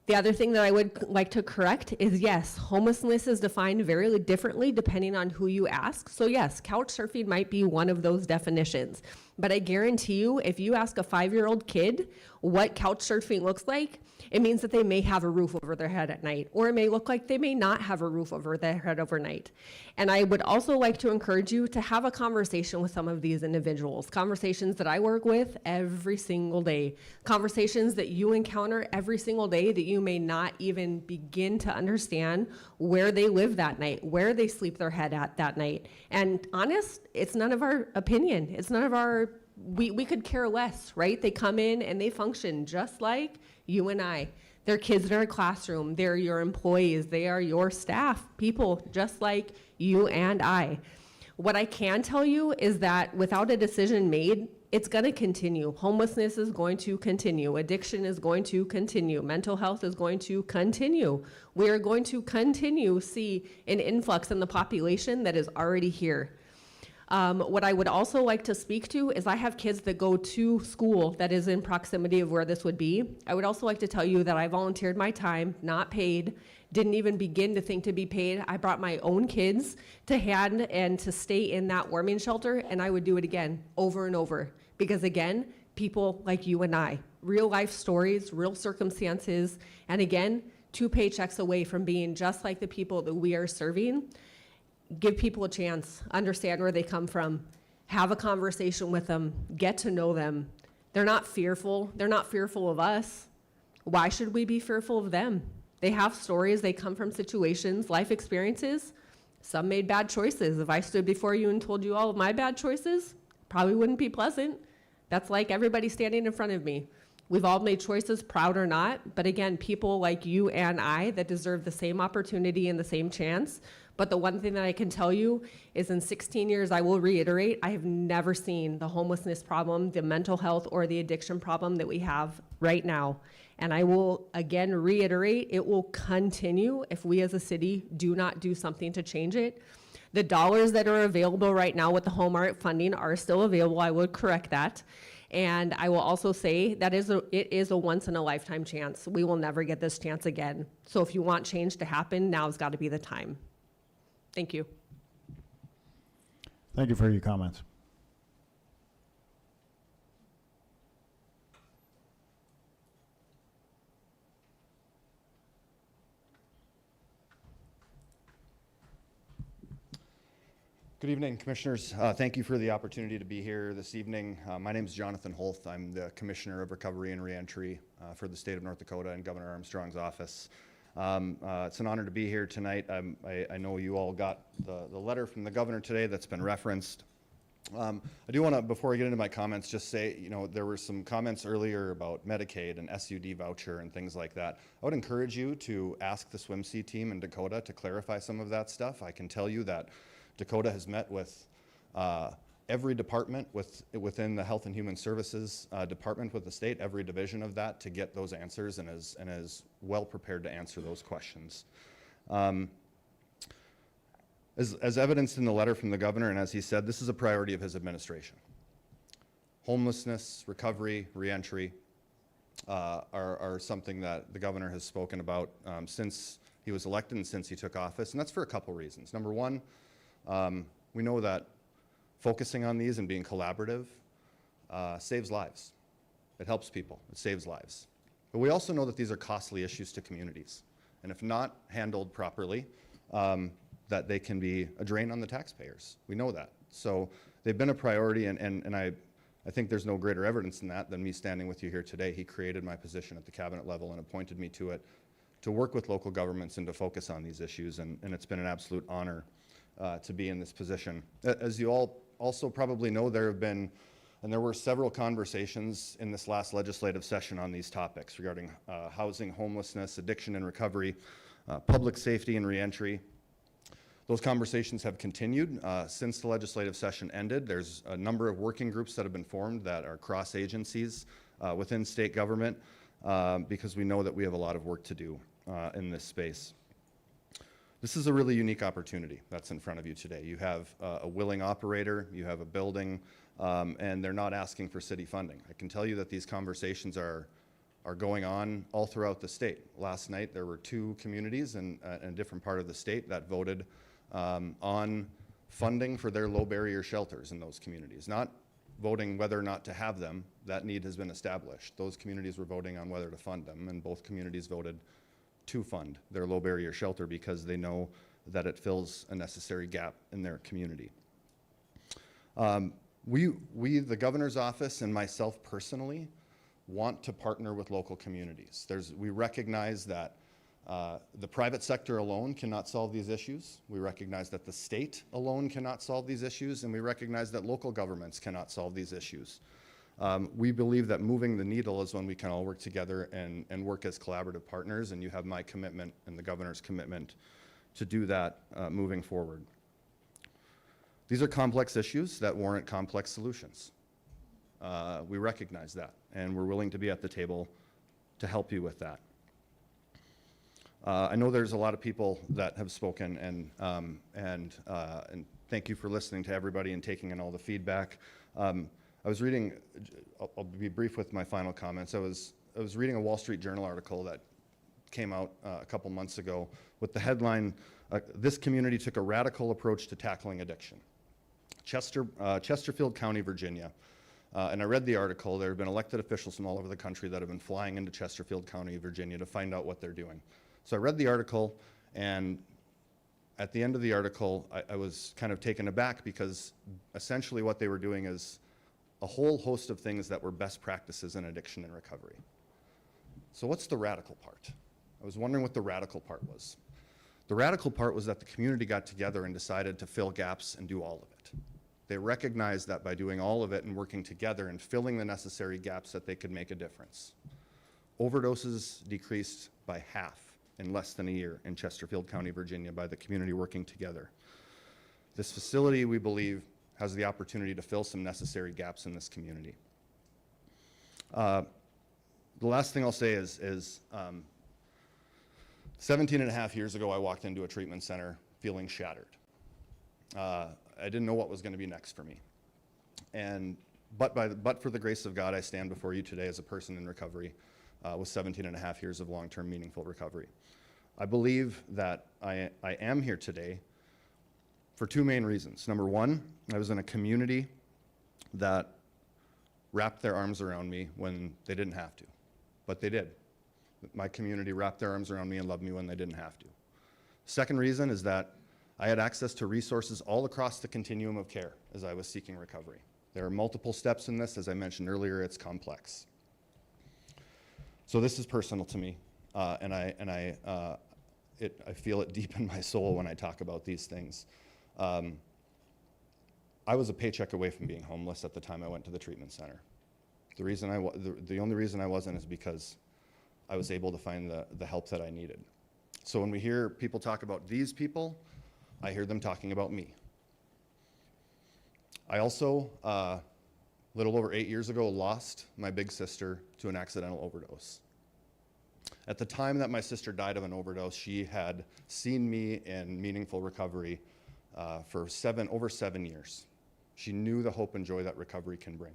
The other thing that I would like to correct is, yes, homelessness is defined very differently depending on who you ask. So yes, couch surfing might be one of those definitions. But I guarantee you, if you ask a 5-year-old kid what couch surfing looks like, it means that they may have a roof over their head at night, or it may look like they may not have a roof over their head overnight. And I would also like to encourage you to have a conversation with some of these individuals, conversations that I work with every single day, conversations that you encounter every single day that you may not even begin to understand where they live that night, where they sleep their head at that night. And honest, it's none of our opinion. It's none of our, we could care less, right? They come in and they function just like you and I. They're kids in our classroom. They're your employees. They are your staff, people just like you and I. What I can tell you is that without a decision made, it's going to continue. Homelessness is going to continue. Addiction is going to continue. Mental health is going to continue. We are going to continue see an influx in the population that is already here. What I would also like to speak to is I have kids that go to school that is in proximity of where this would be. I would also like to tell you that I volunteered my time, not paid, didn't even begin to think to be paid. I brought my own kids to hand and to stay in that warming shelter, and I would do it again, over and over. Because again, people like you and I, real life stories, real circumstances, and again, 2 paychecks away from being just like the people that we are serving. Give people a chance, understand where they come from, have a conversation with them, get to know them, They're not fearful. They're not fearful of us. Why should we be fearful of them? They have stories. They come from situations, life experiences. Some made bad choices. If I stood before you and told you all of my bad choices, probably wouldn't be pleasant. That's like everybody standing in front of me. We've all made choices, proud or not. But again, people like you and I that deserve the same opportunity and the same chance. But the one thing that I can tell you is in 16 years, I will reiterate, I have never seen the homelessness problem, the mental health, or the addiction problem that we have right now. And I will again reiterate, it will continue if we as a city do not do something to change it. The dollars that are available right now with the Home Art funding are still available. I would correct that. And I will also say that it is a once in a lifetime chance. We will never get this chance again. So if you want change to happen, now's got to be the time. Thank you. Thank you for your comments. Good evening, Commissioners. Thank you for the opportunity to be here this evening. My name is Jonathan Holth. I'm the Commissioner of Recovery and Reentry for the state of North Dakota in Governor Armstrong's office. It's an honor to be here tonight. I know you all got the letter from the governor today that's been referenced. I do want to, before I get into my comments, just say, there were some comments earlier about Medicaid and SUD voucher and things like that. I would encourage you to ask the SWMC team in Dakota to clarify some of that stuff. I can tell you that Dakota has met with every department within the Health and Human Services department with the state, every division of that, to get those answers, and is well prepared to answer those questions. As evidenced in the letter from the governor, and as he said, this is a priority of his administration. Homelessness, recovery, reentry are something that the governor has spoken about since he was elected and since he took office, and that's for a couple reasons. Number one, we know that focusing on these and being collaborative saves lives. It helps people. It saves lives. But we also know that these are costly issues to communities. And if not handled properly, that they can be a drain on the taxpayers. We know that. So they've been a priority, and I think there's no greater evidence in that than me standing with you here today. He created my position at the cabinet level and appointed me to it to work with local governments and to focus on these issues, and it's been an absolute honor to be in this position. As you all also probably know, there were several conversations in this last legislative session on these topics regarding housing, homelessness, addiction and recovery, public safety and reentry. Those conversations have continued since the legislative session ended. There's a number of working groups that have been formed that are cross agencies within state government because we know that we have a lot of work to do in this space. This is a really unique opportunity that's in front of you today. You have a willing operator, you have a building, and they're not asking for city funding. I can tell you that these conversations are going on all throughout the state. Last night there were 2 communities in a different part of the state that voted on funding for their low barrier shelters in those communities. Not voting whether or not to have them, that need has been established. Those communities were voting on whether to fund them, and both communities voted to fund their low barrier shelter because they know that it fills a necessary gap in their community. We, the governor's office and myself personally, want to partner with local communities. We recognize that the private sector alone cannot solve these issues. We recognize that the state alone cannot solve these issues, and we recognize that local governments cannot solve these issues. We believe that moving the needle is when we can all work together and work as collaborative partners, and you have my commitment and the governor's commitment to do that moving forward. These are complex issues that warrant complex solutions. We recognize that, and we're willing to be at the table to help you with that. I know there's a lot of people that have spoken, and thank you for listening to everybody and taking in all the feedback. I was reading, I'll be brief with my final comments. I was reading a Wall Street Journal article that came out a couple months ago with the headline, "This community took a radical approach to tackling addiction." Chesterfield County, Virginia. And I read the article. There have been elected officials from all over the country that have been flying into Chesterfield County, Virginia to find out what they're doing. So I read the article, and at the end of the article, I was kind of taken aback because essentially what they were doing is a whole host of things that were best practices in addiction and recovery. So what's the radical part? I was wondering what the radical part was. The radical part was that the community got together and decided to fill gaps and do all of it. They recognized that by doing all of it and working together and filling the necessary gaps that they could make a difference. Overdoses decreased by half in less than a year in Chesterfield County, Virginia, by the community working together. This facility, we believe, has the opportunity to fill some necessary gaps in this community. The last thing I'll say is 17 and a half years ago, I walked into a treatment center feeling shattered. I didn't know what was going to be next for me. But for the grace of God, I stand before you today as a person in recovery with 17 and a half years of long-term meaningful recovery. I believe that I am here today for two main reasons. Number one, I was in a community that wrapped their arms around me when they didn't have to, but they did. My community wrapped their arms around me and loved me when they didn't have to. Second reason is that I had access to resources all across the continuum of care as I was seeking recovery. There are multiple steps in this. As I mentioned earlier, it's complex. So this is personal to me, and I feel it deep in my soul when I talk about these things. I was a paycheck away from being homeless at the time I went to the treatment center. The only reason I wasn't is because I was able to find the help that I needed. So when we hear people talk about these people, I hear them talking about me. I also, a little over 8 years ago, lost my big sister to an accidental overdose. At the time that my sister died of an overdose, she had seen me in meaningful recovery for over 7 years. She knew the hope and joy that recovery can bring.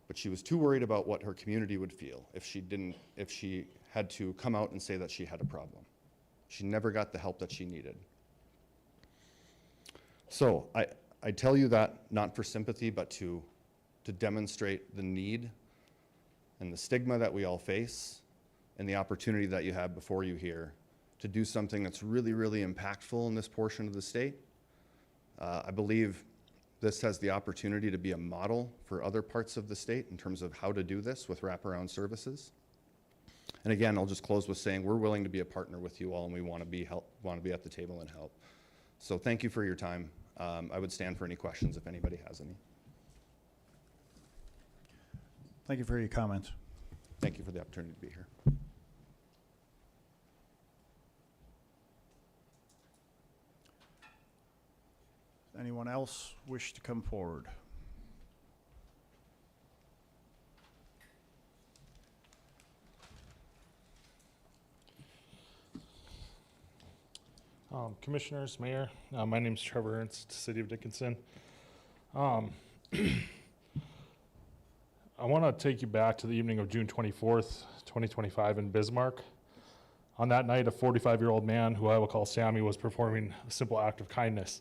But she was too worried about what her community would feel if she had to come out and say that she had a problem. She never got the help that she needed. So I tell you that not for sympathy, but to demonstrate the need and the stigma that we all face and the opportunity that you have before you here to do something that's really, really impactful in this portion of the state. I believe this has the opportunity to be a model for other parts of the state in terms of how to do this with wraparound services. And again, I'll just close with saying we're willing to be a partner with you all, and we want to be at the table and help. So thank you for your time. I would stand for any questions if anybody has any. Thank you for your comments. Thank you for the opportunity to be here. Anyone else wish to come forward? Commissioners, Mayor, my name is Trevor Ernst, City of Dickinson. I want to take you back to the evening of June 24th, 2025 in Bismarck. On that night, a 45-year-old man, who I will call Sammy, was performing a simple act of kindness.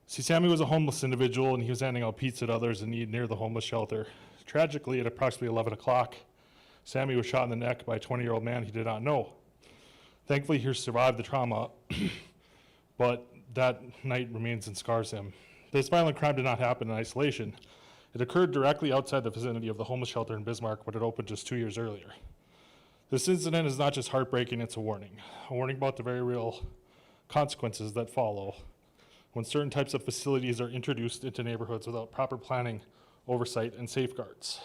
See, Sammy was a homeless individual, and he was handing out pizza to others in need near the homeless shelter. Tragically, at approximately 11 o'clock, Sammy was shot in the neck by a 20-year-old man he did not know. Thankfully, he survived the trauma, but that night remains and scars him. This violent crime did not happen in isolation. It occurred directly outside the vicinity of the homeless shelter in Bismarck, but it opened just 2 years earlier. This incident is not just heartbreaking, it's a warning about the very real consequences that follow when certain types of facilities are introduced into neighborhoods without proper planning, oversight, and safeguards.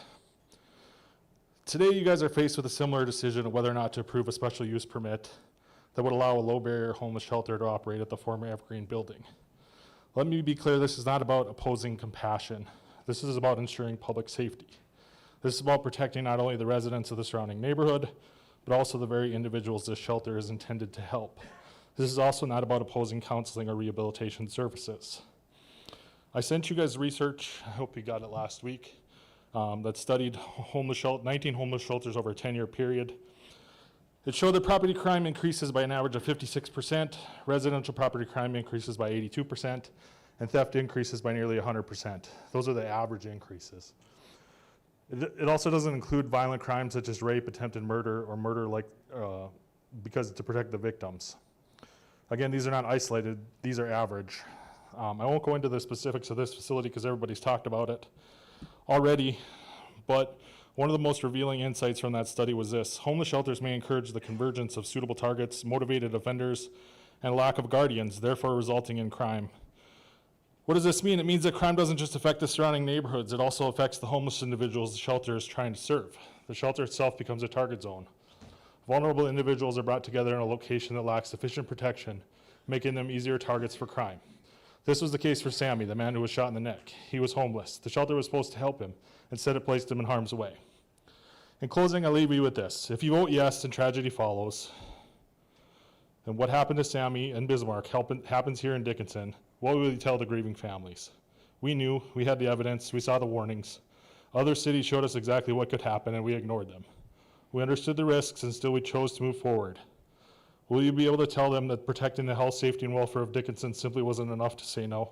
Today, you guys are faced with a similar decision of whether or not to approve a special use permit that would allow a low-barrier homeless shelter to operate at the former Evergreen building. Let me be clear, this is not about opposing compassion. This is about ensuring public safety. This is about protecting not only the residents of the surrounding neighborhood, but also the very individuals this shelter is intended to help. This is also not about opposing counseling or rehabilitation services. I sent you guys research, I hope you got it last week, that studied 19 homeless shelters over a 10-year period. It showed that property crime increases by an average of 56%, residential property crime increases by 82%, and theft increases by nearly 100%. Those are the average increases. It also doesn't include violent crimes such as rape, attempted murder, or murder because to protect the victims. Again, these are not isolated, these are average. I won't go into the specifics of this facility because everybody's talked about it already, but one of the most revealing insights from that study was this: homeless shelters may encourage the convergence of suitable targets, motivated offenders, and lack of guardians, therefore resulting in crime. What does this mean? It means that crime doesn't just affect the surrounding neighborhoods, it also affects the homeless individuals the shelter is trying to serve. The shelter itself becomes a target zone. Vulnerable individuals are brought together in a location that lacks sufficient protection, making them easier targets for crime. This was the case for Sammy, the man who was shot in the neck. He was homeless. The shelter was supposed to help him. Instead, it placed him in harm's way. In closing, I leave you with this. If you vote yes and tragedy follows, and what happened to Sammy and Bismarck happens here in Dickinson, what will you tell the grieving families? We knew, we had the evidence, we saw the warnings. Other cities showed us exactly what could happen and we ignored them. We understood the risks and still we chose to move forward. Will you be able to tell them that protecting the health, safety, and welfare of Dickinson simply wasn't enough to say no?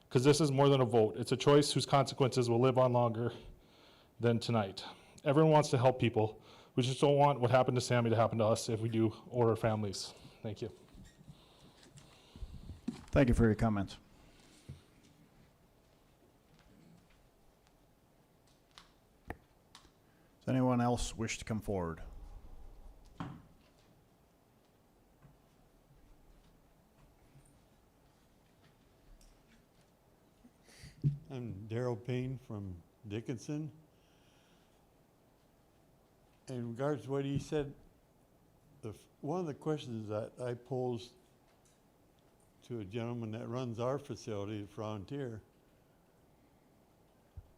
Because this is more than a vote. It's a choice whose consequences will live on longer than tonight. Everyone wants to help people. We just don't want what happened to Sammy to happen to us if we do, or our families. Thank you. Thank you for your comments. Does anyone else wish to come forward? I'm Darrell Payne from Dickinson. In regards to what he said, one of the questions that I posed to a gentleman that runs our facility at Frontier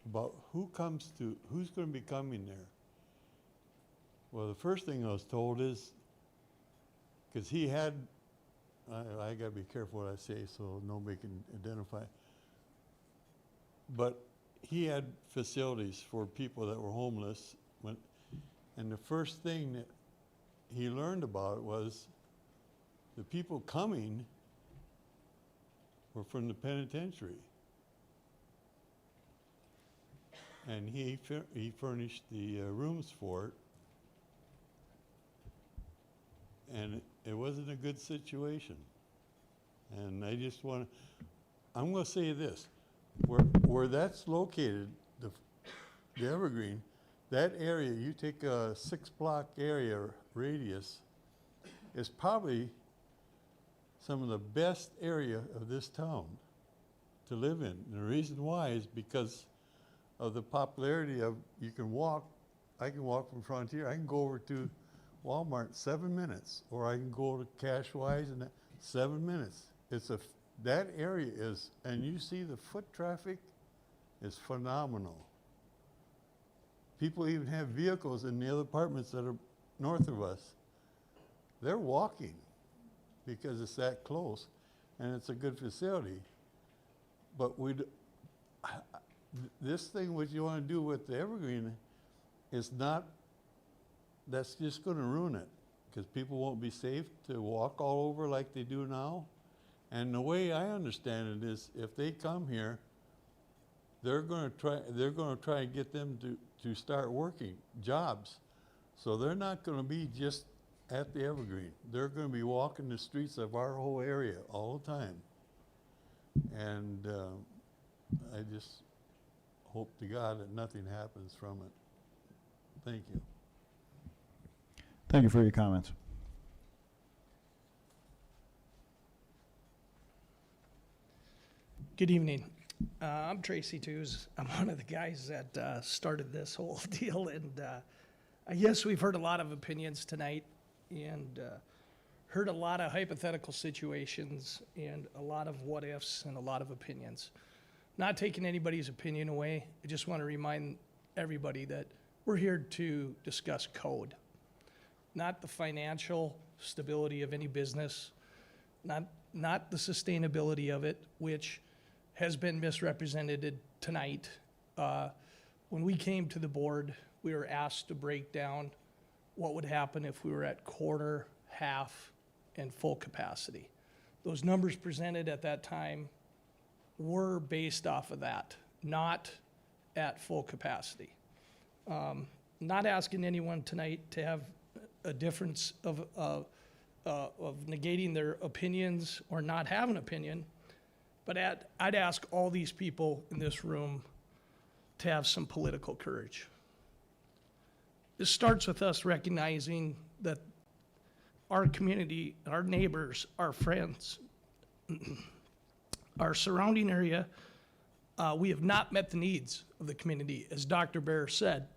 about who's going to be coming there. Well, the first thing I was told is, because he had, I got to be careful what I say so nobody can identify, but he had facilities for people that were homeless. And the first thing that he learned about was the people coming were from the penitentiary. And he furnished the rooms for it. And it wasn't a good situation. And I just want to, I'm going to say this, where that's located, the Evergreen, that area, you take a 6-block area radius, is probably some of the best area of this town to live in. And the reason why is because of the popularity of, you can walk, I can walk from Frontier, I can go over to Walmart in 7 minutes, or I can go to Cashwise in 7 minutes. That area is, and you see the foot traffic is phenomenal. People even have vehicles in the other apartments that are north of us. They're walking because it's that close, and it's a good facility. But this thing what you want to do with the Evergreen is not, that's just going to ruin it, because people won't be safe to walk all over like they do now. And the way I understand it is, if they come here, they're going to try and get them to start working jobs. So they're not going to be just at the Evergreen. They're going to be walking the streets of our whole area all the time. And I just hope to God that nothing happens from it. Thank you. Thank you for your comments. Good evening. I'm Tracy Tews. I'm one of the guys that started this whole deal, and yes, we've heard a lot of opinions tonight, and heard a lot of hypothetical situations, and a lot of what ifs, and a lot of opinions. Not taking anybody's opinion away, I just want to remind everybody that we're here to discuss code, not the financial stability of any business, not the sustainability of it, which has been misrepresented tonight. When we came to the board, we were asked to break down what would happen if we were at quarter, half, and full capacity. Those numbers presented at that time were based off of that, not at full capacity. Not asking anyone tonight to have a difference of negating their opinions or not have an opinion. But I'd ask all these people in this room to have some political courage. This starts with us recognizing that our community, our neighbors, our friends, our surrounding area, we have not met the needs of the community. As Dr. Bear said,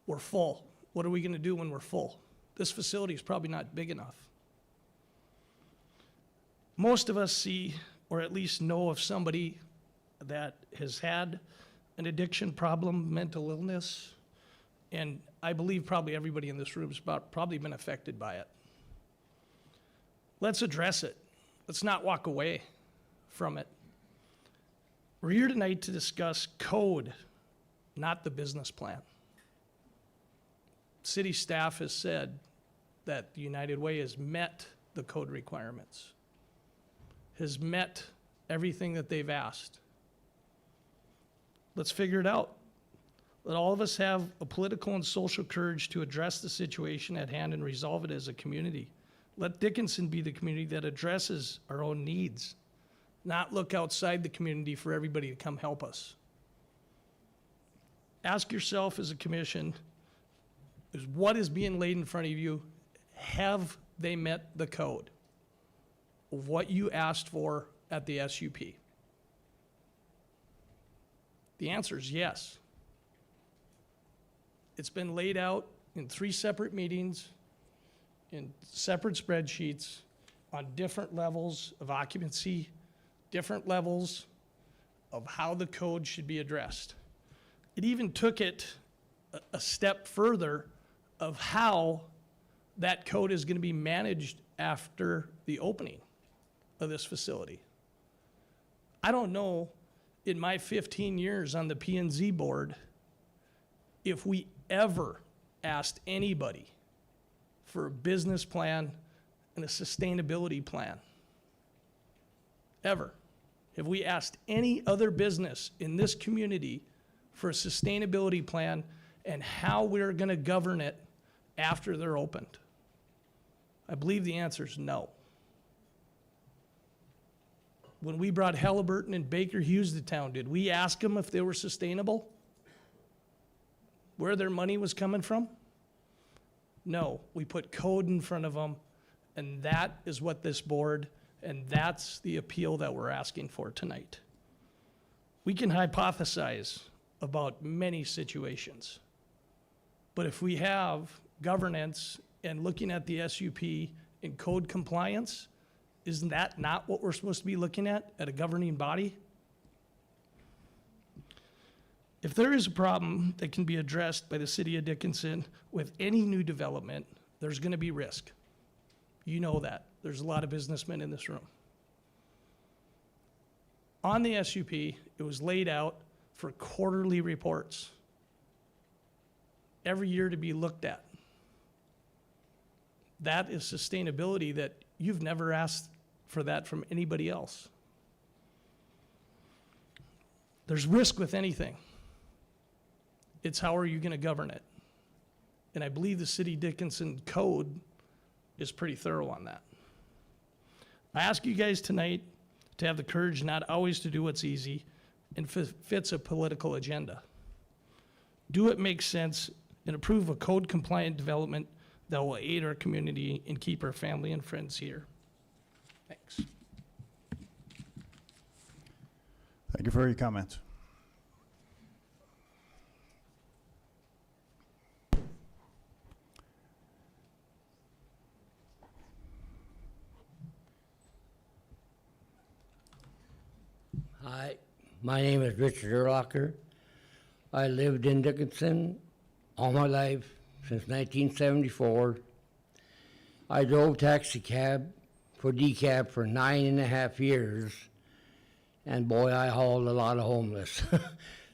we're full. What are we going to do when we're full? This facility is probably not big enough. Most of us see, or at least know of somebody that has had an addiction problem, mental illness, and I believe probably everybody in this room has probably been affected by it. Let's address it. Let's not walk away from it. We're here tonight to discuss code, not the business plan. City staff has said that the United Way has met the code requirements, has met everything that they've asked. Let's figure it out. Let all of us have a political and social courage to address the situation at hand and resolve it as a community. Let Dickinson be the community that addresses our own needs, not look outside the community for everybody to come help us. Ask yourself as a commission, is what is being laid in front of you, have they met the code of what you asked for at the SUP? The answer is yes. It's been laid out in 3 separate meetings, in separate spreadsheets, on different levels of occupancy, different levels of how the code should be addressed. It even took it a step further of how that code is going to be managed after the opening of this facility. I don't know, in my 15 years on the P&Z board, if we ever asked anybody for a business plan and a sustainability plan. Ever. Have we asked any other business in this community for a sustainability plan and how we're going to govern it after they're opened? I believe the answer is no. When we brought Halliburton and Baker Hughes to town, did we ask them if they were sustainable? Where their money was coming from? No, we put code in front of them, and that is what this board, and that's the appeal that we're asking for tonight. We can hypothesize about many situations, but if we have governance and looking at the SUP and code compliance, isn't that not what we're supposed to be looking at a governing body? If there is a problem that can be addressed by the city of Dickinson with any new development, there's going to be risk. You know that. There's a lot of businessmen in this room. On the SUP, it was laid out for quarterly reports every year to be looked at. That is sustainability that you've never asked for that from anybody else. There's risk with anything. It's how are you going to govern it? And I believe the City Dickinson code is pretty thorough on that. I ask you guys tonight to have the courage not always to do what's easy and fits a political agenda. Do what makes sense and approve a code compliant development that will aid our community and keep our family and friends here. Thanks. Thank you for your comments. Hi, my name is Richard Erlacher. I lived in Dickinson all my life since 1974. I drove taxi cab for DCAB for 9.5 years, and boy, I hauled a lot of homeless.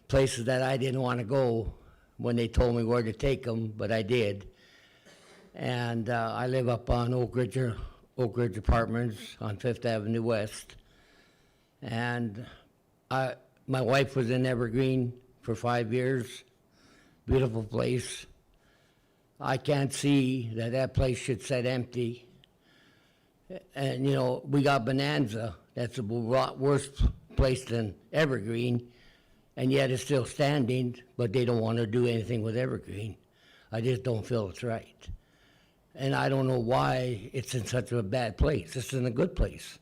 Places that I didn't want to go when they told me where to take them, but I did. And I live up on Oak Ridge Apartments on 5th Avenue West. And my wife was in Evergreen for 5 years. Beautiful place. I can't see that place should sit empty. And, you know, we got Bonanza That's a lot worse place than Evergreen, and yet it's still standing, but they don't want to do anything with Evergreen. I just don't feel it's right. And I don't know why it's in such a bad place. It's in a good place.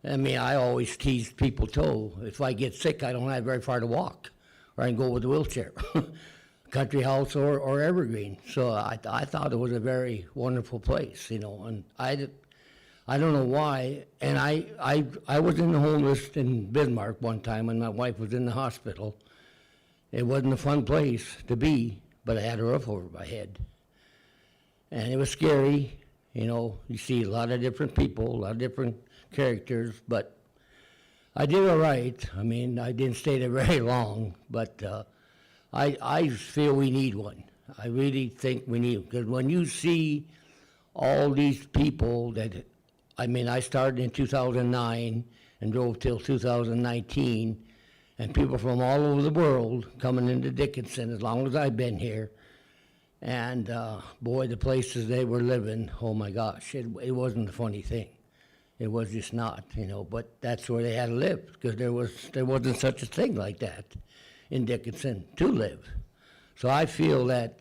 I mean, I always tease people too, if I get sick, I don't have very far to walk, or I can go with a wheelchair. Country House or Evergreen. So I thought it was a very wonderful place, you know, and I don't know why. And I was in the homeless in Bismarck one time when my wife was in the hospital. It wasn't a fun place to be, but I had a roof over my head. And it was scary, you know, you see a lot of different people, a lot of different characters, but I did all right. I mean, I didn't stay there very long, but I feel we need one. I really think we need, because when you see all these people that, I mean, I started in 2009 and drove till 2019, and people from all over the world coming into Dickinson as long as I've been here. And boy, the places they were living, oh my gosh, it wasn't a funny thing. It was just not, you know, but that's where they had to live, because there wasn't such a thing like that in Dickinson to live. So I feel that,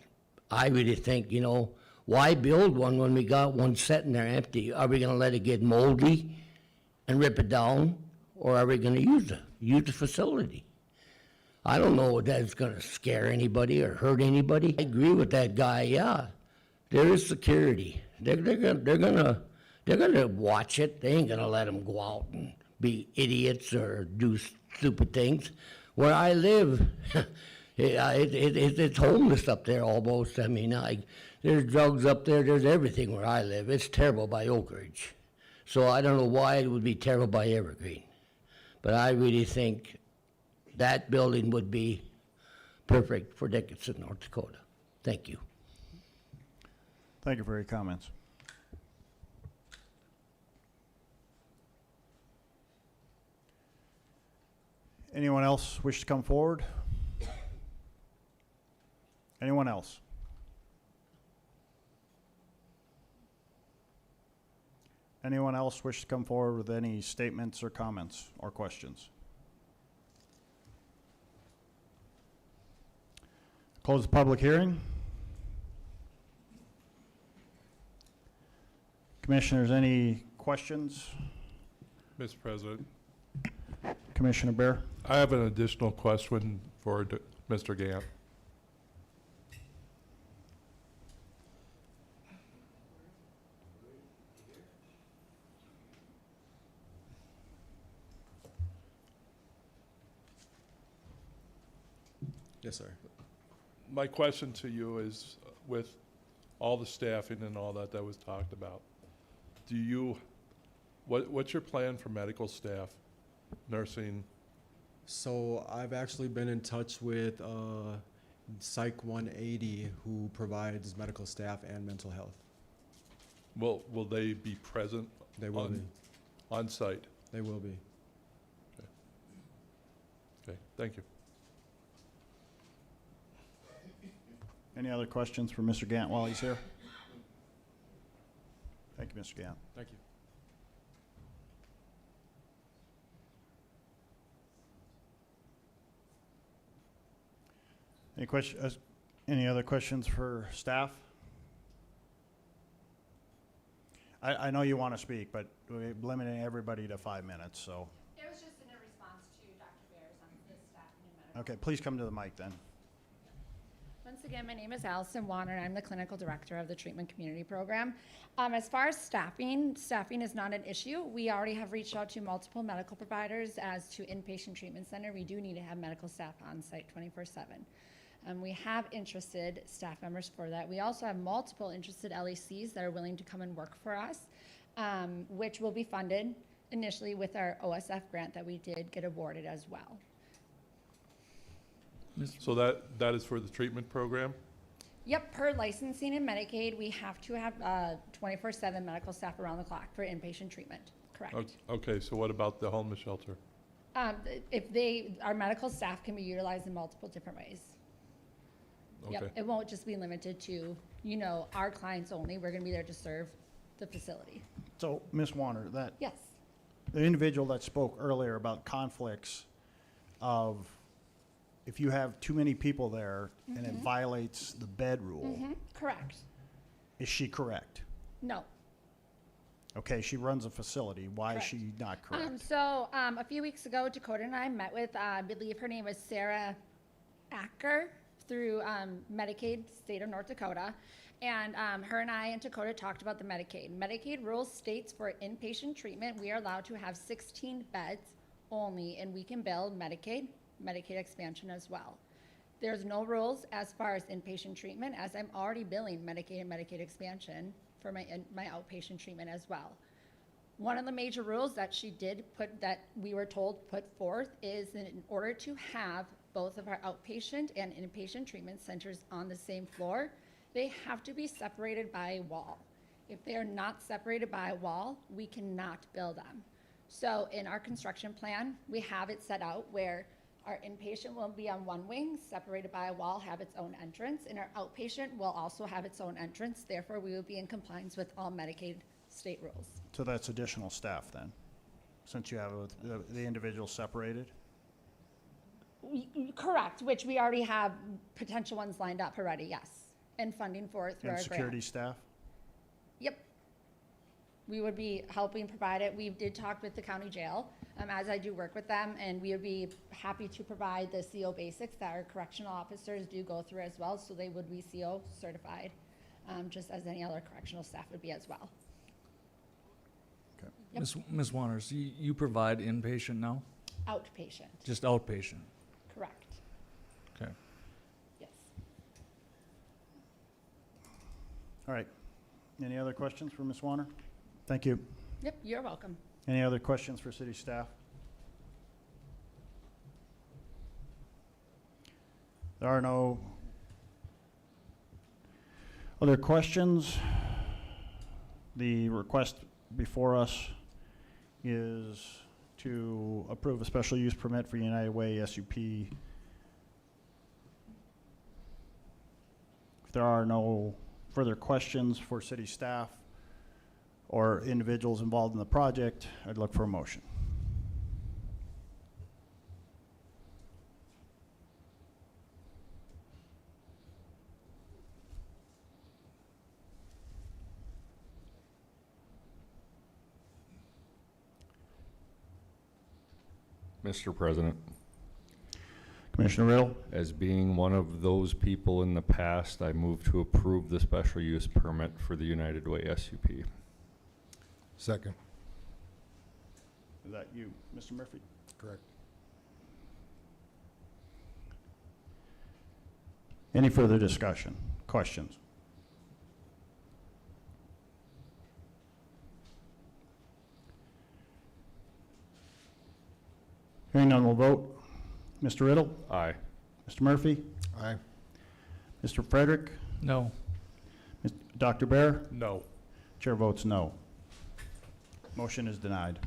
I really think, you know, why build one when we got one sitting there empty? Are we gonna let it get moldy and rip it down, or are we gonna use the facility? I don't know if that's gonna scare anybody or hurt anybody. I agree with that guy, yeah. There is security. They're gonna watch it. They ain't gonna let them go out and be idiots or do stupid things. Where I live, it's homeless up there almost. I mean, there's drugs up there, there's everything where I live. It's terrible by Oak Ridge. So I don't know why it would be terrible by Evergreen. But I really think that building would be perfect for Dickinson, North Dakota. Thank you. Thank you for your comments. Anyone else wish to come forward? Anyone else? Anyone else wish to come forward with any statements or comments or questions? Close the public hearing. Commissioners, any questions? Mr. President, Commissioner Bear? I have an additional question for Mr. Gant. Yes, sir. My question to you is, with all the staffing and all that was talked about, what's your plan for medical staff, nursing? So I've actually been in touch with Psych 180, who provides medical staff and mental health. Will they be present? They will be. On site? They will be. Okay, thank you. Any other questions for Mr. Gant while he's here? Thank you, Mr. Gant. Thank you. Any other questions for staff? I know you want to speak, but we're limiting everybody to 5 minutes, so. It was just in a response to Dr. Bears on the staffing and medical. Okay, please come to the mic then. Once again, my name is Allison Warner, and I'm the clinical director of the treatment community program. As far as staffing is not an issue. We already have reached out to multiple medical providers. As to inpatient treatment center, we do need to have medical staff on site 24/7. We have interested staff members for that. We also have multiple interested LECs that are willing to come and work for us, which will be funded initially with our OSF grant that we did get awarded as well. So that is for the treatment program? Yep, per licensing in Medicaid, we have to have 24/7 medical staff around the clock for inpatient treatment, correct? Okay, so what about the homeless shelter? Our medical staff can be utilized in multiple different ways. Yep, Okay. it won't just be limited to, our clients only. We're gonna be there to serve the facility. So, Ms. Warner, Yes. the individual that spoke earlier about conflicts of if you have too many people there and it violates the bed rule, Correct. is she correct? No. Okay, she runs a facility. Why Correct. is she not correct? A few weeks ago, Dakota and I met with, I believe her name was Sarah Acker through Medicaid, state of North Dakota. And her and I and Dakota talked about the Medicaid. Medicaid rules states for inpatient treatment, we are allowed to have 16 beds only, and we can bill Medicaid expansion as well. There's no rules as far as inpatient treatment, as I'm already billing Medicaid and Medicaid expansion for my outpatient treatment as well. One of the major rules that she did put, that we were told put forth, is that in order to have both of our outpatient and inpatient treatment centers on the same floor, they have to be separated by a wall. If they are not separated by a wall, we cannot bill them. So in our construction plan, we have it set out where our inpatient will be on one wing, separated by a wall, have its own entrance, and our outpatient will also have its own entrance. Therefore, we will be in compliance with all Medicaid state rules. So that's additional staff then, since you have the individual separated? Correct, which we already have potential ones lined up already, yes, and funding for it through And our security grant. staff? Yep. We would be helping provide it. We did talk with the county jail, as I do work with them, and we would be happy to provide the CO basics that our correctional officers do go through as well, so they would be CO certified, just as any other correctional staff would be as well. Yep. Ms. Wanners, you provide inpatient now? Outpatient, Just outpatient? correct, Okay. yes. All right. Any other questions for Ms. Warner? Thank you. Yep, you're welcome. Any other questions for city staff? There are no other questions. The request before us is to approve a special use permit for United Way SUP. If there are no further questions for city staff or individuals involved in the project, I'd look for a motion. Mr. President, Commissioner Riddle? as being one of those people in the past, I move to approve the special use permit for the United Way SUP. Second. Is that you, Mr. Murphy? Correct. Any further discussion, questions? Hearing none, we'll vote. Mr. Riddle? Aye. Mr. Murphy? Aye. Mr. Frederick? No. Dr. Bear? No. Chair votes no. Motion is denied.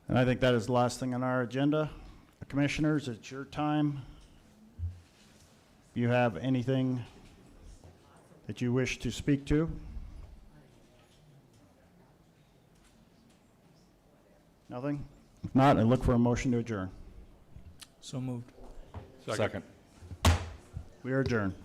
And I think that is the last thing on our agenda. Commissioners, it's your time. If you have anything that you wish to speak to? Nothing? If not, I look for a motion to adjourn. So moved. Second. We are adjourned.